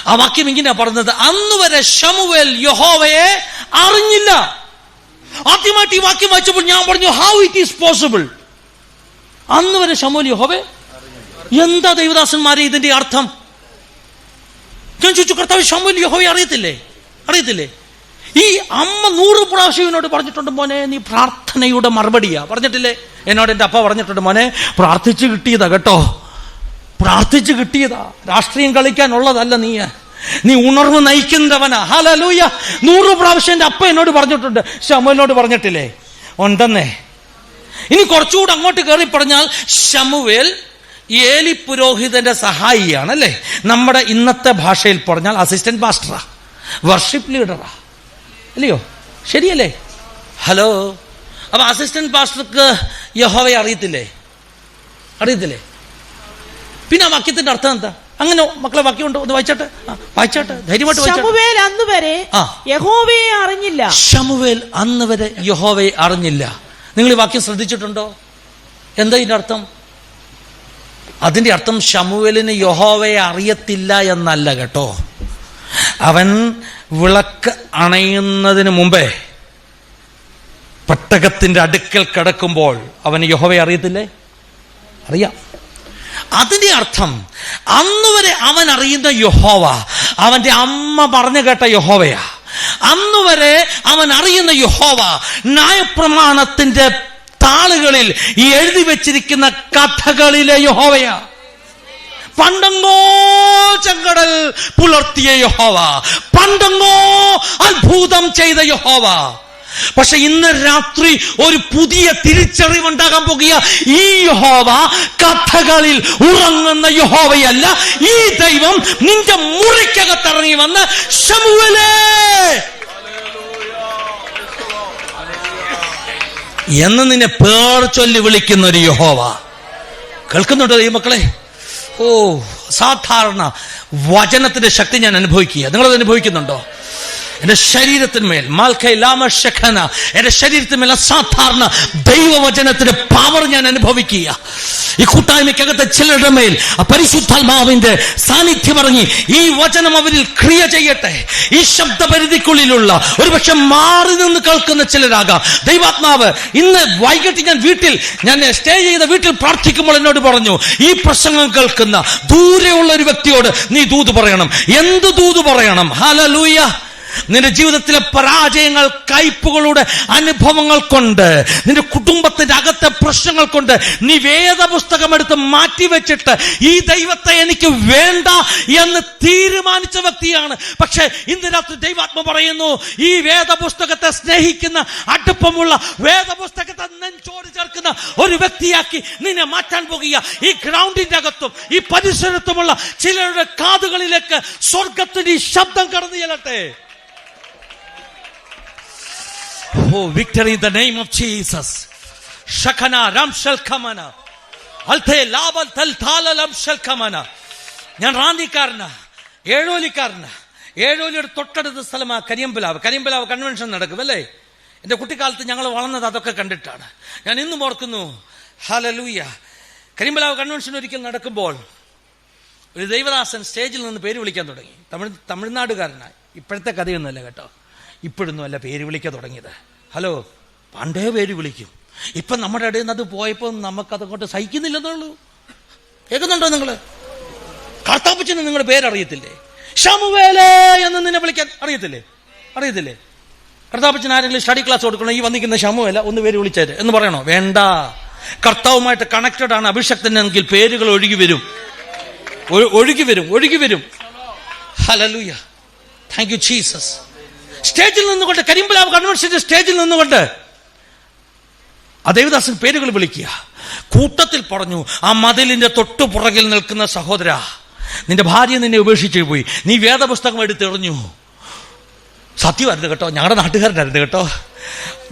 ആ വാക്യം ഇങ്ങനെയാ പറഞ്ഞത്, അന്ന് വരെ ശമൂവേൽ യഹോവയെ അറിഞ്ഞില്ല. ആദ്യമായിട്ട് ഈ വാക്യം വായിച്ചപ്പോൾ ഞാൻ പറഞ്ഞു, ഹൗ ഇറ്റ് ഈസ് പോസിബിൾ? അന്ന് വരെ ശമൂവേൽ യഹോവയെ എന്താ ദൈവദാസന്മാരെ ഇതിന്റെ അർത്ഥം? ഞാൻ ചോദിച്ചു, കർത്താവ് ശമൂവേൽ യഹോവയെ അറിയത്തില്ലേ? ഈ അമ്മ 100 പ്രാവശ്യം എന്നോട് പറഞ്ഞിട്ടുണ്ട്, മോനെ നീ പ്രാർത്ഥനയുടെ മറുപടിയാ. പറഞ്ഞിട്ടില്ലേ? എന്നോട് എൻ്റെ അപ്പ പറഞ്ഞിട്ടുണ്ട്, മോനെ പ്രാർത്ഥിച്ച് കിട്ടിയതാ കേട്ടോ, പ്രാർത്ഥിച്ച് കിട്ടിയതാ, രാഷ്ട്രീയം കളിക്കാനുള്ളതല്ല, നീ ഉണർവ് നയിക്കുന്നവനാ. ഹല്ലേലൂയ. 100 പ്രാവശ്യം എൻ്റെ അപ്പ എന്നോട് പറഞ്ഞിട്ടുണ്ട്, ശമൂവേലിനോട് പറഞ്ഞിട്ടില്ലേ? ഉണ്ടെന്നേ. ഇനി കുറച്ചുകൂടെ അങ്ങോട്ട് കയറി പറഞ്ഞാൽ, ശമൂവേൽ ഏലി പുരോഹിതന്റെ സഹായിയാണ് അല്ലേ? നമ്മുടെ ഇന്നത്തെ ഭാഷയിൽ പറഞ്ഞാൽ അസിസ്റ്റന്റ് പാസ്റ്ററാ, വർഷിപ്പ് ലീഡറാ, അല്ലയോ? ശരിയല്ലേ? ഹലോ. അപ്പൊ അസിസ്റ്റന്റ് പാസ്റ്റർക്ക് യഹോവയെ അറിയത്തില്ലേ? പിന്നെ ആ വാക്യത്തിന്റെ അർത്ഥം എന്താ? അങ്ങനെ മക്കളെ വാക്യം ഉണ്ടോ? ഒന്ന് വായിച്ചാട്ടെ, ധൈര്യമായിട്ട്. ശമൂവേൽ അന്ന് വരെ യഹോവയെ അറിഞ്ഞില്ല. ശമൂവേൽ അന്ന് വരെ യഹോവയെ അറിഞ്ഞില്ല. നിങ്ങൾ ഈ വാക്യം ശ്രദ്ധിച്ചിട്ടുണ്ടോ? എന്താ ഇതിന്റെ അർത്ഥം? അതിന്റെ അർത്ഥം ശമൂവേലിന് യഹോവയെ അറിയത്തില്ല എന്നല്ല കേട്ടോ. അവൻ വിളക്ക് അണയുന്നതിന് മുമ്പേ പെട്ടകത്തിന്റെ അടുക്കൽ കിടക്കുമ്പോൾ അവന് യഹോവയെ അറിയത്തില്ലേ? അറിയാം. അതിന്റെ അർത്ഥം അന്ന് വരെ അവൻ അറിയുന്ന യഹോവ അവന്റെ അമ്മ പറഞ്ഞു കേട്ട യഹോവയാ. അന്ന് വരെ അവൻ അറിയുന്ന യഹോവ ന്യായപ്രമാണത്തിന്റെ താളുകളിൽ ഈ എഴുതി വെച്ചിരിക്കുന്ന കഥകളിലെ യഹോവയാ. പണ്ടെങ്ങോ ചെങ്കടൽ പുലർത്തിയ യഹോവ, പണ്ടെങ്ങോ അത്ഭുതം ചെയ്ത യഹോവ. പക്ഷെ ഇന്ന് രാത്രി ഒരു പുതിയ തിരിച്ചറിവുണ്ടാകാൻ പോകുക. ഈ യഹോവ കഥകളിൽ ഉറങ്ങുന്ന യഹോവയല്ല. ഈ ദൈവം നിന്റെ മുറിക്കകത്തിറങ്ങി വന്ന് ശമൂവേലേ എന്ന് നിന്നെ പേർ ചൊല്ലി വിളിക്കുന്ന ഒരു യഹോവ. കേൾക്കുന്നുണ്ടോ ഈ മക്കളെ? സാധാരണ വചനത്തിന്റെ ശക്തി ഞാൻ അനുഭവിക്കുക. നിങ്ങളത് അനുഭവിക്കുന്നുണ്ടോ? എന്റെ ശരീരത്തിന്മേൽ എന്റെ ശരീരത്തിന്മേൽ അസാധാരണ ദൈവവചനത്തിന്റെ പവർ ഞാൻ അനുഭവിക്കുക. ഈ കൂട്ടായ്മയ്ക്കകത്തെ ചിലരുടെ മേൽ പരിശുദ്ധാത്മാവിന്റെ സാന്നിധ്യം ഇറങ്ങി ഈ വചനം അവരിൽ ക്രിയ ചെയ്യട്ടെ. ഈ ശബ്ദപരിധിക്കുള്ളിലുള്ള ഒരുപക്ഷെ മാറി നിന്ന് കേൾക്കുന്ന ചിലരാകാം. ദൈവാത്മാവ് ഇന്ന് വൈകിട്ട് ഞാൻ സ്റ്റേ ചെയ്ത വീട്ടിൽ പ്രാർത്ഥിക്കുമ്പോൾ എന്നോട് പറഞ്ഞു, ഈ പ്രസംഗം കേൾക്കുന്ന ദൂരെയുള്ള ഒരു വ്യക്തിയോട് നീ ദൂത് പറയണം. എന്ത് ദൂത് പറയണം? ഹല്ലേലൂയ. നിന്റെ ജീവിതത്തിലെ പരാജയങ്ങൾ, കയ്പുകളുടെ അനുഭവങ്ങൾ കൊണ്ട്, നിന്റെ കുടുംബത്തിന്റെ അകത്തെ പ്രശ്നങ്ങൾ കൊണ്ട് നീ വേദപുസ്തകം എടുത്ത് മാറ്റിവെച്ചിട്ട് ഈ ദൈവത്തെ എനിക്ക് വേണ്ട എന്ന് തീരുമാനിച്ച വ്യക്തിയാണ്. പക്ഷെ ഇന്ന് രാത്രി ദൈവാത്മ പറയുന്നു, ഈ വേദപുസ്തകത്തെ സ്നേഹിക്കുന്ന, അടുപ്പമുള്ള വേദപുസ്തകത്തെ നെഞ്ചോട് ചേർക്കുന്ന ഒരു വ്യക്തിയാക്കി നിന്നെ മാറ്റാൻ പോകുക. ഈ ഗ്രൗണ്ടിന്റെ അകത്തും ഈ പരിസരത്തുമുള്ള ചിലരുടെ കാതുകളിലേക്ക് സ്വർഗത്തിന്റെ ഈ ശബ്ദം കടന്നു ചെല്ലട്ടെ. Oh, victory in the name of Jesus. Shakana Ramshal Kamana. Alte Labal Taltala Ramshal Kamana. ഞാൻ റാന്നിക്കാരനാ, ഏഴോലിയുടെ തൊട്ടടുത്ത സ്ഥലമാണ് കരിയമ്പലാവ് കൺവെൻഷൻ നടക്കും അല്ലേ? എൻ്റെ കുട്ടിക്കാലത്ത് ഞങ്ങൾ വളർന്നത് അതൊക്കെ കണ്ടിട്ടാണ്. ഞാൻ ഇന്നും ഓർക്കുന്നു. ഹല്ലേലൂയ. കരിയമ്പലാവ് കൺവെൻഷൻ ഒരിക്കൽ നടക്കുമ്പോൾ ഒരു ദൈവദാസൻ സ്റ്റേജിൽ നിന്ന് പേര് വിളിക്കാൻ തുടങ്ങി. തമിഴ്നാടുകാരനായി. ഇപ്പോഴത്തെ കഥയൊന്നുമല്ല കേട്ടോ, ഇപ്പോഴൊന്നും അല്ല പേര് വിളിക്കാൻ തുടങ്ങിയത്. ഹലോ, പണ്ടേ പേര് വിളിക്കും. ഇപ്പം നമ്മുടെ ഇടയിൽ നിന്ന് അത് പോയപ്പോൾ നമുക്കതുകൊണ്ട് സഹിക്കുന്നില്ലെന്നുള്ളൂ. കേൾക്കുന്നുണ്ടോ നിങ്ങൾ? കർത്താപ്പച്ചന് നിങ്ങളുടെ പേരറിയത്തില്ലേ? ശമുവേലേ എന്ന് നിന്നെ വിളിക്കാൻ അറിയത്തില്ലേ? കർത്താപ്പച്ചൻ ആരെങ്കിലും സ്റ്റഡി ക്ലാസ് കൊടുക്കണം, ഈ വന്നിരിക്കുന്ന ശമുവേല ഒന്ന് പേര് വിളിച്ചേര് എന്ന് പറയണോ? വേണ്ട. കർത്താവുമായിട്ട് കണക്റ്റഡ് ആണ് അഭിഷക്തനെങ്കിൽ പേരുകൾ ഒഴുകി വരും. ഹല്ലേലൂയ. Thank you Jesus. സ്റ്റേജിൽ നിന്നുകൊണ്ട്, കരിമ്പലാവ് കൺവെൻഷന്റെ സ്റ്റേജിൽ നിന്നുകൊണ്ട് ആ ദേവദാസൻ പേരുകൾ വിളിക്കുക. കൂട്ടത്തിൽ പറഞ്ഞു, ആ മതിലിന്റെ തൊട്ടുപുറകിൽ നിൽക്കുന്ന സഹോദര, നിന്റെ ഭാര്യ നിന്നെ ഉപേക്ഷിച്ചു പോയി, നീ വേദപുസ്തകം എടുത്തെറിഞ്ഞു. സത്യമായിരുന്നു കേട്ടോ, ഞങ്ങളുടെ നാട്ടുകാരനായിരുന്നു കേട്ടോ,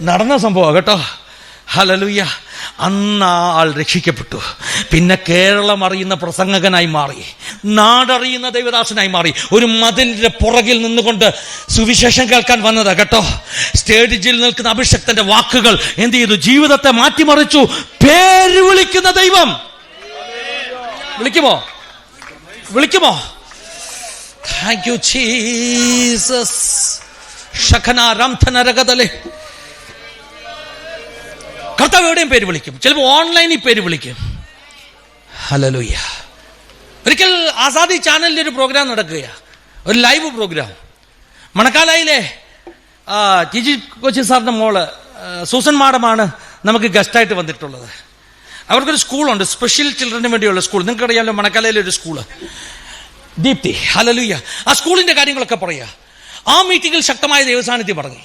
നടന്ന സംഭവം കേട്ടോ. ഹല്ലേലൂയ. അന്ന് ആൾ രക്ഷിക്കപ്പെട്ടു. പിന്നെ കേരളം അറിയുന്ന പ്രസംഗകനായി മാറി, നാടറിയുന്ന ദൈവദാസനായി മാറി. ഒരു മതിലിന്റെ പുറകിൽ നിന്നുകൊണ്ട് സുവിശേഷം കേൾക്കാൻ വന്നതാ കേട്ടോ. സ്റ്റേജിൽ നിൽക്കുന്ന അഭിഷക്തന്റെ വാക്കുകൾ എന്ത് ചെയ്തു? ജീവിതത്തെ മാറ്റിമറിച്ചു. പേര് വിളിക്കുന്ന ദൈവം വിളിക്കുമോ? Thank you Jesus. ശഖന രാംധനരകതലേ. കർത്താവ് എവിടെയും പേര് വിളിക്കും, ചിലപ്പോൾ ഓൺലൈനിൽ പേര് വിളിക്കും. ഹല്ലേലൂയ. ഒരിക്കൽ ആസാദി ചാനലിന്റെ ഒരു പ്രോഗ്രാം നടക്കുകയാണ്, ഒരു ലൈവ് പ്രോഗ്രാം. മണക്കാലയിലെ ജിജി കൊച്ചി സാറിന്റെ മോള് സൂസൻ മാഡമാണ് നമുക്ക് ഗസ്റ്റായിട്ട് വന്നിട്ടുള്ളത്. അവർക്കൊരു സ്കൂളുണ്ട്, സ്പെഷ്യൽ ചിൽഡ്രന് വേണ്ടിയുള്ള സ്കൂൾ. നിങ്ങൾക്കറിയാമല്ലോ മണക്കാലയിലെ ഒരു സ്കൂള്, ദീപ്തി. ഹല്ലേലൂയ. ആ സ്കൂളിന്റെ കാര്യങ്ങളൊക്കെ പറയുക. ആ മീറ്റിംഗിൽ ശക്തമായ ദൈവസാന്നിധ്യം പറഞ്ഞു.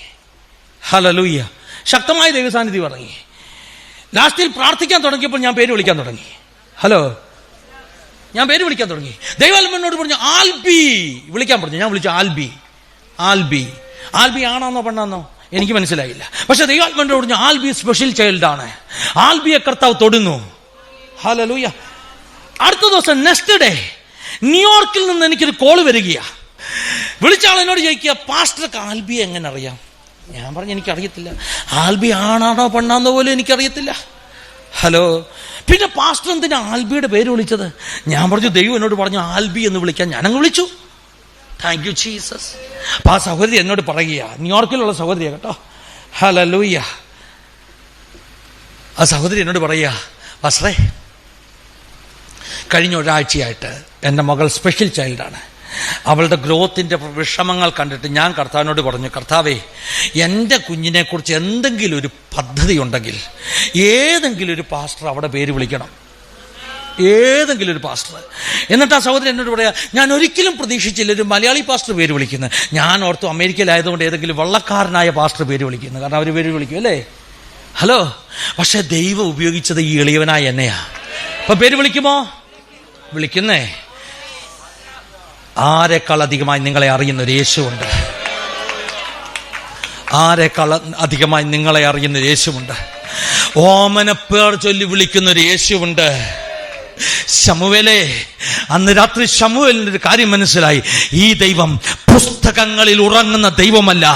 ഹല്ലേലൂയ. ശക്തമായ ദൈവസാന്നിധ്യം പറഞ്ഞു. ലാസ്റ്റിൽ പ്രാർത്ഥിക്കാൻ തുടങ്ങിയപ്പോൾ ഞാൻ പേര് വിളിക്കാൻ തുടങ്ങി. ഹലോ, ഞാൻ പേര് വിളിക്കാൻ തുടങ്ങി. ദൈവാത്മാവിനോട് പറഞ്ഞു ആൽബി വിളിക്കാൻ പറഞ്ഞു. ഞാൻ വിളിച്ചു ആൽബി ആണോന്നോ പെണ്ണാന്നോ എനിക്ക് മനസ്സിലായില്ല. പക്ഷെ ദൈവാത്മാവിനോട് പറഞ്ഞു ആൽബി സ്പെഷ്യൽ ചൈൽഡാണ്, ആൽബിയെ കർത്താവ് തൊടുന്നു. ഹല്ലേലൂയ. അടുത്ത ദിവസം നെക്സ്റ്റ് ഡേ ന്യൂയോർക്കിൽ നിന്ന് എനിക്കൊരു കോള് വരികയാ. വിളിച്ച ആളെന്നോട് ചോദിക്കുക, പാസ്റ്റർക്ക് ആൽബിയെ എങ്ങനെ അറിയാം? ഞാൻ പറഞ്ഞു എനിക്കറിയത്തില്ല, ആൽബി ആണാണോ പെണ്ണാന്നോ പോലും എനിക്കറിയത്തില്ല. ഹലോ, പിന്നെ പാസ്റ്റർ എന്തിനാ ആൽബിയുടെ പേര് വിളിച്ചത്? ഞാൻ പറഞ്ഞു ദൈവം എന്നോട് പറഞ്ഞു ആൽബി എന്ന് വിളിക്കാൻ, ഞാനങ്ങ് വിളിച്ചു. Thank you Jesus. അപ്പൊ ആ സഹോദരി എന്നോട് പറയുക, ന്യൂയോർക്കിലുള്ള സഹോദരിയാ കേട്ടോ. ഹല്ലേലൂയ. ആ സഹോദരി എന്നോട് പറയുക, പാസ്റ്ററേ, കഴിഞ്ഞ ഒരാഴ്ചയായിട്ട് എൻ്റെ മകൾ സ്പെഷ്യൽ ചൈൽഡാണ്. അവളുടെ ഗ്രോത്തിൻ്റെ വിഷമങ്ങൾ കണ്ടിട്ട് ഞാൻ കർത്താവിനോട് പറഞ്ഞു, കർത്താവേ, എൻ്റെ കുഞ്ഞിനെക്കുറിച്ച് എന്തെങ്കിലും ഒരു പദ്ധതി ഉണ്ടെങ്കിൽ ഏതെങ്കിലും ഒരു പാസ്റ്റർ അവിടെ പേര് വിളിക്കണം, ഏതെങ്കിലും ഒരു പാസ്റ്റർ. എന്നിട്ട് ആ സഹോദരൻ എന്നോട് പറയാ, ഞാൻ ഒരിക്കലും പ്രതീക്ഷിച്ചില്ല ഒരു മലയാളി പാസ്റ്റർ പേര് വിളിക്കുന്നത്. ഞാൻ ഓർത്തു അമേരിക്കയിലായതുകൊണ്ട് ഏതെങ്കിലും വെള്ളക്കാരനായ പാസ്റ്റർ പേര് വിളിക്കുന്നു, കാരണം അവർ പേര് വിളിക്കും അല്ലേ. ഹലോ, പക്ഷെ ദൈവം ഉപയോഗിച്ചത് ഈ എളിയവനായ എന്നെയാ. അപ്പൊ പേര് വിളിക്കുമോ? വിളിക്കുന്നേ. ആരെക്കാൾ അധികമായി നിങ്ങളെ അറിയുന്ന ഒരു യേശുവുണ്ട്. ആരെക്കാൾ അധികമായി നിങ്ങളെ അറിയുന്ന ഒരു യേശുവുണ്ട്. ഓമന പേർ ചൊല്ലി വിളിക്കുന്ന ഒരു യേശുവുണ്ട്. ശമൂവേലേ, അന്ന് രാത്രി ശമൂവേലിന് ഒരു കാര്യം മനസ്സിലായി. ഈ ദൈവം പുസ്തകങ്ങളിൽ ഉറങ്ങുന്ന ദൈവമല്ല.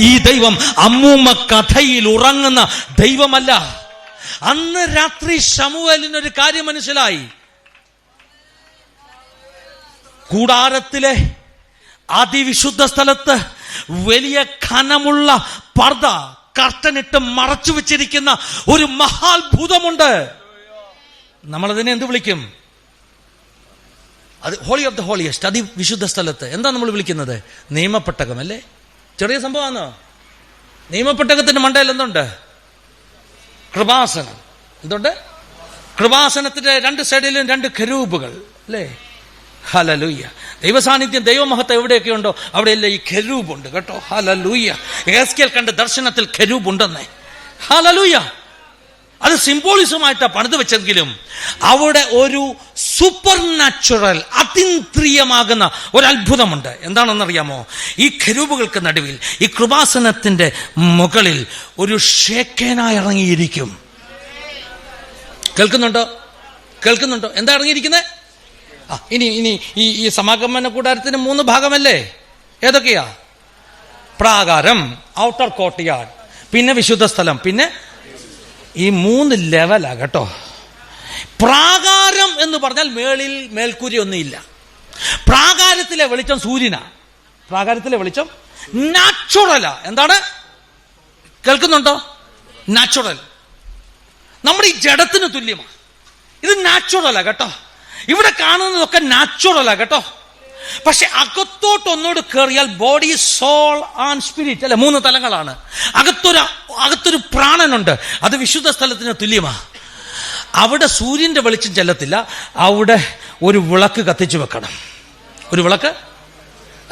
ഈ ദൈവം അമ്മൂമ്മ കഥയിൽ ഉറങ്ങുന്ന ദൈവമല്ല. അന്ന് രാത്രി ശമൂവേലിനൊരു കാര്യം മനസ്സിലായി. കൂടാരത്തിലെ അതിവിശുദ്ധ സ്ഥലത്ത് വലിയ ഖനമുള്ള പർദ്ദ കർട്ടനിട്ട് മറച്ചു വെച്ചിരിക്കുന്ന ഒരു മഹാത്ഭുതമുണ്ട്. നമ്മളതിനെ എന്ത് വിളിക്കും? അത് ഹോളി ഓഫ് ദ ഹോളിയസ്റ്റ്, അതിവിശുദ്ധ സ്ഥലത്ത്. എന്താ നമ്മൾ വിളിക്കുന്നത്? നിയമപ്പെട്ടകം അല്ലേ? ചെറിയ സംഭവമാണോ? നിയമപ്പെട്ടകത്തിന്റെ മണ്ടയിൽ എന്തുണ്ട്? കൃപാസനം. എന്തുണ്ട്? കൃപാസനത്തിന്റെ രണ്ട് സൈഡിലും രണ്ട് കെരൂബുകൾ അല്ലേ? ഹല്ലേലൂയ. ദൈവസാന്നിധ്യം, ദൈവമഹത്വം എവിടെയൊക്കെ ഉണ്ടോ അവിടെയല്ലേ ഈ കെരൂബുണ്ട് കേട്ടോ. ഹല്ലേലൂയ. യെഹെസ്കേൽ കണ്ട ദർശനത്തിൽ കെരൂബ് ഉണ്ടെന്നേ. ഹല്ലേലൂയ. അത് സിംബോളിസമായിട്ടാണ് പണിത് വെച്ചെങ്കിലും അവിടെ ഒരു സൂപ്പർ നാച്ചുറൽ, അതീന്ദ്രിയമാകുന്ന ഒരു അത്ഭുതമുണ്ട്. എന്താണെന്നറിയാമോ? ഈ കെരൂബുകൾക്ക് നടുവിൽ, ഈ കൃപാസനത്തിന്റെ മുകളിൽ ഒരു ഷേക്കേനായി ഇറങ്ങിയിരിക്കും. കേൾക്കുന്നുണ്ടോ? കേൾക്കുന്നുണ്ടോ? എന്താ ഇറങ്ങിയിരിക്കുന്നത്? ഇനി ഈ സമാഗമന കൂടാരത്തിന് 3 ഭാഗമല്ലേ? ഏതൊക്കെയാ? പ്രാകാരം, ഔട്ടർ കോർട്ട്യാർഡ്, പിന്നെ വിശുദ്ധ സ്ഥലം, പിന്നെ ഈ 3 ലെവലാ കേട്ടോ. പ്രാകാരം എന്ന് പറഞ്ഞാൽ മേൽക്കൂരി ഒന്നുമില്ല. പ്രാകാരത്തിലെ വെളിച്ചം സൂര്യനാ. പ്രാകാരത്തിലെ വെളിച്ചം നാച്ചുറലാ. എന്താണ്? കേൾക്കുന്നുണ്ടോ? നാച്ചുറൽ. നമ്മുടെ ഈ ജഡത്തിന് തുല്യമാണ്. ഇത് നാച്ചുറലാ കേട്ടോ. ഇവിടെ കാണുന്നതൊക്കെ നാച്ചുറലാ കേട്ടോ. പക്ഷെ അകത്തോട്ടൊന്നോട് കയറിയാൽ ബോഡി, സോൾ ആൻഡ് സ്പിരിറ്റ് അല്ലെ, 3 തലങ്ങളാണ്. അകത്തൊരു പ്രാണനുണ്ട്. അത് വിശുദ്ധ സ്ഥലത്തിന് തുല്യമാ. അവിടെ സൂര്യന്റെ വെളിച്ചം ചെല്ലത്തില്ല. അവിടെ ഒരു വിളക്ക് കത്തിച്ചു വെക്കണം. ഒരു വിളക്ക്.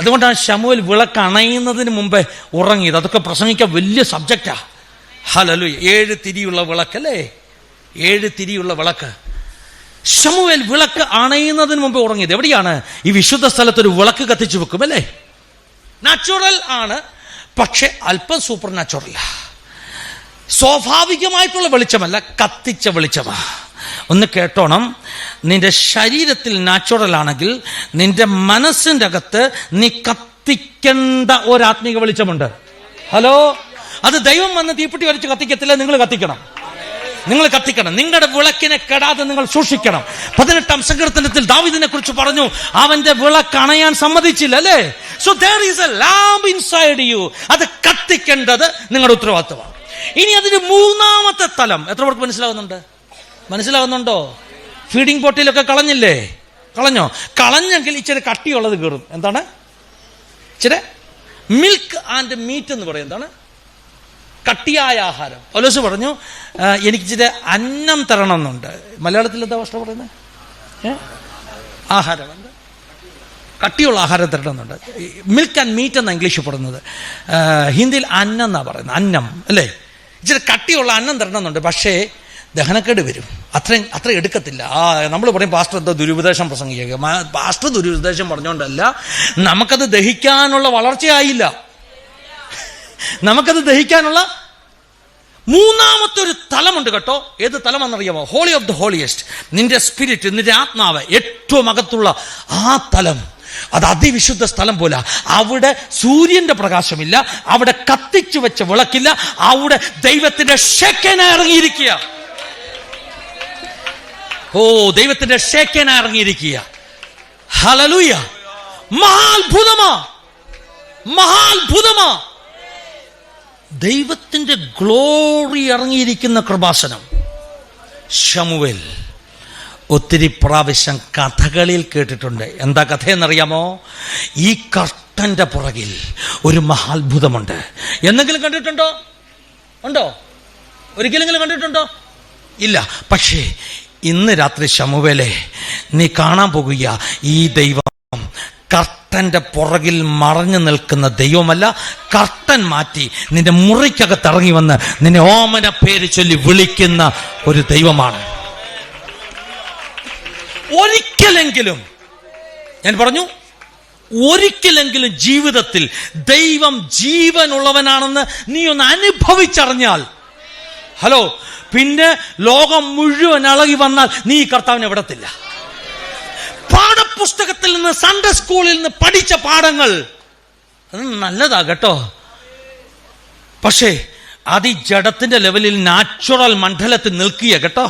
അതുകൊണ്ടാണ് ശമൂവേൽ വിളക്ക് അണയുന്നതിന് മുമ്പേ ഉറങ്ങിയത്. അതൊക്കെ പ്രസംഗിക്കാൻ വലിയ സബ്ജക്റ്റാ. ഹല്ലേലൂയ. 7 തിരിയുള്ള വിളക്ക് അല്ലേ? 7 തിരിയുള്ള വിളക്ക്. ശമൂവേൽ വിളക്ക് അണയുന്നതിന് മുമ്പ് ഉറങ്ങിയത് എവിടെയാണ്? ഈ വിശുദ്ധ സ്ഥലത്തൊരു വിളക്ക് കത്തിച്ചു വെക്കും അല്ലേ? നാച്ചുറൽ ആണ്, പക്ഷെ അല്പം സൂപ്പർ നാച്ചുറൽ. സ്വാഭാവികമായിട്ടുള്ള വെളിച്ചമല്ല, കത്തിച്ച വെളിച്ചമാ. ഒന്ന് കേട്ടോണം. നിന്റെ ശരീരത്തിൽ നാച്ചുറൽ ആണെങ്കിൽ നിന്റെ മനസ്സിന്റെ അകത്ത് നീ കത്തിക്കേണ്ട ഒരു ആത്മീക വെളിച്ചമുണ്ട്. ഹലോ, അത് ദൈവം വന്ന് തീപ്പെട്ടി വരച്ച് കത്തിക്കത്തില്ല. നിങ്ങൾ കത്തിക്കണം. നിങ്ങൾ കത്തിക്കണം. നിങ്ങളുടെ വിളക്കിനെ കെടാതെ നിങ്ങൾ സൂക്ഷിക്കണം. 18-ാം സങ്കീർത്തനത്തിൽ ദാവീദിനെ കുറിച്ച് പറഞ്ഞു, അവന്റെ വിളക്ക് അണയാൻ സമ്മതിച്ചില്ല അല്ലേ? So there is a lamp inside you. അത് കത്തിക്കേണ്ടത് നിങ്ങളുടെ ഉത്തരവാദിത്തമാണ്. ഇനി അതിന് 3ാമത്തെ തലം. എത്ര പേർക്ക് മനസ്സിലാകുന്നുണ്ടോ? ഫീഡിംഗ് ബോട്ടിലൊക്കെ കളഞ്ഞില്ലേ? കളഞ്ഞോ? കളഞ്ഞെങ്കിൽ ഇച്ചിരി കട്ടിയുള്ളത് കയറും. എന്താണ്? ഇച്ചിരി മിൽക്ക് ആൻഡ് മീറ്റ് എന്ന് പറയും. എന്താണ്? കട്ടിയായ ആഹാരം. പൗലോസ് പറഞ്ഞു, എനിക്കിച്ചിരി അന്നം തരണം എന്നുണ്ട്. മലയാളത്തിൽ എന്താ ഭാഷ പറയുന്നത്? ആഹാരം, എന്താ? കട്ടിയുള്ള ആഹാരം തരണം എന്നുണ്ട്. മിൽക്ക് ആൻഡ് മീറ്റ് എന്നാണ് ഇംഗ്ലീഷിൽ പറയുന്നത്. ഹിന്ദിയിൽ അന്നം എന്നാ പറയുന്നത്. അന്നം അല്ലേ? ഇച്ചിരി കട്ടിയുള്ള അന്നം തരണം എന്നുണ്ട്. പക്ഷേ ദഹനക്കേട് വരും. അത്ര എടുക്കത്തില്ല. നമ്മൾ പറയും പാസ്റ്റർ എന്തോ ദുരുപദേശം പ്രസംഗിക്കുക. പാസ്റ്റർ ദുരുപദേശം പറഞ്ഞുകൊണ്ടല്ല, നമുക്കത് ദഹിക്കാനുള്ള വളർച്ചയായില്ല. നമുക്കത് ദഹിക്കാനുള്ള 3ാമത്തെ ഒരു തലമുണ്ട് കേട്ടോ. ഏത് തലമാണെന്നറിയാമോ? Holy of the holiest. നിന്റെ സ്പിരിറ്റ്, നിന്റെ ആത്മാവ് ഏറ്റവും അകത്തുള്ള ആ തലം, അത് അതിവിശുദ്ധ സ്ഥലം പോലെ. അവിടെ സൂര്യന്റെ പ്രകാശമില്ല, അവിടെ കത്തിച്ചു വെച്ച വിളക്കില്ല, അവിടെ ദൈവത്തിന്റെ ഷേക്കേന ഇറങ്ങിയിരിക്കുക. ദൈവത്തിന്റെ ഷേക്കേന ഇറങ്ങിയിരിക്കുക. ഹല്ലേലൂയ. മഹാത്ഭുതമാ. ദൈവത്തിന്റെ ഗ്ലോറി ഇറങ്ങിയിരിക്കുന്ന കൃപാസനം. ശമൂവേൽ ഒത്തിരി പ്രാവശ്യം കഥകളിൽ കേട്ടിട്ടുണ്ട്. എന്താ കഥയെന്നറിയാമോ? ഈ കർട്ടന്റെ പുറകിൽ ഒരു മഹാത്ഭുതമുണ്ട്. എന്തെങ്കിലും കണ്ടിട്ടുണ്ടോ? ഉണ്ടോ? ഒരിക്കലെങ്കിലും കണ്ടിട്ടുണ്ടോ? ഇല്ല. പക്ഷേ ഇന്ന് രാത്രി ശമൂവേലേ, നീ കാണാൻ പോകുക, ഈ ദൈവം കർട്ടന്റെ പുറകിൽ മറഞ്ഞു നിൽക്കുന്ന ദൈവമല്ല. കർട്ടൻ മാറ്റി നിന്റെ മുറിക്കകത്ത് ഇറങ്ങി വന്ന് നിന്നെ ഓമന പേര് ചൊല്ലി വിളിക്കുന്ന ഒരു ദൈവമാണ്. ഒരിക്കലെങ്കിലും, ഞാൻ പറഞ്ഞു, ഒരിക്കലെങ്കിലും ജീവിതത്തിൽ ദൈവം ജീവനുള്ളവനാണെന്ന് നീ ഒന്ന് അനുഭവിച്ചറിഞ്ഞാൽ, ഹലോ, പിന്നെ ലോകം മുഴുവൻ ഇളകി വന്നാൽ നീ ഈ കർത്താവിനെ വിടത്തില്ല. പാഠപുസ്തകത്തിൽ നിന്ന്, സൺഡേ സ്കൂളിൽ നിന്ന് പഠിച്ച പാഠങ്ങൾ അത് നല്ലതാ കേട്ടോ. പക്ഷേ അത് ഈ ജഡത്തിന്റെ ലെവലിൽ, നാച്ചുറൽ മണ്ഡലത്തിൽ നിൽക്കുക കേട്ടോ.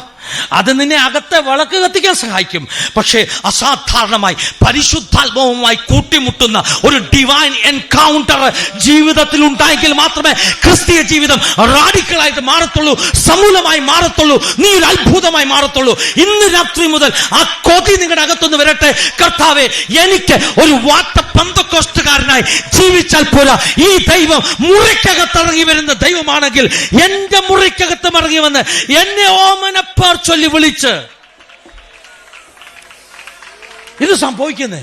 അത് നിന്നെ അകത്തെ വിളക്ക് കത്തിക്കാൻ സഹായിക്കും. പക്ഷേ അസാധാരണമായി പരിശുദ്ധാത്മാവുമായി കൂട്ടിമുട്ടുന്ന ഒരു ഡിവൈൻ എൻകൗണ്ടർ ജീവിതത്തിൽ ഉണ്ടായെങ്കിൽ മാത്രമേ ക്രിസ്തീയ ജീവിതം റാഡിക്കലായിട്ട് മാറത്തുള്ളൂ, സമൂലമായി മാറത്തുള്ളൂ, നീ ഒരു അത്ഭുതമായി മാറത്തുള്ളൂ. ഇന്ന് രാത്രി മുതൽ ആ കൊതി നിങ്ങളുടെ അകത്തുനിന്ന് വരട്ടെ. കർത്താവേ, എനിക്ക് ഒരു വാട്ട പെന്തക്കോസ്തുകാരനായി ജീവിച്ചാൽ പോരാ, ഈ ദൈവം മുറിക്കകത്ത് ഇറങ്ങി വരുന്ന ദൈവമാണെങ്കിൽ എന്റെ മുറിക്കകത്ത് ഇറങ്ങി വന്ന് എന്നെ ഓമനപ്പ ചൊല്ലി വിളിച്ച് ഇത് സംഭവിക്കുന്നേ.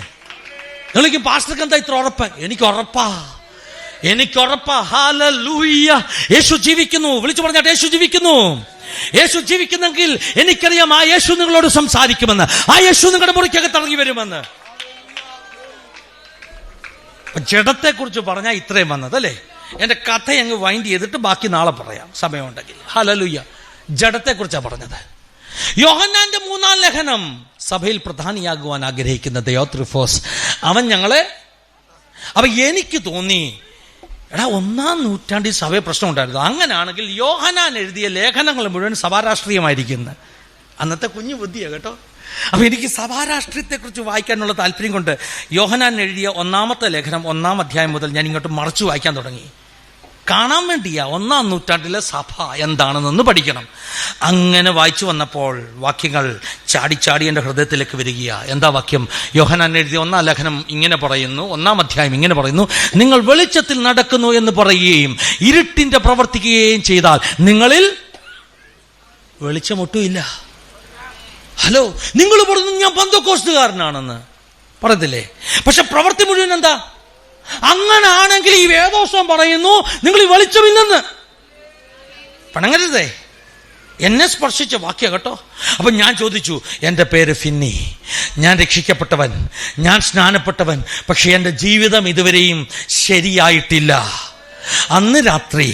നിങ്ങൾക്ക് പാസ്റ്റർക്ക് എന്താ ഇത്ര ഉറപ്പ്? എനിക്ക് ഉറപ്പാ. ഹല്ലേലൂയ. യേശു ജീവിക്കുന്നു. വിളിച്ചു പറഞ്ഞാൽ യേശു ജീവിക്കുന്നു. യേശു ജീവിക്കുന്നെങ്കിൽ എനിക്കറിയാം ആ യേശു നിങ്ങളോട് സംസാരിക്കുമെന്ന്, ആ യേശു നിങ്ങളുടെ മുറിക്കകത്ത് ഇറങ്ങി വരുമെന്ന്. ജഡത്തെ കുറിച്ച് പറഞ്ഞാൽ ഇത്രയും വന്നതല്ലേ. എന്റെ കഥ അങ്ങ് വൈൻഡ് ചെയ്തിട്ട് ബാക്കി നാളെ പറയാം സമയമുണ്ടെങ്കിൽ. ഹല്ലേലൂയ. ജഡത്തെ കുറിച്ചാണ് പറഞ്ഞത്. യോഹന്നാന്റെ 3-ാം ലേഖനം, സഭയിൽ പ്രധാനിയാകുവാൻ ആഗ്രഹിക്കുന്ന ദയോത്രിഫോസ് അവൻ ഞങ്ങളെ, അപ്പൊ എനിക്ക് തോന്നി, എടാ 1-ാം നൂറ്റാണ്ടിൽ സഭയെ പ്രശ്നം ഉണ്ടായിരുന്നു. അങ്ങനെയാണെങ്കിൽ യോഹന്നാൻ എഴുതിയ ലേഖനങ്ങൾ മുഴുവൻ സഭാരാഷ്ട്രീയമായിരിക്കുന്നത്. അന്നത്തെ കുഞ്ഞു ബുദ്ധിയാ കേട്ടോ. അപ്പൊ എനിക്ക് സഭാരാഷ്ട്രീയത്തെ കുറിച്ച് വായിക്കാനുള്ള താല്പര്യം കൊണ്ട് യോഹന്നാൻ എഴുതിയ 1-ാമത്തെ ലേഖനം 1-ാം അധ്യായം മുതൽ ഞാൻ ഇങ്ങോട്ട് മറച്ചു വായിക്കാൻ തുടങ്ങി. കാണാൻ വേണ്ടിയാ 1-ാം നൂറ്റാണ്ടിലെ സഭ എന്താണെന്നൊന്ന് പഠിക്കണം. അങ്ങനെ വായിച്ചു വന്നപ്പോൾ വാക്യങ്ങൾ ചാടി എൻ്റെ ഹൃദയത്തിലേക്ക് വരികയാ. എന്താ വാക്യം? യോഹന്നാൻ എഴുതിയ 1-ാം ലേഖനം ഇങ്ങനെ പറയുന്നു, 1-ാം അധ്യായം ഇങ്ങനെ പറയുന്നു: നിങ്ങൾ വെളിച്ചത്തിൽ നടക്കുന്നു എന്ന് പറയുകയും ഇരുട്ടിന്റെ പ്രവർത്തിക്കുകയും ചെയ്താൽ നിങ്ങളിൽ വെളിച്ചമൊട്ടുമില്ല. ഹലോ, നിങ്ങൾ പറഞ്ഞു ഞാൻ പെന്തക്കോസ്തുകാരനാണെന്ന് പറയത്തില്ലേ? പക്ഷെ പ്രവൃത്തി മുഴുവൻ എന്താ? അങ്ങനാണെങ്കിൽ ഈ വേദോസം പറയുന്നു നിങ്ങൾ ഈ വെളിച്ചമില്ലെന്ന്. പണങ്ങരുതേ, എന്നെ സ്പർശിച്ച വാക്യ കേട്ടോ. അപ്പൊ ഞാൻ ചോദിച്ചു, എൻ്റെ പേര് ഫിന്നി, ഞാൻ രക്ഷിക്കപ്പെട്ടവൻ, ഞാൻ സ്നാനപ്പെട്ടവൻ, പക്ഷെ എൻ്റെ ജീവിതം ഇതുവരെയും ശരിയായിട്ടില്ല. അന്ന് രാത്രി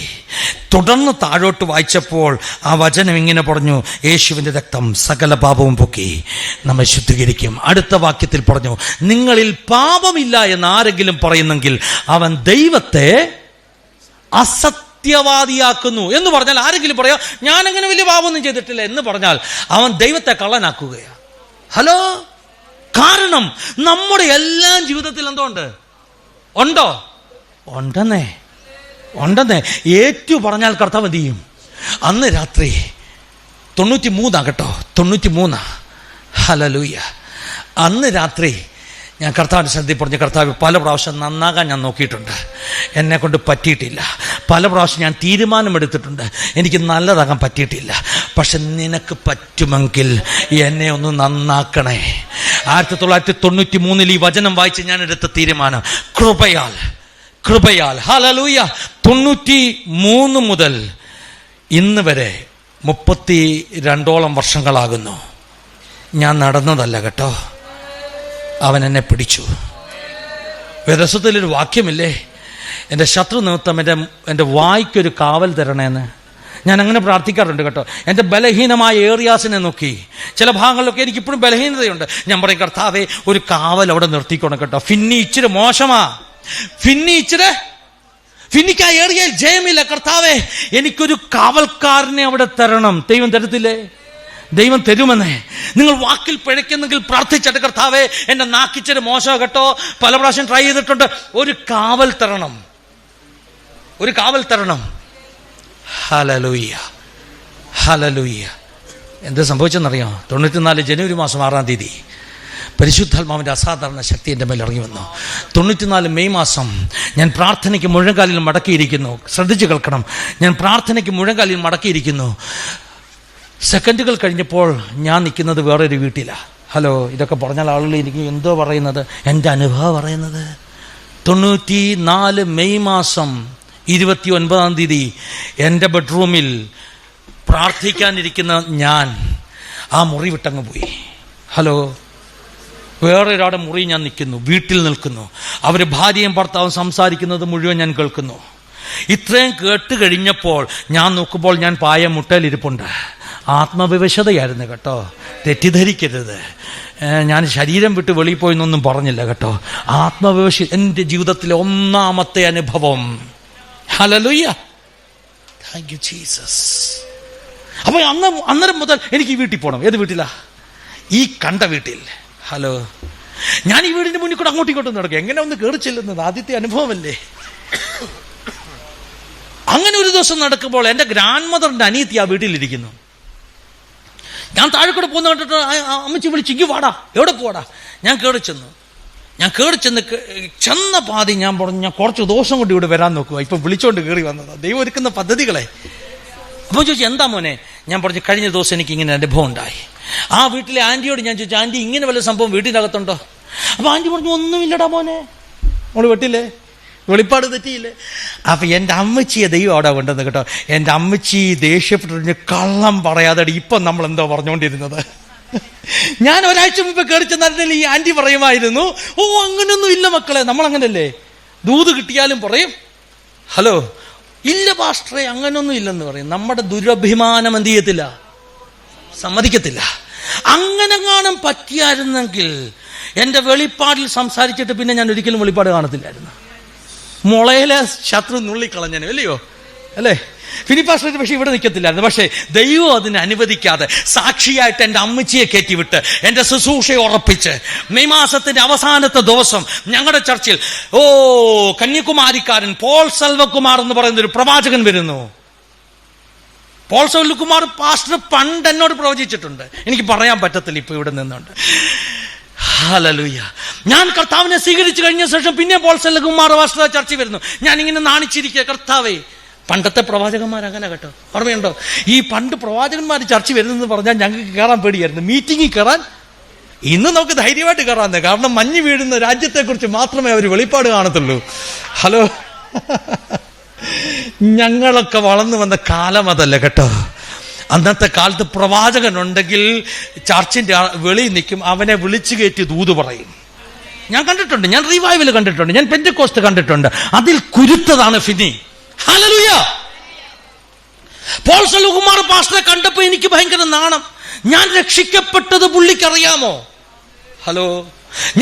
തുടർന്ന് താഴോട്ട് വായിച്ചപ്പോൾ ആ വചനം ഇങ്ങനെ പറഞ്ഞു: യേശുവിൻ്റെ രക്തം സകല പാപവും പൊക്കി നമ്മെ ശുദ്ധീകരിക്കും. അടുത്ത വാക്യത്തിൽ പറഞ്ഞു: നിങ്ങളിൽ പാപമില്ല എന്ന് ആരെങ്കിലും പറയുന്നെങ്കിൽ അവൻ ദൈവത്തെ അസത്യവാദിയാക്കുന്നു. എന്ന് പറഞ്ഞാൽ ആരെങ്കിലും പറയാം ഞാനങ്ങനെ വലിയ പാപമൊന്നും ചെയ്തിട്ടില്ല എന്ന് പറഞ്ഞാൽ അവൻ ദൈവത്തെ കള്ളനാക്കുകയാണ്. ഹലോ, കാരണം നമ്മുടെ എല്ലാം ജീവിതത്തിൽ എന്തോണ്ട്? ഉണ്ടെന്നേ ഏറ്റു പറഞ്ഞാൽ കർത്താവ് എന്ത് ചെയ്യും? അന്ന് രാത്രി 93 കേട്ടോ, 93. ഹല്ലേലൂയ. അന്ന് രാത്രി ഞാൻ കർത്താവിൻ്റെ ശ്രദ്ധയിൽ പറഞ്ഞു, കർത്താവ് പല പ്രാവശ്യം നന്നാകാൻ ഞാൻ നോക്കിയിട്ടുണ്ട്, എന്നെ കൊണ്ട് പറ്റിയിട്ടില്ല. പല പ്രാവശ്യം ഞാൻ തീരുമാനമെടുത്തിട്ടുണ്ട്, എനിക്ക് നല്ലതാകാൻ പറ്റിയിട്ടില്ല. പക്ഷെ നിനക്ക് പറ്റുമെങ്കിൽ എന്നെ ഒന്ന് നന്നാക്കണേ. 1993 ഈ വചനം വായിച്ച് ഞാൻ എടുത്ത തീരുമാനം കൃപയാൽ ഹല്ലേലൂയ. 93 മുതൽ ഇന്ന് വരെ 32ഓളം വർഷങ്ങളാകുന്നു. ഞാൻ നടന്നതല്ല കേട്ടോ, അവൻ എന്നെ പിടിച്ചു. വേദപുസ്തകത്തിലൊരു വാക്യമില്ലേ, എൻ്റെ ശത്രു നിമിത്തം എൻ്റെ വായ്ക്കൊരു കാവൽ തരണേന്ന്. ഞാൻ അങ്ങനെ പ്രാർത്ഥിക്കാറുണ്ട് കേട്ടോ. എൻ്റെ ബലഹീനമായ ഏറിയാസിനെ നോക്കി ചില ഭാഗങ്ങളിലൊക്കെ എനിക്കിപ്പോഴും ബലഹീനതയുണ്ട്. ഞാൻ പറയും, കർത്താവേ ഒരു കാവൽ അവിടെ നിർത്തിക്കണം കേട്ടോ. ഫിന്നി ഇച്ചിരി മോശമാ, ഫിന്നിക്ക് ആ ഏറിയയിൽ ജയമില്ല. കർത്താവേ എനിക്കൊരു കാവൽക്കാരനെ അവിടെ തരണം. ദൈവം തരത്തില്ലേ? ദൈവം തരുമെന്നേ. നിങ്ങൾ വാക്കിൽ പിഴയ്ക്കുന്നെങ്കിൽ പ്രാർത്ഥിച്ചിട്ട്, കർത്താവേ എന്റെ നാക്കിച്ചിട്ട് മോശം കേട്ടോ, പല പ്രാവശ്യം ട്രൈ ചെയ്തിട്ടുണ്ട്, ഒരു കാവൽ തരണം. ഹല്ലേലൂയ. എന്ത് സംഭവിച്ചെന്നറിയാം? 94 ജനുവരി മാസം 6-ാം തീയതി പരിശുദ്ധാത്മാവിൻ്റെ അസാധാരണ ശക്തി എൻ്റെ മേൽ ഇറങ്ങി വന്നു. 94 മെയ് മാസം ഞാൻ പ്രാർത്ഥനയ്ക്ക് മുഴങ്കാലിൽ മടക്കിയിരിക്കുന്നു. ശ്രദ്ധിച്ചു കേൾക്കണം, ഞാൻ പ്രാർത്ഥനയ്ക്ക് മുഴങ്കാലിൽ മടക്കിയിരിക്കുന്നു. സെക്കൻഡുകൾ കഴിഞ്ഞപ്പോൾ ഞാൻ നിൽക്കുന്നത് വേറൊരു വീട്ടിലാണ്. ഹലോ, ഇതൊക്കെ പറഞ്ഞാൽ ആളുകൾ എനിക്ക് എന്തോ പറയുന്നത്, എൻ്റെ അനുഭവം പറയുന്നത്. 94 മെയ് മാസം 29-ാം തീയതി എൻ്റെ ബെഡ്റൂമിൽ പ്രാർത്ഥിക്കാനിരിക്കുന്ന ഞാൻ ആ മുറി വിട്ടങ്ങ് പോയി. ഹലോ, വേറെ ഒരാളുടെ മുറി ഞാൻ നിൽക്കുന്നു, വീട്ടിൽ നിൽക്കുന്നു. അവർ ഭാര്യയും ഭർത്താവും സംസാരിക്കുന്നത് മുഴുവൻ ഞാൻ കേൾക്കുന്നു. ഇത്രയും കേട്ട് കഴിഞ്ഞപ്പോൾ ഞാൻ നോക്കുമ്പോൾ ഞാൻ പായ മുട്ടയിലിരിപ്പുണ്ട്. ആത്മവിവശതയായിരുന്നു കേട്ടോ, തെറ്റിദ്ധരിക്കരുത്. ഞാൻ ശരീരം വിട്ട് വെളിയിൽ പോയെന്നൊന്നും പറഞ്ഞില്ല കേട്ടോ. ആത്മവിവശ എൻ്റെ ജീവിതത്തിലെ ഒന്നാമത്തെ അനുഭവം. Hallelujah, thank you Jesus. അപ്പൊ അന്നേരം മുതൽ എനിക്ക് ഈ വീട്ടിൽ പോകണം. ഏത് വീട്ടിലാ? ഈ കണ്ട വീട്ടിൽ. ഹലോ, ഞാൻ ഈ വീടിന്റെ മുന്നിൽ കൂടെ അങ്ങോട്ടും ഇങ്ങോട്ടും നടക്കും. എങ്ങനെ ഒന്ന് കയറി ചെല്ലുന്നത് ആദ്യത്തെ അനുഭവമല്ലേ. അങ്ങനെ ഒരു ദിവസം നടക്കുമ്പോൾ എൻ്റെ ഗ്രാൻഡ് മദറിന്റെ അനിയത്തി ആ വീട്ടിലിരിക്കുന്നു. ഞാൻ താഴെ കൂടെ പോകുന്ന കണ്ടിട്ട് അമ്മച്ചി വിളിച്ചു, ഇങ്ങ് വാടാ, എവിടെ പോടാ. ഞാൻ കയറി ചെന്ന പാതി ഞാൻ പറഞ്ഞു, ഞാൻ കുറച്ച് ദിവസം കൊണ്ട് ഇവിടെ വരാൻ നോക്കുക, ഇപ്പൊ വിളിച്ചോണ്ട് കയറി വന്നതാ. ദൈവം ഒരുക്കുന്ന പദ്ധതികളെ. അപ്പോൾ ചോദിച്ചു, എന്താ മോനെ? ഞാൻ പറഞ്ഞു, കഴിഞ്ഞ ദിവസം എനിക്ക് ഇങ്ങനെ അനുഭവം ഉണ്ടായി. ആ വീട്ടിലെ ആന്റിയോട് ഞാൻ ചോദിച്ചു, ആന്റി ഇങ്ങനെ വല്ല സംഭവം വീട്ടിനകത്തുണ്ടോ? അപ്പൊ ആന്റി പറഞ്ഞു, ഒന്നുമില്ലടാ മോനെ, മോള് വെട്ടില്ലേ, വെളിപ്പാട് തെറ്റിയില്ലേ. അപ്പൊ എൻ്റെ അമ്മച്ചിയെ ദൈവം അവിടെ കൊണ്ടുവന്ന് കേട്ടോ. എൻ്റെ അമ്മച്ചി ദേഷ്യപ്പെട്ട് കള്ളം പറയാതെ ഇപ്പൊ നമ്മൾ എന്തോ പറഞ്ഞുകൊണ്ടിരുന്നത്. ഞാൻ ഒരാഴ്ച മുമ്പ് കയറി ചെന്നാൽ ഈ ആന്റി പറയുമായിരുന്നു, ഓ അങ്ങനെയൊന്നും ഇല്ല മക്കളെ, നമ്മൾ അങ്ങനല്ലേ, ദൂത് കിട്ടിയാലും പറയും ഹലോ ഇല്ല പാസ്റ്ററെ അങ്ങനൊന്നും ഇല്ലെന്ന് പറയും. നമ്മുടെ ദുരഭിമാനം എന്ത് ചെയ്യത്തില്ല, സമ്മതിക്കത്തില്ല. അങ്ങനെങ്ങാനും പറ്റിയായിരുന്നെങ്കിൽ എൻ്റെ വെളിപ്പാടിൽ സംസാരിച്ചിട്ട് പിന്നെ ഞാൻ ഒരിക്കലും വെളിപ്പാട് കാണത്തില്ലായിരുന്നു. മുളയിലെ ശത്രു നുള്ളിക്കളഞ്ഞനു, അല്ലയോ അല്ലേ? ഫിലിപ്പാസ്റ്റർ പക്ഷെ ഇവിടെ നിൽക്കത്തില്ലായിരുന്നു. പക്ഷേ ദൈവം അതിനെ അനുവദിക്കാതെ സാക്ഷിയായിട്ട് എൻ്റെ അമ്മച്ചിയെ കയറ്റിവിട്ട് എൻ്റെ ശുശ്രൂഷയെ ഉറപ്പിച്ച് മെയ് മാസത്തിന്റെ അവസാനത്തെ ദിവസം ഞങ്ങളുടെ ചർച്ചിൽ കന്യാകുമാരിക്കാരൻ പോൾ സെൽവകുമാർ എന്ന് പറയുന്ന ഒരു പ്രവാചകൻ വരുന്നു. പോൾ സെൽവകുമാർ പാസ്റ്റർ പണ്ട് എന്നോട് പ്രവചിച്ചിട്ടുണ്ട്, എനിക്ക് പറയാൻ പറ്റത്തില്ല ഇപ്പൊ ഇവിടെ നിന്നുണ്ട്. ഹല്ലേലൂയ. ഞാൻ കർത്താവിനെ സ്വീകരിച്ചു കഴിഞ്ഞ ശേഷം പിന്നെ പോൾ സെൽവകുമാർ പാസ്റ്റർ ചർച്ചിൽ വരുന്നു. ഞാൻ ഇങ്ങനെ നാണിച്ചിരിക്കുക, കർത്താവേ. പണ്ടത്തെ പ്രവാചകന്മാർ അങ്ങനെ കേട്ടോ, ഓർമ്മയുണ്ടോ? ഈ പണ്ട് പ്രവാചകന്മാർ ചർച്ച വരുന്നെന്ന് പറഞ്ഞാൽ ഞങ്ങൾക്ക് കയറാൻ പേടിയായിരുന്നു, മീറ്റിങ്ങിൽ കയറാൻ. ഇന്ന് നമുക്ക് ധൈര്യമായിട്ട് കയറാന്ന്, കാരണം മഞ്ഞ് വീഴുന്ന രാജ്യത്തെക്കുറിച്ച് മാത്രമേ അവർ വെളിപ്പാട് കാണത്തുള്ളൂ. ഹലോ, ഞങ്ങളൊക്കെ വളർന്നു വന്ന കാലം അതല്ല കേട്ടോ. അന്നത്തെ കാലത്ത് പ്രവാചകനുണ്ടെങ്കിൽ ചർച്ചിന്റെ വെളിയിൽ നിൽക്കും, അവനെ വിളിച്ചു കയറ്റി ദൂത് പറയും. ഞാൻ കണ്ടിട്ടുണ്ട്, ഞാൻ റിവൈവൽ കണ്ടിട്ടുണ്ട്, ഞാൻ പെന്റക്കോസ്റ്റ് കണ്ടിട്ടുണ്ട്. അതിൽ കുരുത്തതാണ് ഫിനി. ഹല്ലേലൂയ. പോൾ സെൽവകുമാർ പാസ്റ്ററെ കണ്ടപ്പോ എനിക്ക് ഭയങ്കര നാണം. ഞാൻ രക്ഷിക്കപ്പെട്ടത് പുള്ളിക്കറിയാമോ? ഹലോ,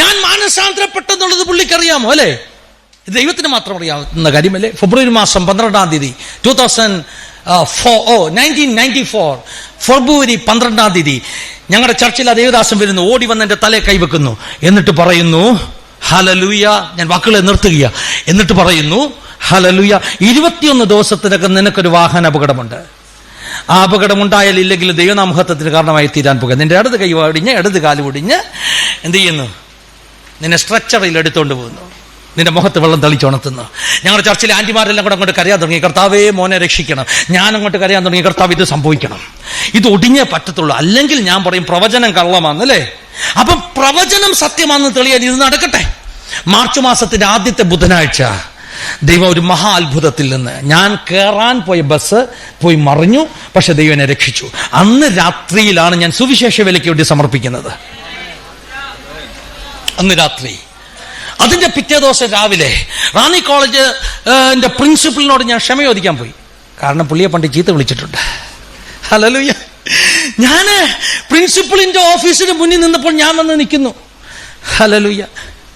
ഞാൻ മാനസാന്തരപ്പെട്ടെന്നുള്ളത് പുള്ളിക്കറിയാമോ? അല്ലേ? ദൈവത്തിന് മാത്രം അറിയാവുന്ന കാര്യമല്ലേ? ഫെബ്രുവരി മാസം 12-ാം തീയതി 1994 ഫെബ്രുവരി 12-ാം തീയതി ഞങ്ങളുടെ ചർച്ചിൽ ആ ദേവദാസൻ വരുന്നു, ഓടി വന്ന് എന്റെ തലയെ കൈവെക്കുന്നു. എന്നിട്ട് പറയുന്നു ഹല്ലേലൂയ. ഞാൻ വാക്കുകളെ നിർത്തുക. എന്നിട്ട് പറയുന്നു ഹല്ലേലൂയ, 21 ദിവസത്തിനകം നിനക്കൊരു വാഹന അപകടമുണ്ട്. ആ അപകടം ഉണ്ടായാൽ ഇല്ലെങ്കിൽ ദൈവനാമഹത്വത്തിന് കാരണമായി തീരാൻ പോകുക. നിന്റെ ഇടത് കൈ ഒടിഞ്ഞ് ഇടത് കാല് ഒടിഞ്ഞ് എന്ത് ചെയ്യുന്നു? നിന്നെ സ്ട്രെച്ചറിൽ എടുത്തോണ്ട് പോകുന്നു, നിന്റെ മുഖത്ത് വെള്ളം തെളിച്ചുണർത്തുന്നു. ഞങ്ങളുടെ ചർച്ചിലെ ആന്റിമാരെല്ലാം കൂടെ അങ്ങോട്ട് കരയാൻ തുടങ്ങി, കർത്താവേ മോനെ രക്ഷിക്കണം. ഞാൻ അങ്ങോട്ട് കരയാൻ തുടങ്ങി, കർത്താവ് ഇത് സംഭവിക്കണം, ഇത് ഒടിഞ്ഞേ പറ്റത്തുള്ളൂ, അല്ലെങ്കിൽ ഞാൻ പറയും പ്രവചനം കള്ളമാണെന്നല്ലേ. അപ്പം പ്രവചനം സത്യമാണെന്ന് തെളിയാൻ ഇത് നടക്കട്ടെ. മാർച്ച് മാസത്തിന്റെ ആദ്യത്തെ ബുധനാഴ്ച ദൈവം ഒരു മഹാ അത്ഭുതത്തിൽ നിന്ന്, ഞാൻ കയറാൻ പോയ ബസ് പോയി മറിഞ്ഞു, പക്ഷെ ദൈവം എന്നെ രക്ഷിച്ചു. അന്ന് രാത്രിയിലാണ് ഞാൻ സുവിശേഷ വേലയ്ക്ക് വേണ്ടി സമർപ്പിക്കുന്നത്. അന്ന് രാത്രി. അതിന്റെ പിറ്റേ ദിവസം രാവിലെ റാന്നി കോളേജ് പ്രിൻസിപ്പലിനോട് ഞാൻ ക്ഷമ ചോദിക്കാൻ പോയി, കാരണം പുള്ളിയെ പണ്ട് ചീത്ത വിളിച്ചിട്ടുണ്ട്. ഹല്ലേലൂയ. ഞാൻ പ്രിൻസിപ്പലിന്റെ ഓഫീസിന് മുന്നിൽ നിന്നപ്പോൾ ഞാൻ വന്ന് നിൽക്കുന്നു. ഹല്ലേലൂയ.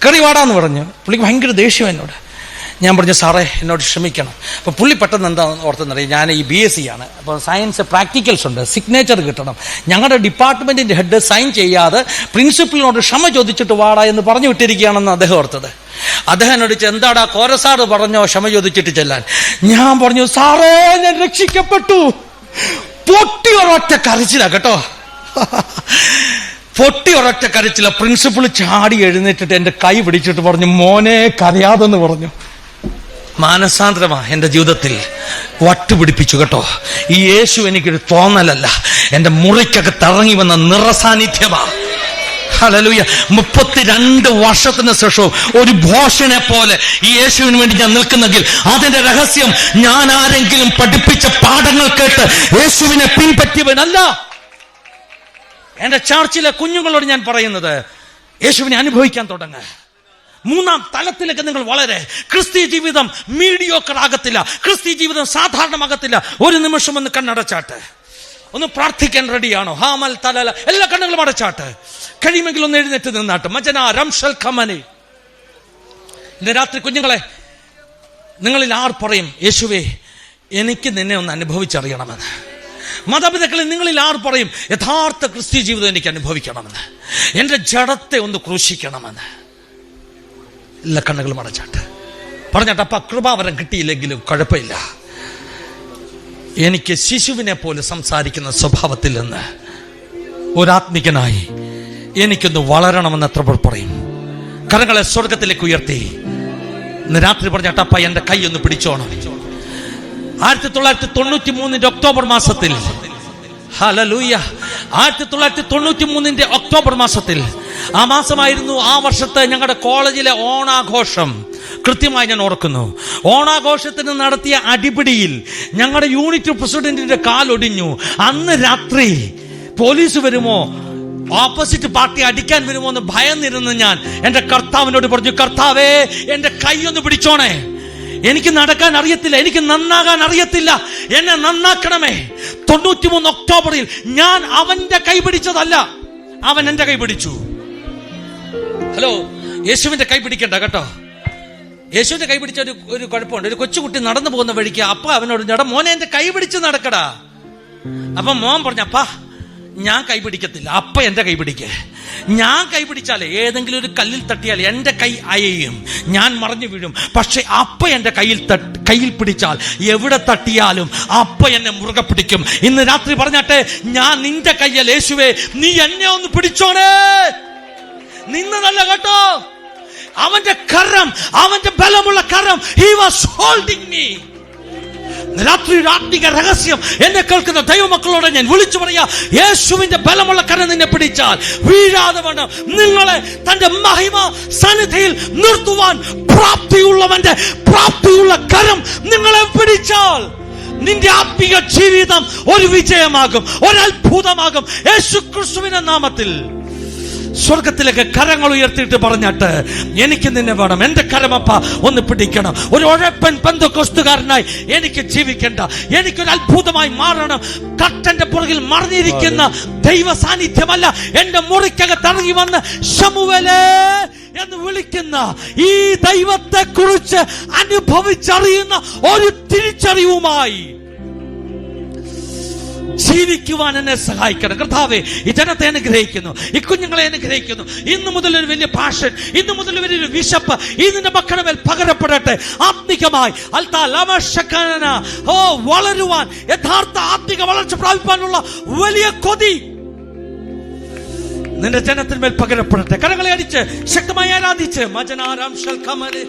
കറി വാടാന്ന് പറഞ്ഞു. പുള്ളിക്ക് ഭയങ്കര ദേഷ്യം എന്നോട്. ഞാൻ പറഞ്ഞു, സാറേ എന്നോട് ക്ഷമിക്കണം. അപ്പോൾ പുള്ളി പെട്ടെന്ന് എന്താണെന്ന് ഓർത്തെന്നറിയാം, ഞാൻ ഈ BSc ആണ്, അപ്പോൾ സയൻസ് പ്രാക്ടിക്കൽസ് ഉണ്ട്, സിഗ്നേച്ചർ കിട്ടണം. ഞങ്ങളുടെ ഡിപ്പാർട്ട്മെന്റിന്റെ ഹെഡ് സൈൻ ചെയ്യാതെ പ്രിൻസിപ്പലിനോട് ക്ഷമ ചോദിച്ചിട്ട് വാടാ എന്ന് പറഞ്ഞു വിട്ടിരിക്കുകയാണെന്ന് അദ്ദേഹം ഓർത്തത്. അദ്ദേഹം എന്നോട് എന്താടാ കോരസാറ് പറഞ്ഞോ ക്ഷമ ചോദിച്ചിട്ട് ചെല്ലാൻ? ഞാൻ പറഞ്ഞു, സാറേ ഞാൻ രക്ഷിക്കപ്പെട്ടു. പൊട്ടി ഒരൊറ്റ കരച്ചില കേട്ടോ, പൊട്ടി ഒരൊറ്റ കരച്ചില. പ്രിൻസിപ്പൾ ചാടി എഴുന്നേറ്റിട്ട് എന്റെ കൈ പിടിച്ചിട്ട് പറഞ്ഞു, മോനെ കരയാതെന്ന് പറഞ്ഞു. മാനസാന്തരമാ എന്റെ ജീവിതത്തിൽ വട്ടുപിടിപ്പിച്ചു കേട്ടോ. ഈ യേശു എനിക്കൊരു തോന്നലല്ല, എന്റെ മുറിക്കകത്ത് ഇറങ്ങി വന്ന നിറസാന്നിധ്യമാ. ഹല്ലേലൂയ. 32 വർഷത്തിന് ശേഷവും ഒരു ഭോഷനെ പോലെ ഈ യേശുവിന് വേണ്ടി ഞാൻ നിൽക്കുന്നെങ്കിൽ അതിന്റെ രഹസ്യം ഞാൻ ആരെങ്കിലും പഠിപ്പിച്ച പാഠങ്ങൾ കേട്ട് യേശുവിനെ പിൻപറ്റിയവനല്ല. എന്റെ ചർച്ചിലെ കുഞ്ഞുങ്ങളോട് ഞാൻ പറയുന്നത്, യേശുവിനെ അനുഭവിക്കാൻ തുടങ്ങുക. 3-ാം തലത്തിലേക്ക് നിങ്ങൾ വളരെ, ക്രിസ്തീയ ജീവിതം മീഡിയോക്കർ ആകത്തില്ല, ക്രിസ്തീയ ജീവിതം സാധാരണമാകത്തില്ല. ഒരു നിമിഷം ഒന്ന് കണ്ണടച്ചാട്ട്. ഒന്ന് പ്രാർത്ഥിക്കാൻ റെഡിയാണോ? ഹാമൽ തലല, എല്ലാ കണ്ണുകളും അടച്ചാട്ട്. കഴിയുമെങ്കിൽ ഒന്ന് എഴുന്നേറ്റ് നിന്നാട്ട്. മജന റംഷൽ ഖമനെ. ഇന്ന് രാത്രി കുഞ്ഞുങ്ങളെ, നിങ്ങളിൽ ആർ പറയും, യേശുവേ എനിക്ക് നിന്നെ ഒന്ന് അനുഭവിച്ചറിയണമെന്ന്? മാതാപിതാക്കളെ, നിങ്ങളിൽ ആർ പറയും, യഥാർത്ഥ ക്രിസ്ത്യ ജീവിതം എനിക്ക് അനുഭവിക്കണമെന്ന്, എന്റെ ജഡത്തെ ഒന്ന് ക്രൂശിക്കണമെന്ന്? എല്ലാ കണ്ണുകളും അടച്ചാട്ട് പറഞ്ഞാട്ട്, അപ്പ കൃപാവരം കിട്ടിയില്ലെങ്കിലും കുഴപ്പമില്ല, എനിക്ക് ശിശുവിനെ പോലെ സംസാരിക്കുന്ന സ്വഭാവത്തിൽ നിന്ന് ഒരാത്മികനായി എനിക്കൊന്ന് വളരണമെന്ന് എത്ര പേർ പറയും? കരങ്ങളെ സ്വർഗത്തിലേക്ക് ഉയർത്തി ഇന്ന് രാത്രി പറഞ്ഞാട്ട്, അപ്പ എന്റെ കൈ ഒന്ന് പിടിച്ചോണം. 1993 ഒക്ടോബർ മാസത്തിൽ, ഹല്ലേലൂയ, 1993 ഒക്ടോബർ മാസത്തിൽ, ആ മാസമായിരുന്നു ആ വർഷത്തെ ഞങ്ങളുടെ കോളേജിലെ ഓണാഘോഷം. കൃത്യമായി ഞാൻ ഓർക്കുന്നു. ഓണാഘോഷത്തിന് നടത്തിയ അടിപിടിയിൽ ഞങ്ങളുടെ യൂണിറ്റ് പ്രസിഡന്റിന്റെ കാലൊടിഞ്ഞു. അന്ന് രാത്രി പോലീസ് വരുമോ, ഓപ്പോസിറ്റ് പാർട്ടി അടിക്കാൻ വരുമോ എന്ന് ഭയന്നിരുന്ന് ഞാൻ എന്റെ കർത്താവിനോട് പറഞ്ഞു, കർത്താവേ എന്റെ കൈ ഒന്ന് പിടിച്ചോണേ, എനിക്ക് നടക്കാൻ അറിയത്തില്ല, എനിക്ക് നന്നാകാൻ അറിയത്തില്ല, എന്നെ നന്നാക്കണമേ. 93 ഒക്ടോബറിൽ ഞാൻ അവന്റെ കൈ പിടിച്ചതല്ല, അവൻ എന്റെ കൈ പിടിച്ചു. ഹലോ, യേശുവിന്റെ കൈ പിടിക്കണ്ട കേട്ടോ. യേശുവിന്റെ കൈ പിടിച്ച ഒരു കുഴപ്പമുണ്ട്. ഒരു കൊച്ചുകുട്ടി നടന്നു പോകുന്ന വഴിക്ക് അപ്പ അവനോട്, ചേട്ടാ മോനെ എന്റെ കൈ പിടിച്ച് നടക്കടാ. അപ്പൊ മോൻ പറഞ്ഞു, അപ്പാ ഞാൻ കൈ പിടിക്കത്തില്ല, അപ്പ എന്റെ കൈ പിടിക്കേ. ഞാൻ കൈ പിടിച്ചാലേ ഏതെങ്കിലും ഒരു കല്ലിൽ തട്ടിയാൽ എന്റെ കൈ അയയും, ഞാൻ മറിഞ്ഞു വീഴും. പക്ഷെ അപ്പ എന്റെ കയ്യിൽ പിടിച്ചാൽ എവിടെ തട്ടിയാലും അപ്പ എന്നെ മുറുകെ പിടിക്കും. ഇന്ന് രാത്രി പറഞ്ഞാട്ടെ, ഞാൻ നിന്റെ കയ്യിൽ, യേശുവേ നീ എന്നെ ഒന്ന് പിടിച്ചോണേ. നിന്നതല്ല കേട്ടോ, അവന്റെ കരം, അവന്റെ ബലമുള്ള കരം, he was holding me. രാത്രി ആത്മിക രഹസ്യം എന്നെ കേൾക്കുന്ന ദൈവമക്കളോട് ഞാൻ വിളിച്ചു പറയാ, യേശുവിന്റെ ബലമുള്ള കരം നിന്നെ പിടിച്ചാൽ വീഴാതെ വേണം നിങ്ങളെ തന്റെ മഹിമ സന്നിധിയിൽ നിർത്തുവാൻ പ്രാപ്തിയുള്ളവന്റെ പ്രാപ്തിയുള്ള കരം നിങ്ങളെ പിടിച്ചാൽ നിന്റെ ആത്മിക ജീവിതം ഒരു വിജയമാകും, ഒരത്ഭുതമാകും. യേശു ക്രിസ്തുവിന്റെ നാമത്തിൽ സ്വർഗത്തിലേക്ക് കരങ്ങൾ ഉയർത്തിയിട്ട് പറഞ്ഞിട്ട്, എനിക്ക് നിന്നെ വേണം, എന്റെ കരമപ്പ ഒന്ന് പിടിക്കണം. ഒരു ഉഴപ്പൻ പെന്തക്കോസ്തുകാരനായി എനിക്ക് ജീവിക്കണ്ട, എനിക്കൊരു അത്ഭുതമായി മാറണം. കർട്ടന്റെ പുറകിൽ മറിഞ്ഞിരിക്കുന്ന ദൈവ സാന്നിധ്യമല്ല, എന്റെ മുറിക്കകത്ത് ഇറങ്ങി വന്ന് ശമൂവേലേ എന്ന് വിളിക്കുന്ന ഈ ദൈവത്തെ കുറിച്ച് അനുഭവിച്ചറിയുന്ന ഒരു തിരിച്ചറിവുമായി ജീവിക്കുവാൻ എന്നെ സഹായിക്കണം. കർത്താവേ, ഈ ജനത്തെ അനുഗ്രഹിക്കുന്നു, ഈ കുഞ്ഞുങ്ങളെ അനുഗ്രഹിക്കുന്നു. ഇന്നു മുതൽ ഒരു വലിയ പാഷൻ, ഇന്നു മുതൽ വലിയൊരു വിശപ്പ് ഇതിന്റെ മക്കളുടെ മേൽ പകരപ്പെടട്ടെ. ആത്മികമായി വളരുവാൻ, യഥാർത്ഥ ആത്മിക വളർച്ച പ്രാപിക്കാനുള്ള വലിയ കൊതി നിന്റെ ജനത്തിന്മേൽ പകരപ്പെടട്ടെ. കരങ്ങളെ അടിച്ച് ശക്തമായി ആരാധിച്ച് മജനാരാം ശൽഖമരെ